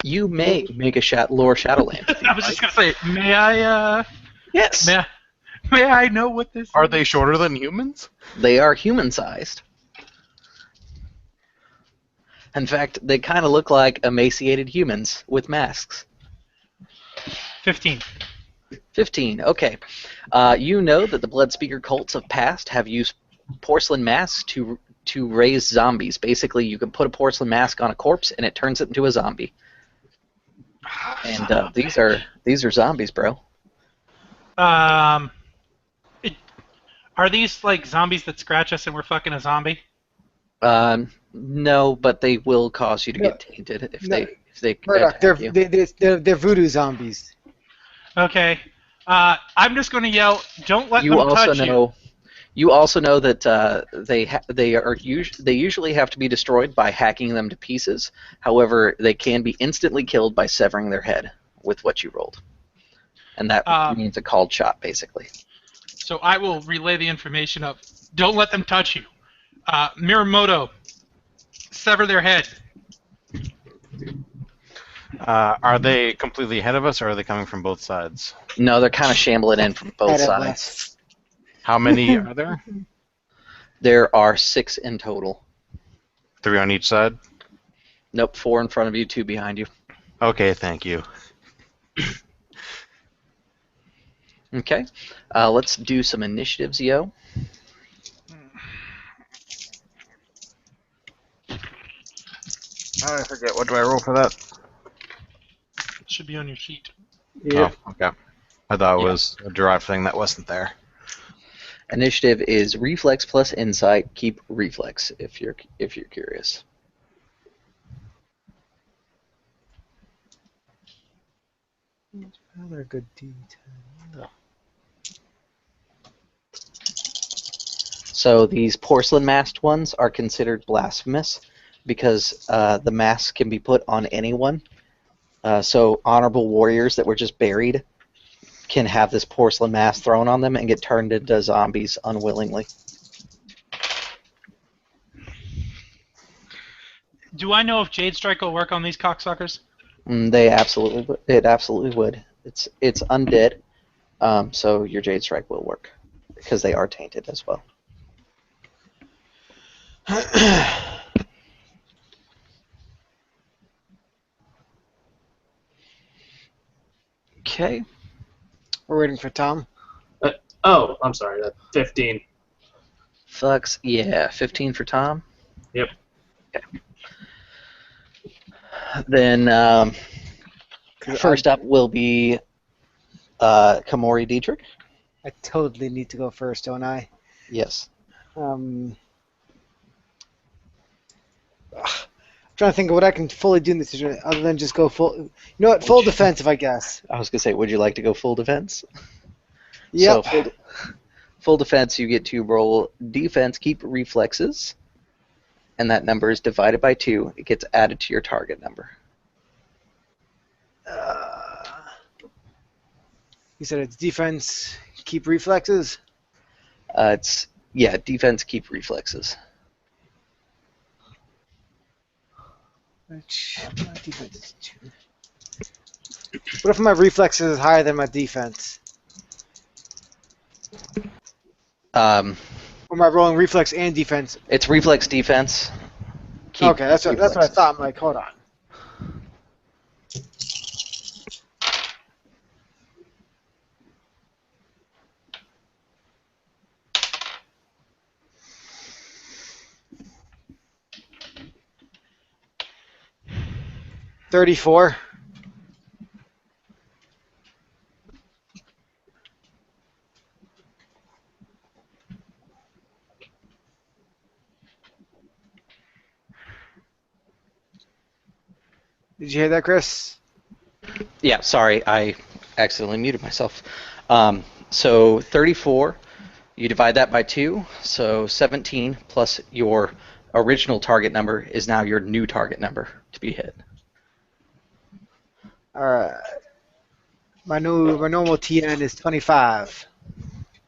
You may make a lore Shadowland. I was just gonna say, may I? Yes. May I know what this Are is? they shorter than humans? They are human-sized. In fact, they kind of look like emaciated humans with masks. 15. 15. Okay. You know that the Bloodspeaker cults of past have used porcelain masks to raise zombies. Basically, you can put a porcelain mask on a corpse and it turns it into a zombie. And these are zombies, bro. Are these like zombies that scratch us and we're fucking a zombie? No, but they will cause you to get tainted if they Murdoch, attack you. they're voodoo zombies. Okay. I'm just going to yell, don't let them touch you. You also know that they usually have to be destroyed by hacking them to pieces. However, they can be instantly killed by severing their head with what you rolled, and that means a called shot, basically. So I will relay the information of, don't let them touch you. Miramoto, sever their head. Are they completely ahead of us, or are they coming from both sides? No, they're kind of shambling in from both Head of sides. us. How many are there? There are 6 in total. 3 on each side? Nope, 4 in front of you, 2 behind you. Okay, thank you. Okay, let's do some initiatives, yo. I forget. What do I roll for that? Should be on your sheet. Yeah. Oh, okay. I thought it Yeah. was a derived thing that wasn't there. Initiative is reflex plus insight. Keep reflex if you're curious. Another good D10. So these porcelain masked ones are considered blasphemous because the mask can be put on anyone. So honorable warriors that were just buried can have this porcelain mask thrown on them and get turned into zombies unwillingly. Do I know if Jade Strike will work on these cocksuckers? It absolutely would. It's undead, so your Jade Strike will work because they are tainted as well. Okay. We're waiting for Tom. Oh, I'm sorry. That 15. Flux, yeah, 15 for Tom. Yep. Okay. Then first up will be Kamori Dietrich. I totally need to go first, don't I? Yes. I'm trying to think of what I can fully do in this situation other than just go full. You know what? Full defensive, I guess. I was gonna say, would you like to go full defense? Yep. So full defense, you get to roll defense, keep reflexes, and that number is divided by 2. It gets added to your target number. You said it's defense, keep reflexes. It's defense, keep reflexes. Which my defense is 2. What if my reflexes is higher than my defense? Or am I rolling reflex and defense? It's reflex defense. Keep Okay, that's what I reflexes. thought. I'm like, hold on. $34. Did you hear that, Chris? Yeah, sorry, I accidentally muted myself. So 34, you divide that by 2, so 17 plus your original target number is now your new target number to be hit. All right. My normal TN is 25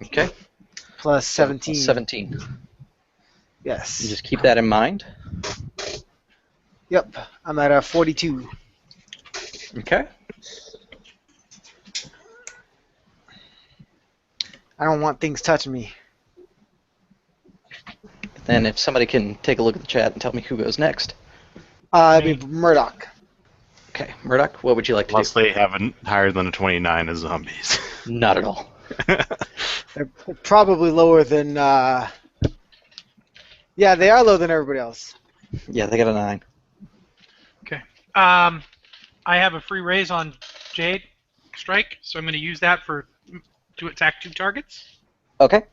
Okay? plus 17. 17. Yes. You just keep that in mind. Yep. I'm at a 42. Okay? I don't want things touching me. Then if somebody can take a look at the chat and tell me who goes next. It'd be Murdoch. Okay, Murdoch, what would you like to Unless do? they have higher than a 29 as zombies. Not at all. They're probably lower than. Yeah, they are lower than everybody else. Yeah, they got a 9. Okay. I have a free raise on Jade Strike, so I'm going to use that to attack 2 targets. Okay.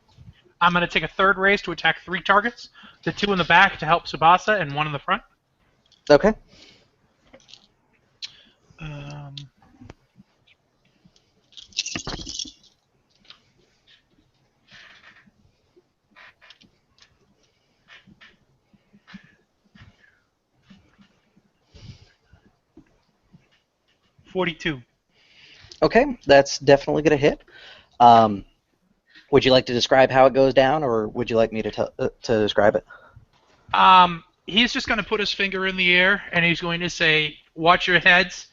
I'm going to take a third raise to attack 3 targets. The 2 in the back to help Tsubasa and 1 in the front. Okay. Um, $42. Okay, that's definitely going to hit. Would you like to describe how it goes down, or would you like me to describe it? He's just going to put his finger in the air, and he's going to say, "Watch your heads,"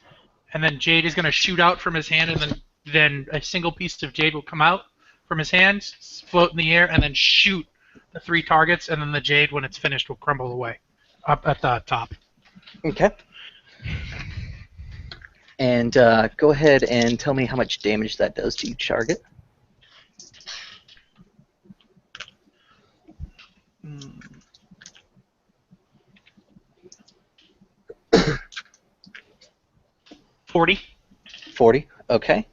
and then Jade is going to shoot out from his hand, and then a single piece of Jade will come out from his hands, float in the air, and then shoot the 3 targets, and then the jade, when it's finished, will crumble away up at the top. Okay. And go ahead and tell me how much damage that does to each target. Mm. 40. 40. Okay.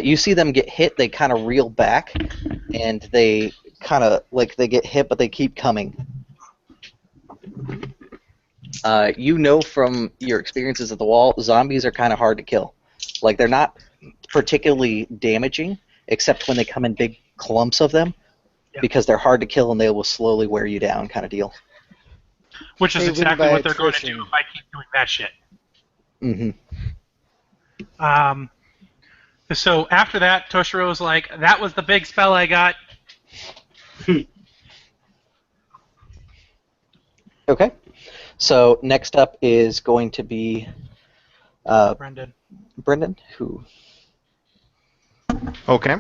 You see them get hit. They kind of reel back, and they kind of they get hit, but they keep coming. You know from your experiences at the wall, zombies are kind of hard to kill. Like, they're not particularly damaging, except when they come in big clumps of them, because they're hard to kill and they will slowly wear you down, kind of deal. Which is They win exactly by what they're going to attrition. do if I keep doing that shit. Mm-hmm. So after that, Toshiro's like, that was the big spell I got. Okay. So next up is going to be Brendan. Brendan, who... Okay.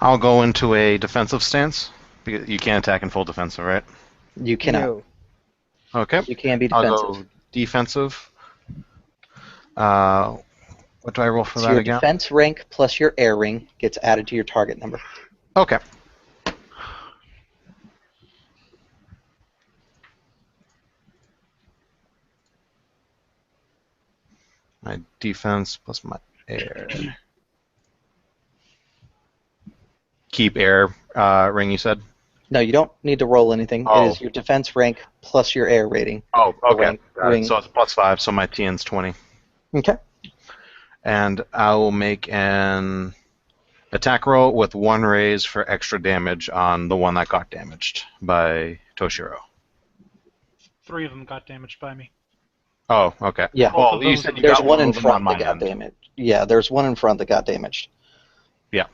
I'll go into a defensive stance. Because you can't attack in full defensive, right? You cannot. No. Okay. You can be I'll defensive. go defensive. What do I roll for So that your again? defense rank plus your air ring gets added to your target number. Okay. My defense plus my air. Keep air ring, you said? No, you don't need to roll anything. Oh. It is your defense rank plus your air rating. Oh, okay. Ring. Got it. Ring. So it's +5, so my TN's 20. Okay. And I will make an attack roll with 1 raise for extra damage on the one that got damaged by Toshiro. 3 of them got damaged by me. Oh, okay. Yeah. Both Well, of you those- said you There's got one in of them front on my that got end. damaged. Yeah, there's one in front that got damaged. Yeah.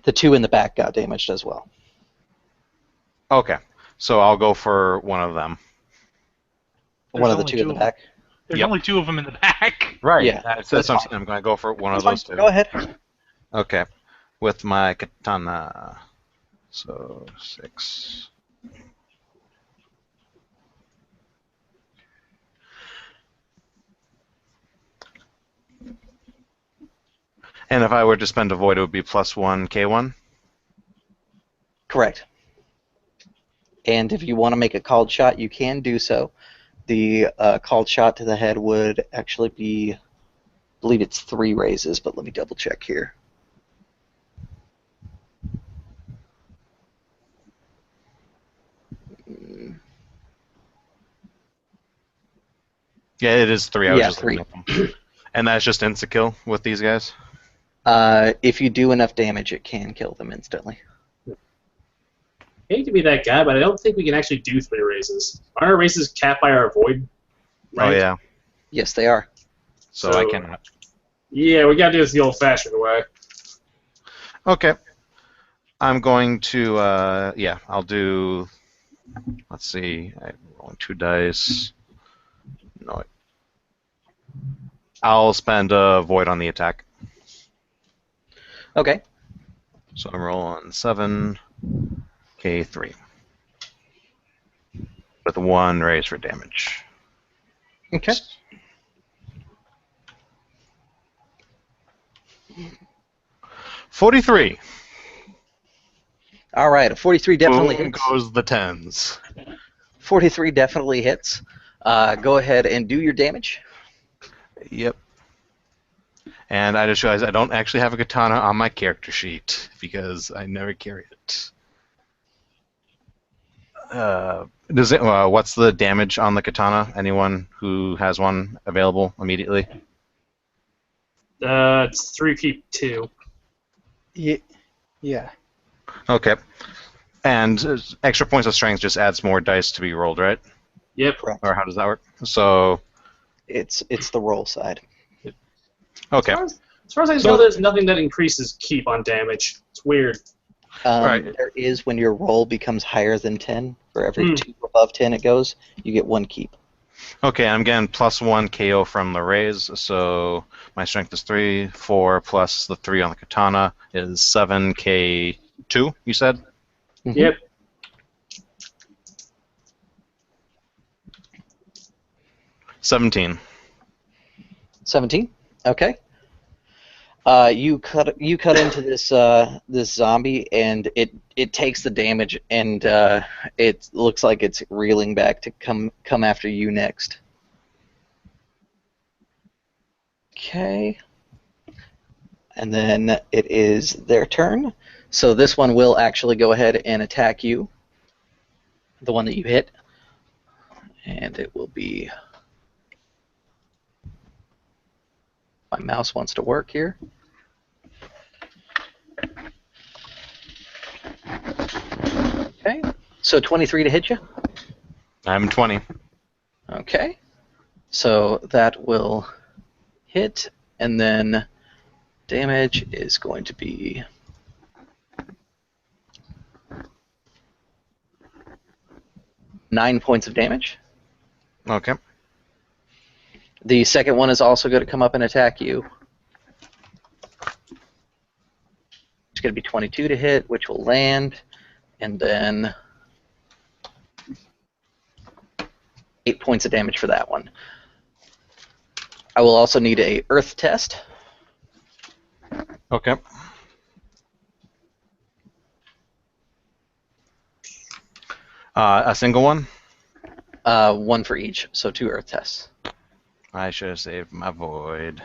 The 2 in the back got damaged as well. Okay. So I'll go for one of them. One of the only 2 in the two of them. back. There's Yep. only 2 of them in the back. Right. Yeah, That's that's what I'm fine. saying. I'm going to go for one That's of those fine. two. Go ahead. Okay. With my katana. So 6. And if I were to spend a void, it would be +1 K1. Correct. And if you want to make a called shot, you can do so. The called shot to the head would actually be, I believe it's 3 raises, but let me double check here. Yeah, it is 3. I was Yeah, just 3. looking at them. And that's just insta-kill with these guys? If you do enough damage, it can kill them instantly. I hate to be that guy, but I don't think we can actually do 3 raises. Aren't our raises capped by our void? Oh, yeah. Yes, they are. So I So- cannot. Yeah, we gotta do this the old-fashioned way. Okay. I'm going to, yeah, I'll do, let's see, I'm rolling 2 dice. No. I'll spend a void on the attack. Okay. So I'm rolling 7, K3. With 1 raise for damage. Okay. $43. All right. A 43 definitely Boom hits. goes the 10s. 43 definitely hits. Go ahead and do your damage. Yep. And I just realized I don't actually have a katana on my character sheet because I never carry it. What's the damage on the katana? Anyone who has one available immediately? It's 3 keep 2. Yeah. Okay. And extra points of strength just adds more dice to be rolled, right? Yep. Correct. Or how does that work? So, It's the roll side. okay. As far as I know, there's nothing that increases keep on damage. It's weird. Right. There is when your roll becomes higher than 10. For every 2 above 10 it goes, you get 1 keep. Okay, I'm getting +1 KO from the raise, so my strength is 3, 4 plus the 3 on the katana is 7 K2, you said? Mhm. Yep. 17. 17. Okay. You cut into this zombie, and it takes the damage, and it looks like it's reeling back to come after you next. Okay. And then it is their turn. So this one will actually go ahead and attack you, the one that you hit, and it will be. My mouse wants to work here. Okay, so 23 to hit you. I'm 20. Okay, so that will hit, and then damage is going to be 9 points of damage. Okay. The second one is also going to come up and attack you. It's going to be 22 to hit, which will land, and then 8 points of damage for that one. I will also need a earth test. Okay. A single one? One for each, so 2 earth tests. I should have saved my void.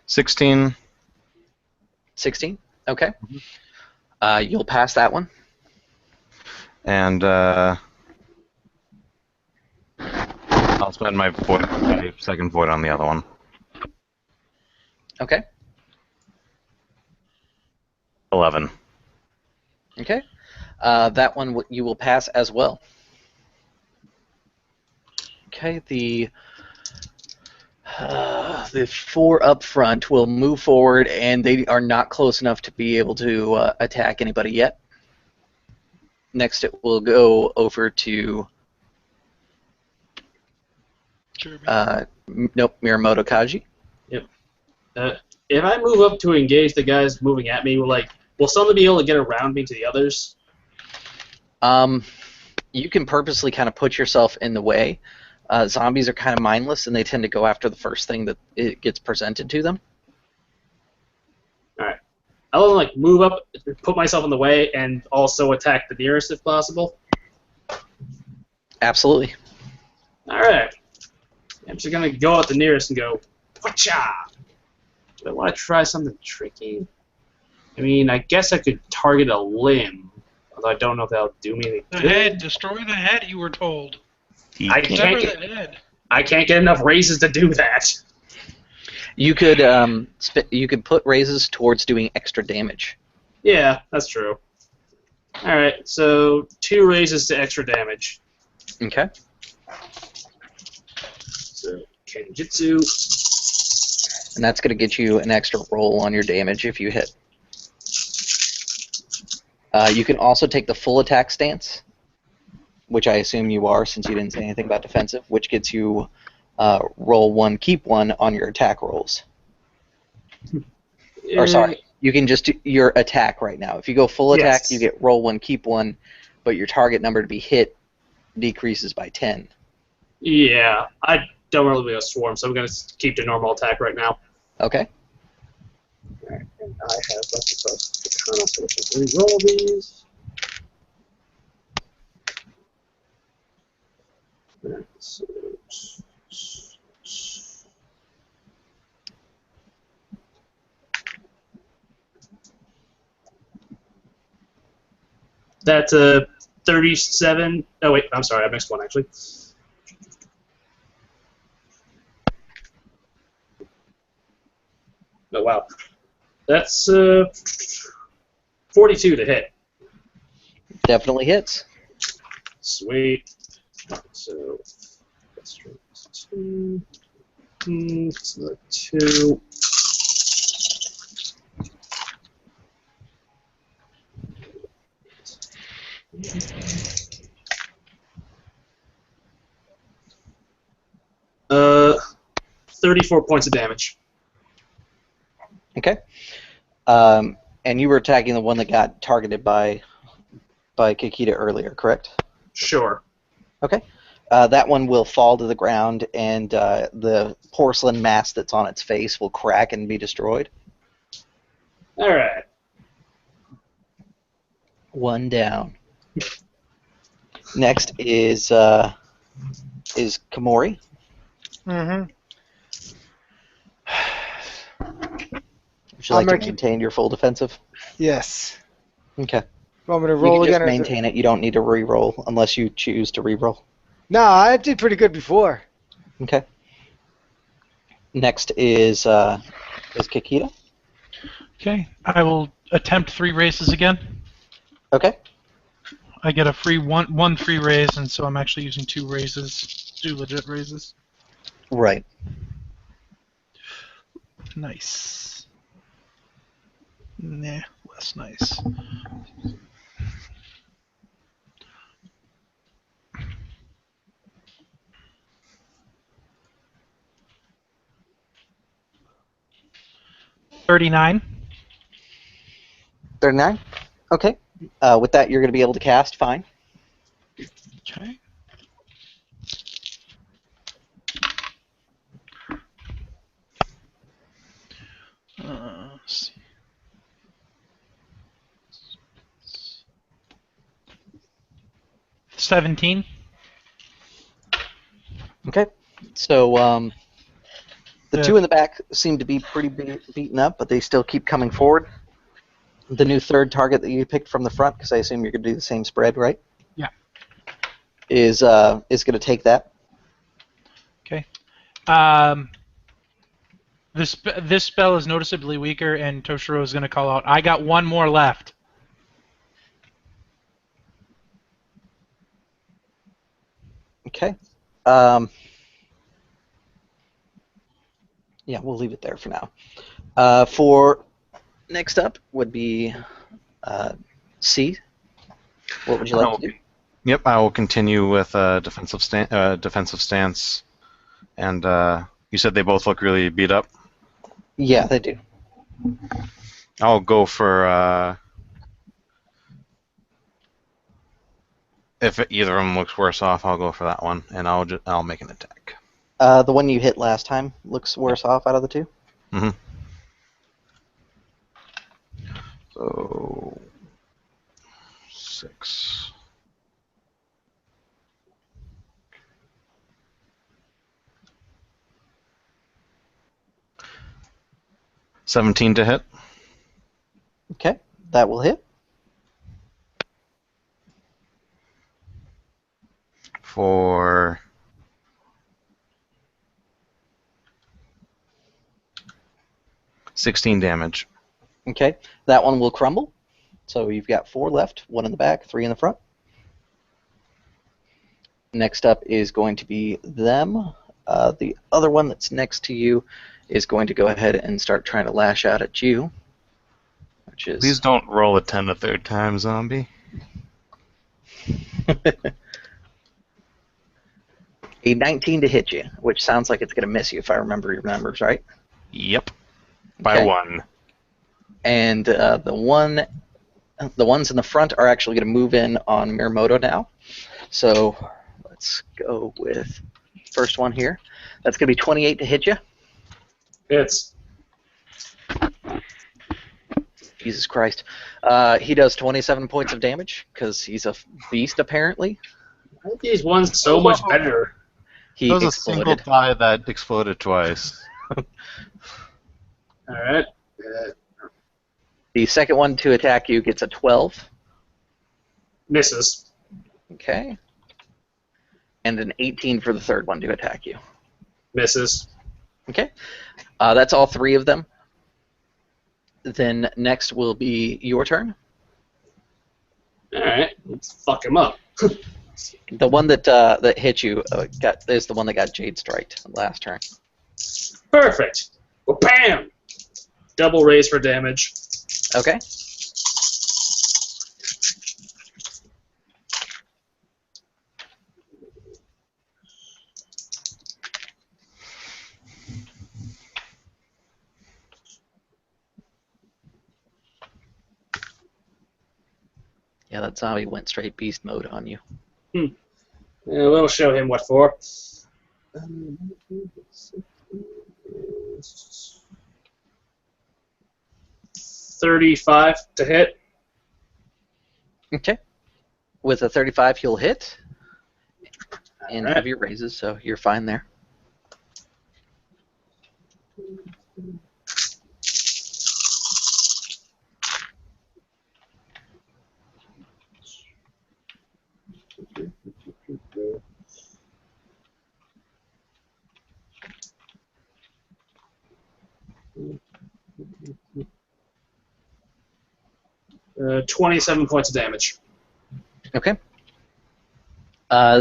$16. 16? Okay. You'll pass that one. And I'll spend my second void on the other one. Okay. 11. Okay. That one you will pass as well. Okay, the 4 up front will move forward, and they are not close enough to be able to attack anybody yet. Next, it will go over to Miyamoto Kaji. Yep. If I move up to engage the guys moving at me, will someone be able to get around me to the others? You can purposely kind of put yourself in the way. Zombies are kind of mindless, and they tend to go after the first thing that it gets presented to them. All right. I will move up, put myself in the way, and also attack the nearest if possible. Absolutely. All right. I'm just gonna go at the nearest and go, whatcha! Do I want to try something tricky? I mean, I guess I could target a limb, although I don't know if that'll do me any The good. head, destroy the head, you were told. I can't Sever the head. I can't get enough raises to do that. You could you could put raises towards doing extra damage. Yeah, that's true. All right, so 2 raises to extra damage. Okay. So Kenjutsu. And that's going to get you an extra roll on your damage if you hit. You can also take the full attack stance, which I assume you are since you didn't say anything about defensive, which gets you roll 1, keep 1 on your attack rolls. Or sorry, you can just do your attack right now. If you go full attack, Yes. you get roll 1, keep 1, but your target number to be hit decreases by 10. Yeah, I don't really want to swarm, so I'm going to keep the normal attack right now. Okay. Alright, and I have left the kernel, so we should re-roll these. That's a 37. Oh, wait, I'm sorry, I missed one actually. Oh, wow. That's 42 to hit. Definitely hits. Sweet. So that's 2. It's another 2. 34 points of damage. Okay. And you were attacking the one that got targeted by Kikita earlier, correct? Sure. Okay. That one will fall to the ground, and the porcelain mask that's on its face will crack and be destroyed. All right. One down. Next is Komori. Mm-hmm. Would you like I'm to gonna keep- maintain your full defensive? Yes. Okay. Want me to You roll can just again? or is it- maintain it. You don't need to re-roll unless you choose to re-roll. No, I did pretty good before. Okay. Next is Kikita. Okay, I will attempt 3 raises again. Okay. I get a free one free raise, and so I'm actually using 2 raises, 2 legit raises. Right. Nice. Nah, less nice. $39. 39. Okay. With that, you're going to be able to cast. Fine. Okay. Let's see. $17. Okay. So the Yeah. two in the back seem to be pretty beaten up, but they still keep coming forward. The new third target that you picked from the front, because I assume you're going to do the same spread, right? Yeah. Is going to take that. Okay. This spell is noticeably weaker, and Toshiro is going to call out, I got 1 more left. Okay. Yeah, we'll leave it there for now. For next up would be C. What would you like to do? Yep, I will continue with defensive stance. And you said they both look really beat up. Yeah, they do. I'll go for if either of them looks worse off, I'll go for that one, and I'll make an attack. The one you hit last time looks worse off out of the two. Mm-hmm. So 6. $17 to hit. Okay, that will hit. For 16 damage. Okay, that one will crumble. So you've got 4 left, 1 in the back, 3 in the front. Next up is going to be them. The other one that's next to you is going to go ahead and start trying to lash out at you. Which is Please don't roll a 10 a third time, zombie. a 19 to hit you, which sounds like it's going to miss you if I remember your numbers right. Yep. By Okay. 1. And the ones in the front are actually going to move in on Miyamoto now. So let's go with first one here. That's going to be 28 to hit you. It's Jesus Christ. He does 27 points of damage because he's a beast apparently. I think these ones so much better. He That was a single exploded. die that exploded twice. All right. The second one to attack you gets a 12. Misses. Okay. And an 18 for the third one to attack you. Misses. Okay. That's all 3 of them. Then next will be your turn. All right. Let's fuck him up. The one that hit you is the one that got Jade Striked last turn. Perfect. Well, bam! Double raise for damage. Okay. Yeah, that zombie went straight beast mode on you. Yeah, we'll show him what for. 35 to hit. Okay. With a 35, he'll hit. And Alright. have your raises, so you're fine there. Uh, 27 points of damage. Okay.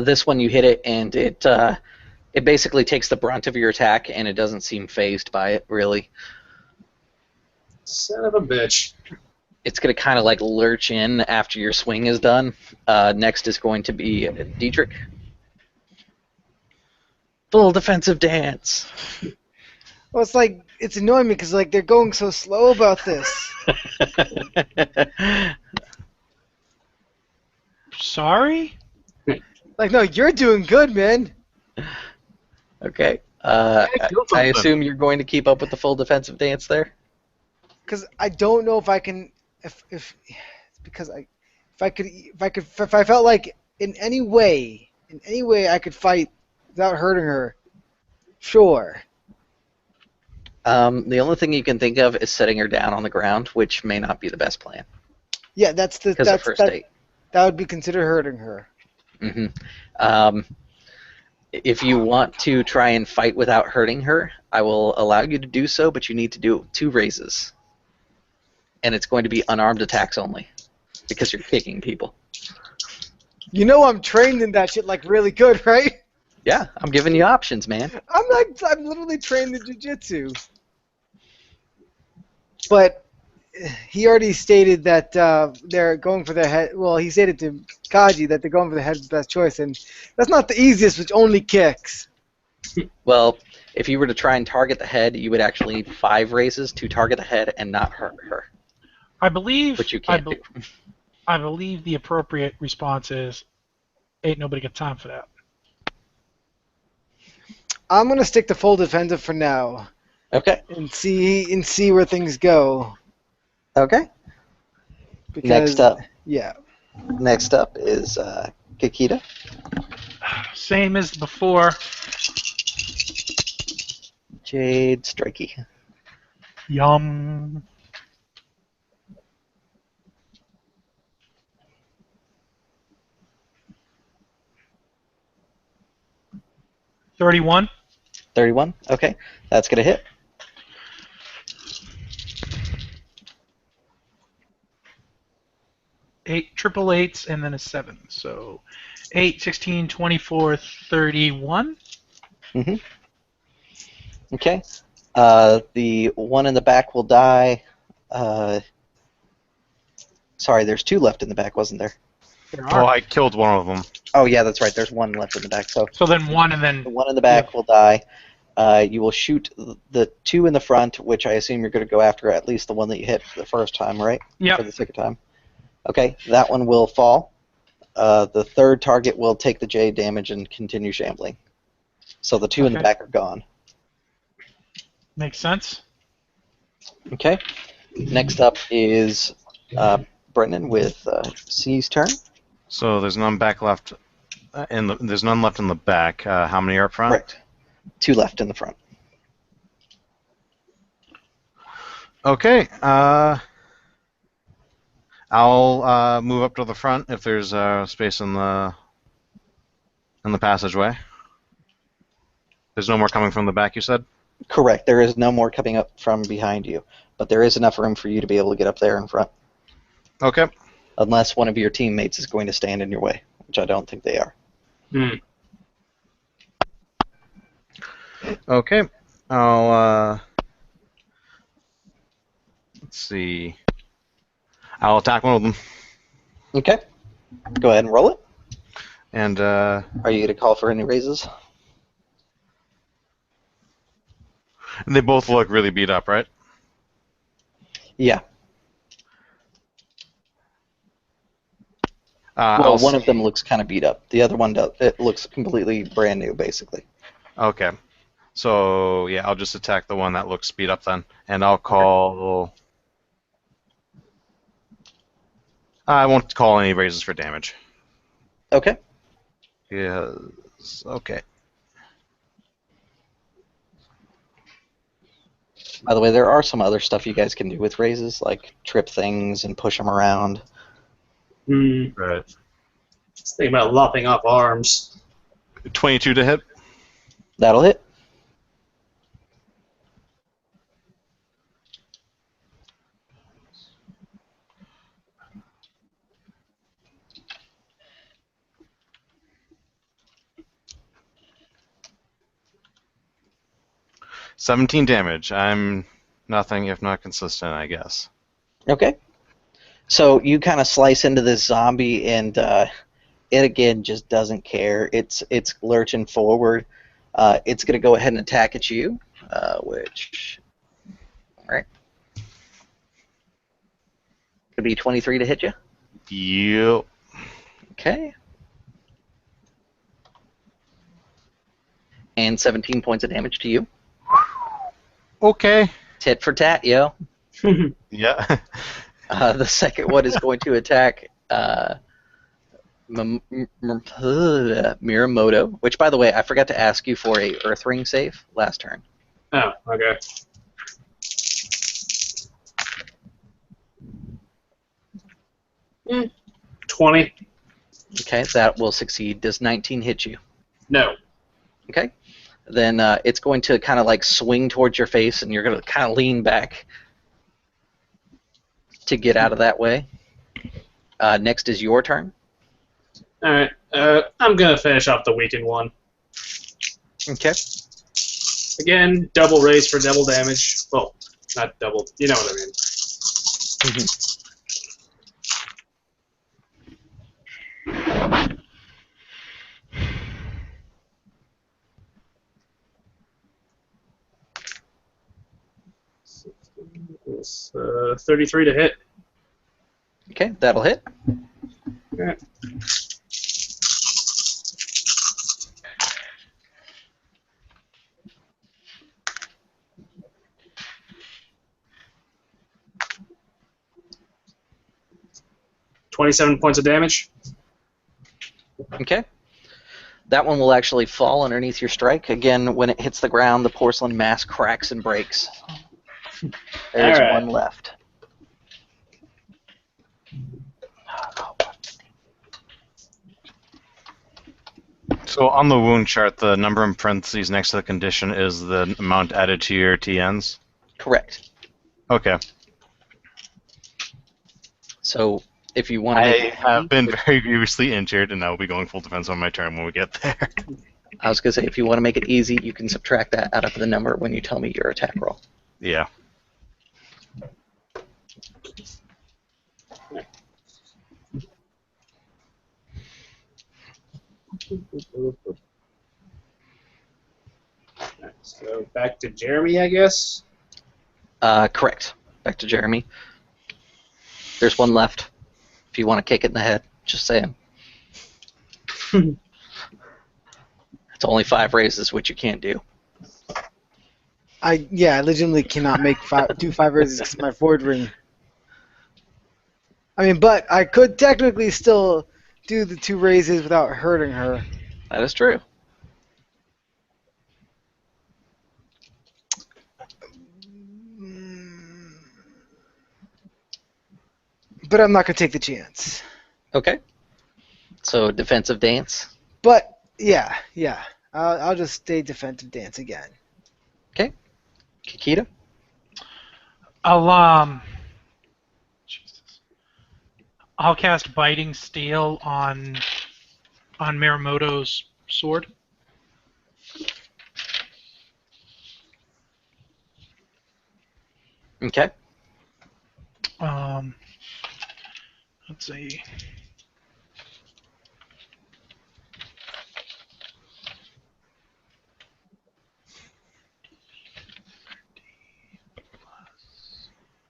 This one you hit it, and it basically takes the brunt of your attack, and it doesn't seem phased by it, really. Son of a bitch. It's going to kind of like lurch in after your swing is done. Next is going to be Dietrich. Full defensive dance. Well, it's like it's annoying me because like they're going so slow about this. Sorry? Like, no, you're doing good, man. Okay. Yeah, kill I something. assume you're going to keep up with the full defensive dance there? Because I don't know if I can, if it's because if I felt like in any way I could fight without hurting her, sure. The only thing you can think of is setting her down on the ground, which may not be the best plan Yeah, that's because of her state. that would be considered hurting her. Mm-hmm. If you want to try and fight without hurting her, I will allow you to do so, but you need to do 2 raises. And it's going to be unarmed attacks only, because you're kicking people. You know I'm trained in that shit like really good, right? Yeah, I'm giving you options, man. I'm literally trained in jiu-jitsu. But he already stated that they're going for their head. Well, he stated to Kaji that they're going for the head's best choice, and that's not the easiest, which only kicks. Well, if you were to try and target the head, you would actually need 5 raises to target the head and not hurt her, I believe. which you can't do. I believe the appropriate response is, "Ain't nobody got time for that." I'm gonna stick to full defensive for now Okay. and see where things go. Okay. Because, Next up. yeah. Next up is Kikita. Same as before. Jade Strikey. Yum. $31. 31. Okay. That's going to hit. Triple eights and then a 7. So 8, 16, 24, 31. Mm-hmm. Okay. The one in the back will die. Sorry, there's 2 left in the back, wasn't there? There Oh, are. I killed one of them. Oh, yeah, that's right. There's 1 left in the back. So So then 1 and the then one in the back will die. You will shoot the 2 in the front, which I assume you're going to go after at least the one that you hit the first time, right? Yep. For the second time. Okay, that one will fall. The third target will take the J damage and continue shambling. So the 2 in the Okay. back are gone. makes sense. Okay. Next up is Brendan with C's turn. So there's none back left. There's none left in the back. How many are up front? Correct. 2 left in the front. Okay. I'll move up to the front if there's space in the passageway. There's no more coming from the back, you said? Correct. There is no more coming up from behind you, but there is enough room for you to be able to get up there in front, Okay. unless one of your teammates is going to stand in your way, which I don't think they are. Okay. I'll let's see. I'll attack one of them, Okay. Go ahead and roll it. and Are you going to call for any raises? they both look really beat up, right? Yeah. Well, one of them looks kind of beat up. The other one does. It looks completely brand new, basically. Okay. So, yeah, I'll just attack the one that looks beat up then. And I'll call... I won't call any raises for damage. Okay. Yes. Okay. By the way, there are some other stuff you guys can do with raises, like trip things and push them around. Right. Just thinking about lopping off arms. 22 to hit. That'll hit. $17 damage. I'm nothing if not consistent, I guess. Okay. So you kind of slice into this zombie, and it again just doesn't care. It's lurching forward. It's gonna go ahead and attack at you, which, all right, could be 23 to hit you. Yep. Okay. And 17 points of damage to you. Okay. Tit for tat, yo. Yeah. The second one is going to attack Miramoto, which, by the way, I forgot to ask you for a Earth Ring save last turn. Oh, okay. Mm, 20. Okay, that will succeed. Does 19 hit you? No. Okay. Then it's going to kind of like swing towards your face, and you're going to kind of lean back to get out of that way. Next is your turn. Alright, I'm gonna finish off the weakened one. Okay. Again, double raise for double damage. Well, not double, you know what I mean. It's 33 to hit. Okay, that'll hit. Okay. $27 points of damage. Okay. That one will actually fall underneath your strike. Again, when it hits the ground, the porcelain mask cracks and breaks. There's All right. one left. So on the wound chart, the number in parentheses next to the condition is the amount added to your TNs? Correct. Okay. So if you want to I make have been very grievously injured, and I will be going full defense on my turn when we get there. I was going to say, if you want to make it easy, you can subtract that out of the number when you tell me your attack roll. Yeah. Alright, so back to Jeremy, I guess. Correct. Back to Jeremy. There's one left. If you want to kick it in the head, just saying. It's only 5 raises, which you can't do. I legitimately cannot make do 5 raises because of my forward ring. I mean, but I could technically still do the 2 raises without hurting her. That is true. But I'm not gonna take the chance. Okay. So defensive dance. But yeah, I'll just stay defensive dance again. Okay. Kikita. I'll cast Biting Steel on Miramoto's sword. Okay. Let's see.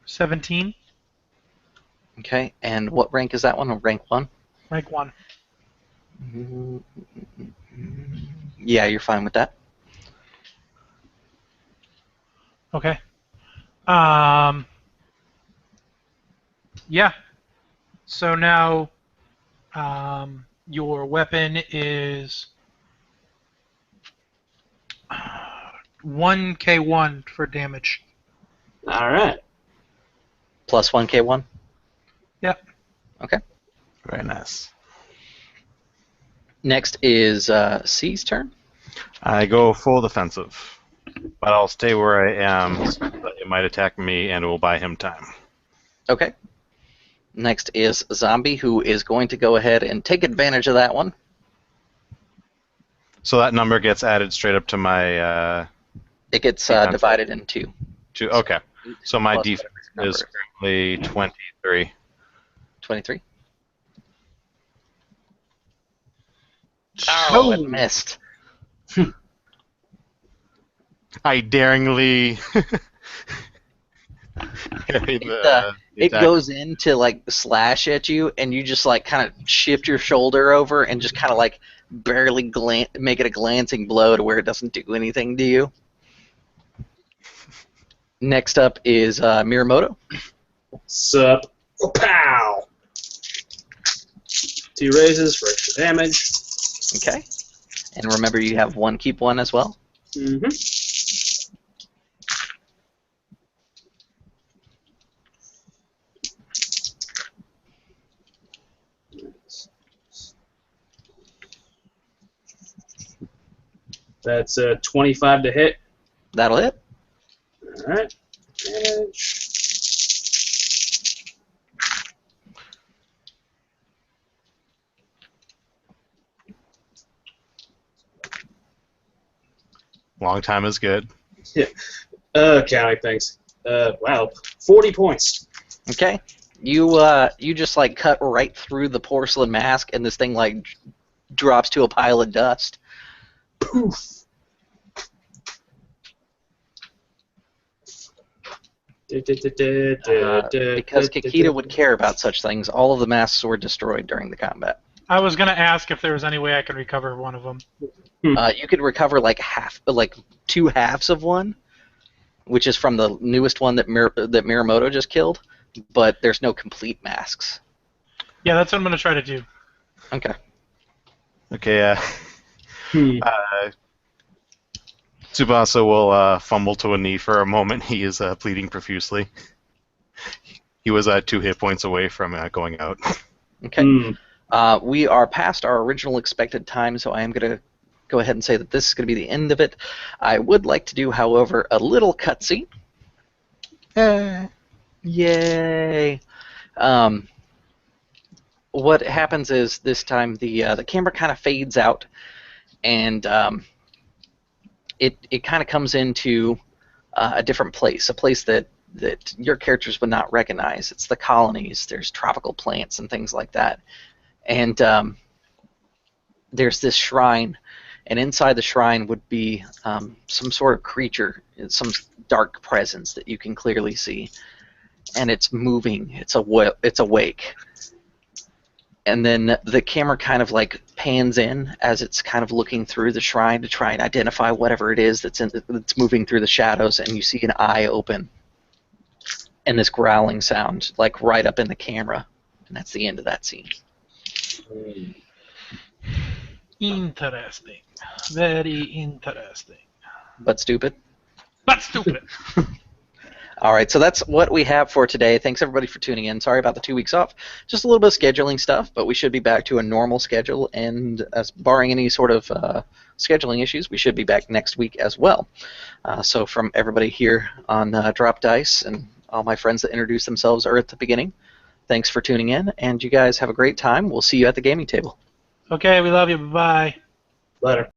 +17. Okay. And what rank is that one? Rank 1? Rank 1. Yeah, you're fine with that. Okay. Yeah. So now, your weapon is 1k1 for damage. All right. Plus 1k1? Yep. Okay. Very nice. Next is C's turn. I go full defensive, but I'll stay where I am. So that it might attack me, and it will buy him time. Okay. Next is Zombie, who is going to go ahead and take advantage of that one. So that number gets added straight up to my It gets Defense. divided in two. Okay. So my Plus defense whatever is number. currently 23. 23. Oh. It missed. I daringly. It goes in to like slash at you, and you just like kind of shift your shoulder over and just kind of like barely make it a glancing blow to where it doesn't do anything to you. Next up is Miramoto. Sup. Pow. 2 raises for extra damage. Okay. And remember, you have one keep one as well. Mm-hmm. That's 25 to hit. That'll hit. All right. Damage. Long time is good. Counting things. Wow. 40 points. Okay. You just like cut right through the porcelain mask, and this thing like drops to a pile of dust. Poof. Because Kikita would care about such things, all of the masks were destroyed during the combat. I was going to ask if there was any way I could recover one of them. You could recover like two halves of one, which is from the newest one that Miramoto just killed, but there's no complete masks. Yeah, that's what I'm going to try to do. Okay. Okay, Tsubasa will fumble to a knee for a moment. He is bleeding profusely. He was 2 hit points away from going out. Okay. We are past our original expected time, so I am going to go ahead and say that this is going to be the end of it. I would like to do, however, a little cutscene. Yay! What happens is this time the camera kind of fades out, and it kind of comes into a different place, a place that your characters would not recognize. It's the colonies. There's tropical plants and things like that. And there's this shrine, and inside the shrine would be some sort of creature, some dark presence that you can clearly see, and it's moving. It's awake. And then the camera kind of like pans in as it's kind of looking through the shrine to try and identify whatever it is that's moving through the shadows, and you see an eye open, and this growling sound like right up in the camera, and that's the end of that scene. Interesting. Very interesting. But stupid. But stupid. All right, so that's what we have for today. Thanks everybody for tuning in. Sorry about the 2 weeks off. Just a little bit of scheduling stuff, but we should be back to a normal schedule, and barring any sort of scheduling issues, we should be back next week as well. So from everybody here on Drop Dice and all my friends that introduced themselves at the beginning, thanks for tuning in, and you guys have a great time. We'll see you at the gaming table. Okay, we love you. Bye-bye. Later.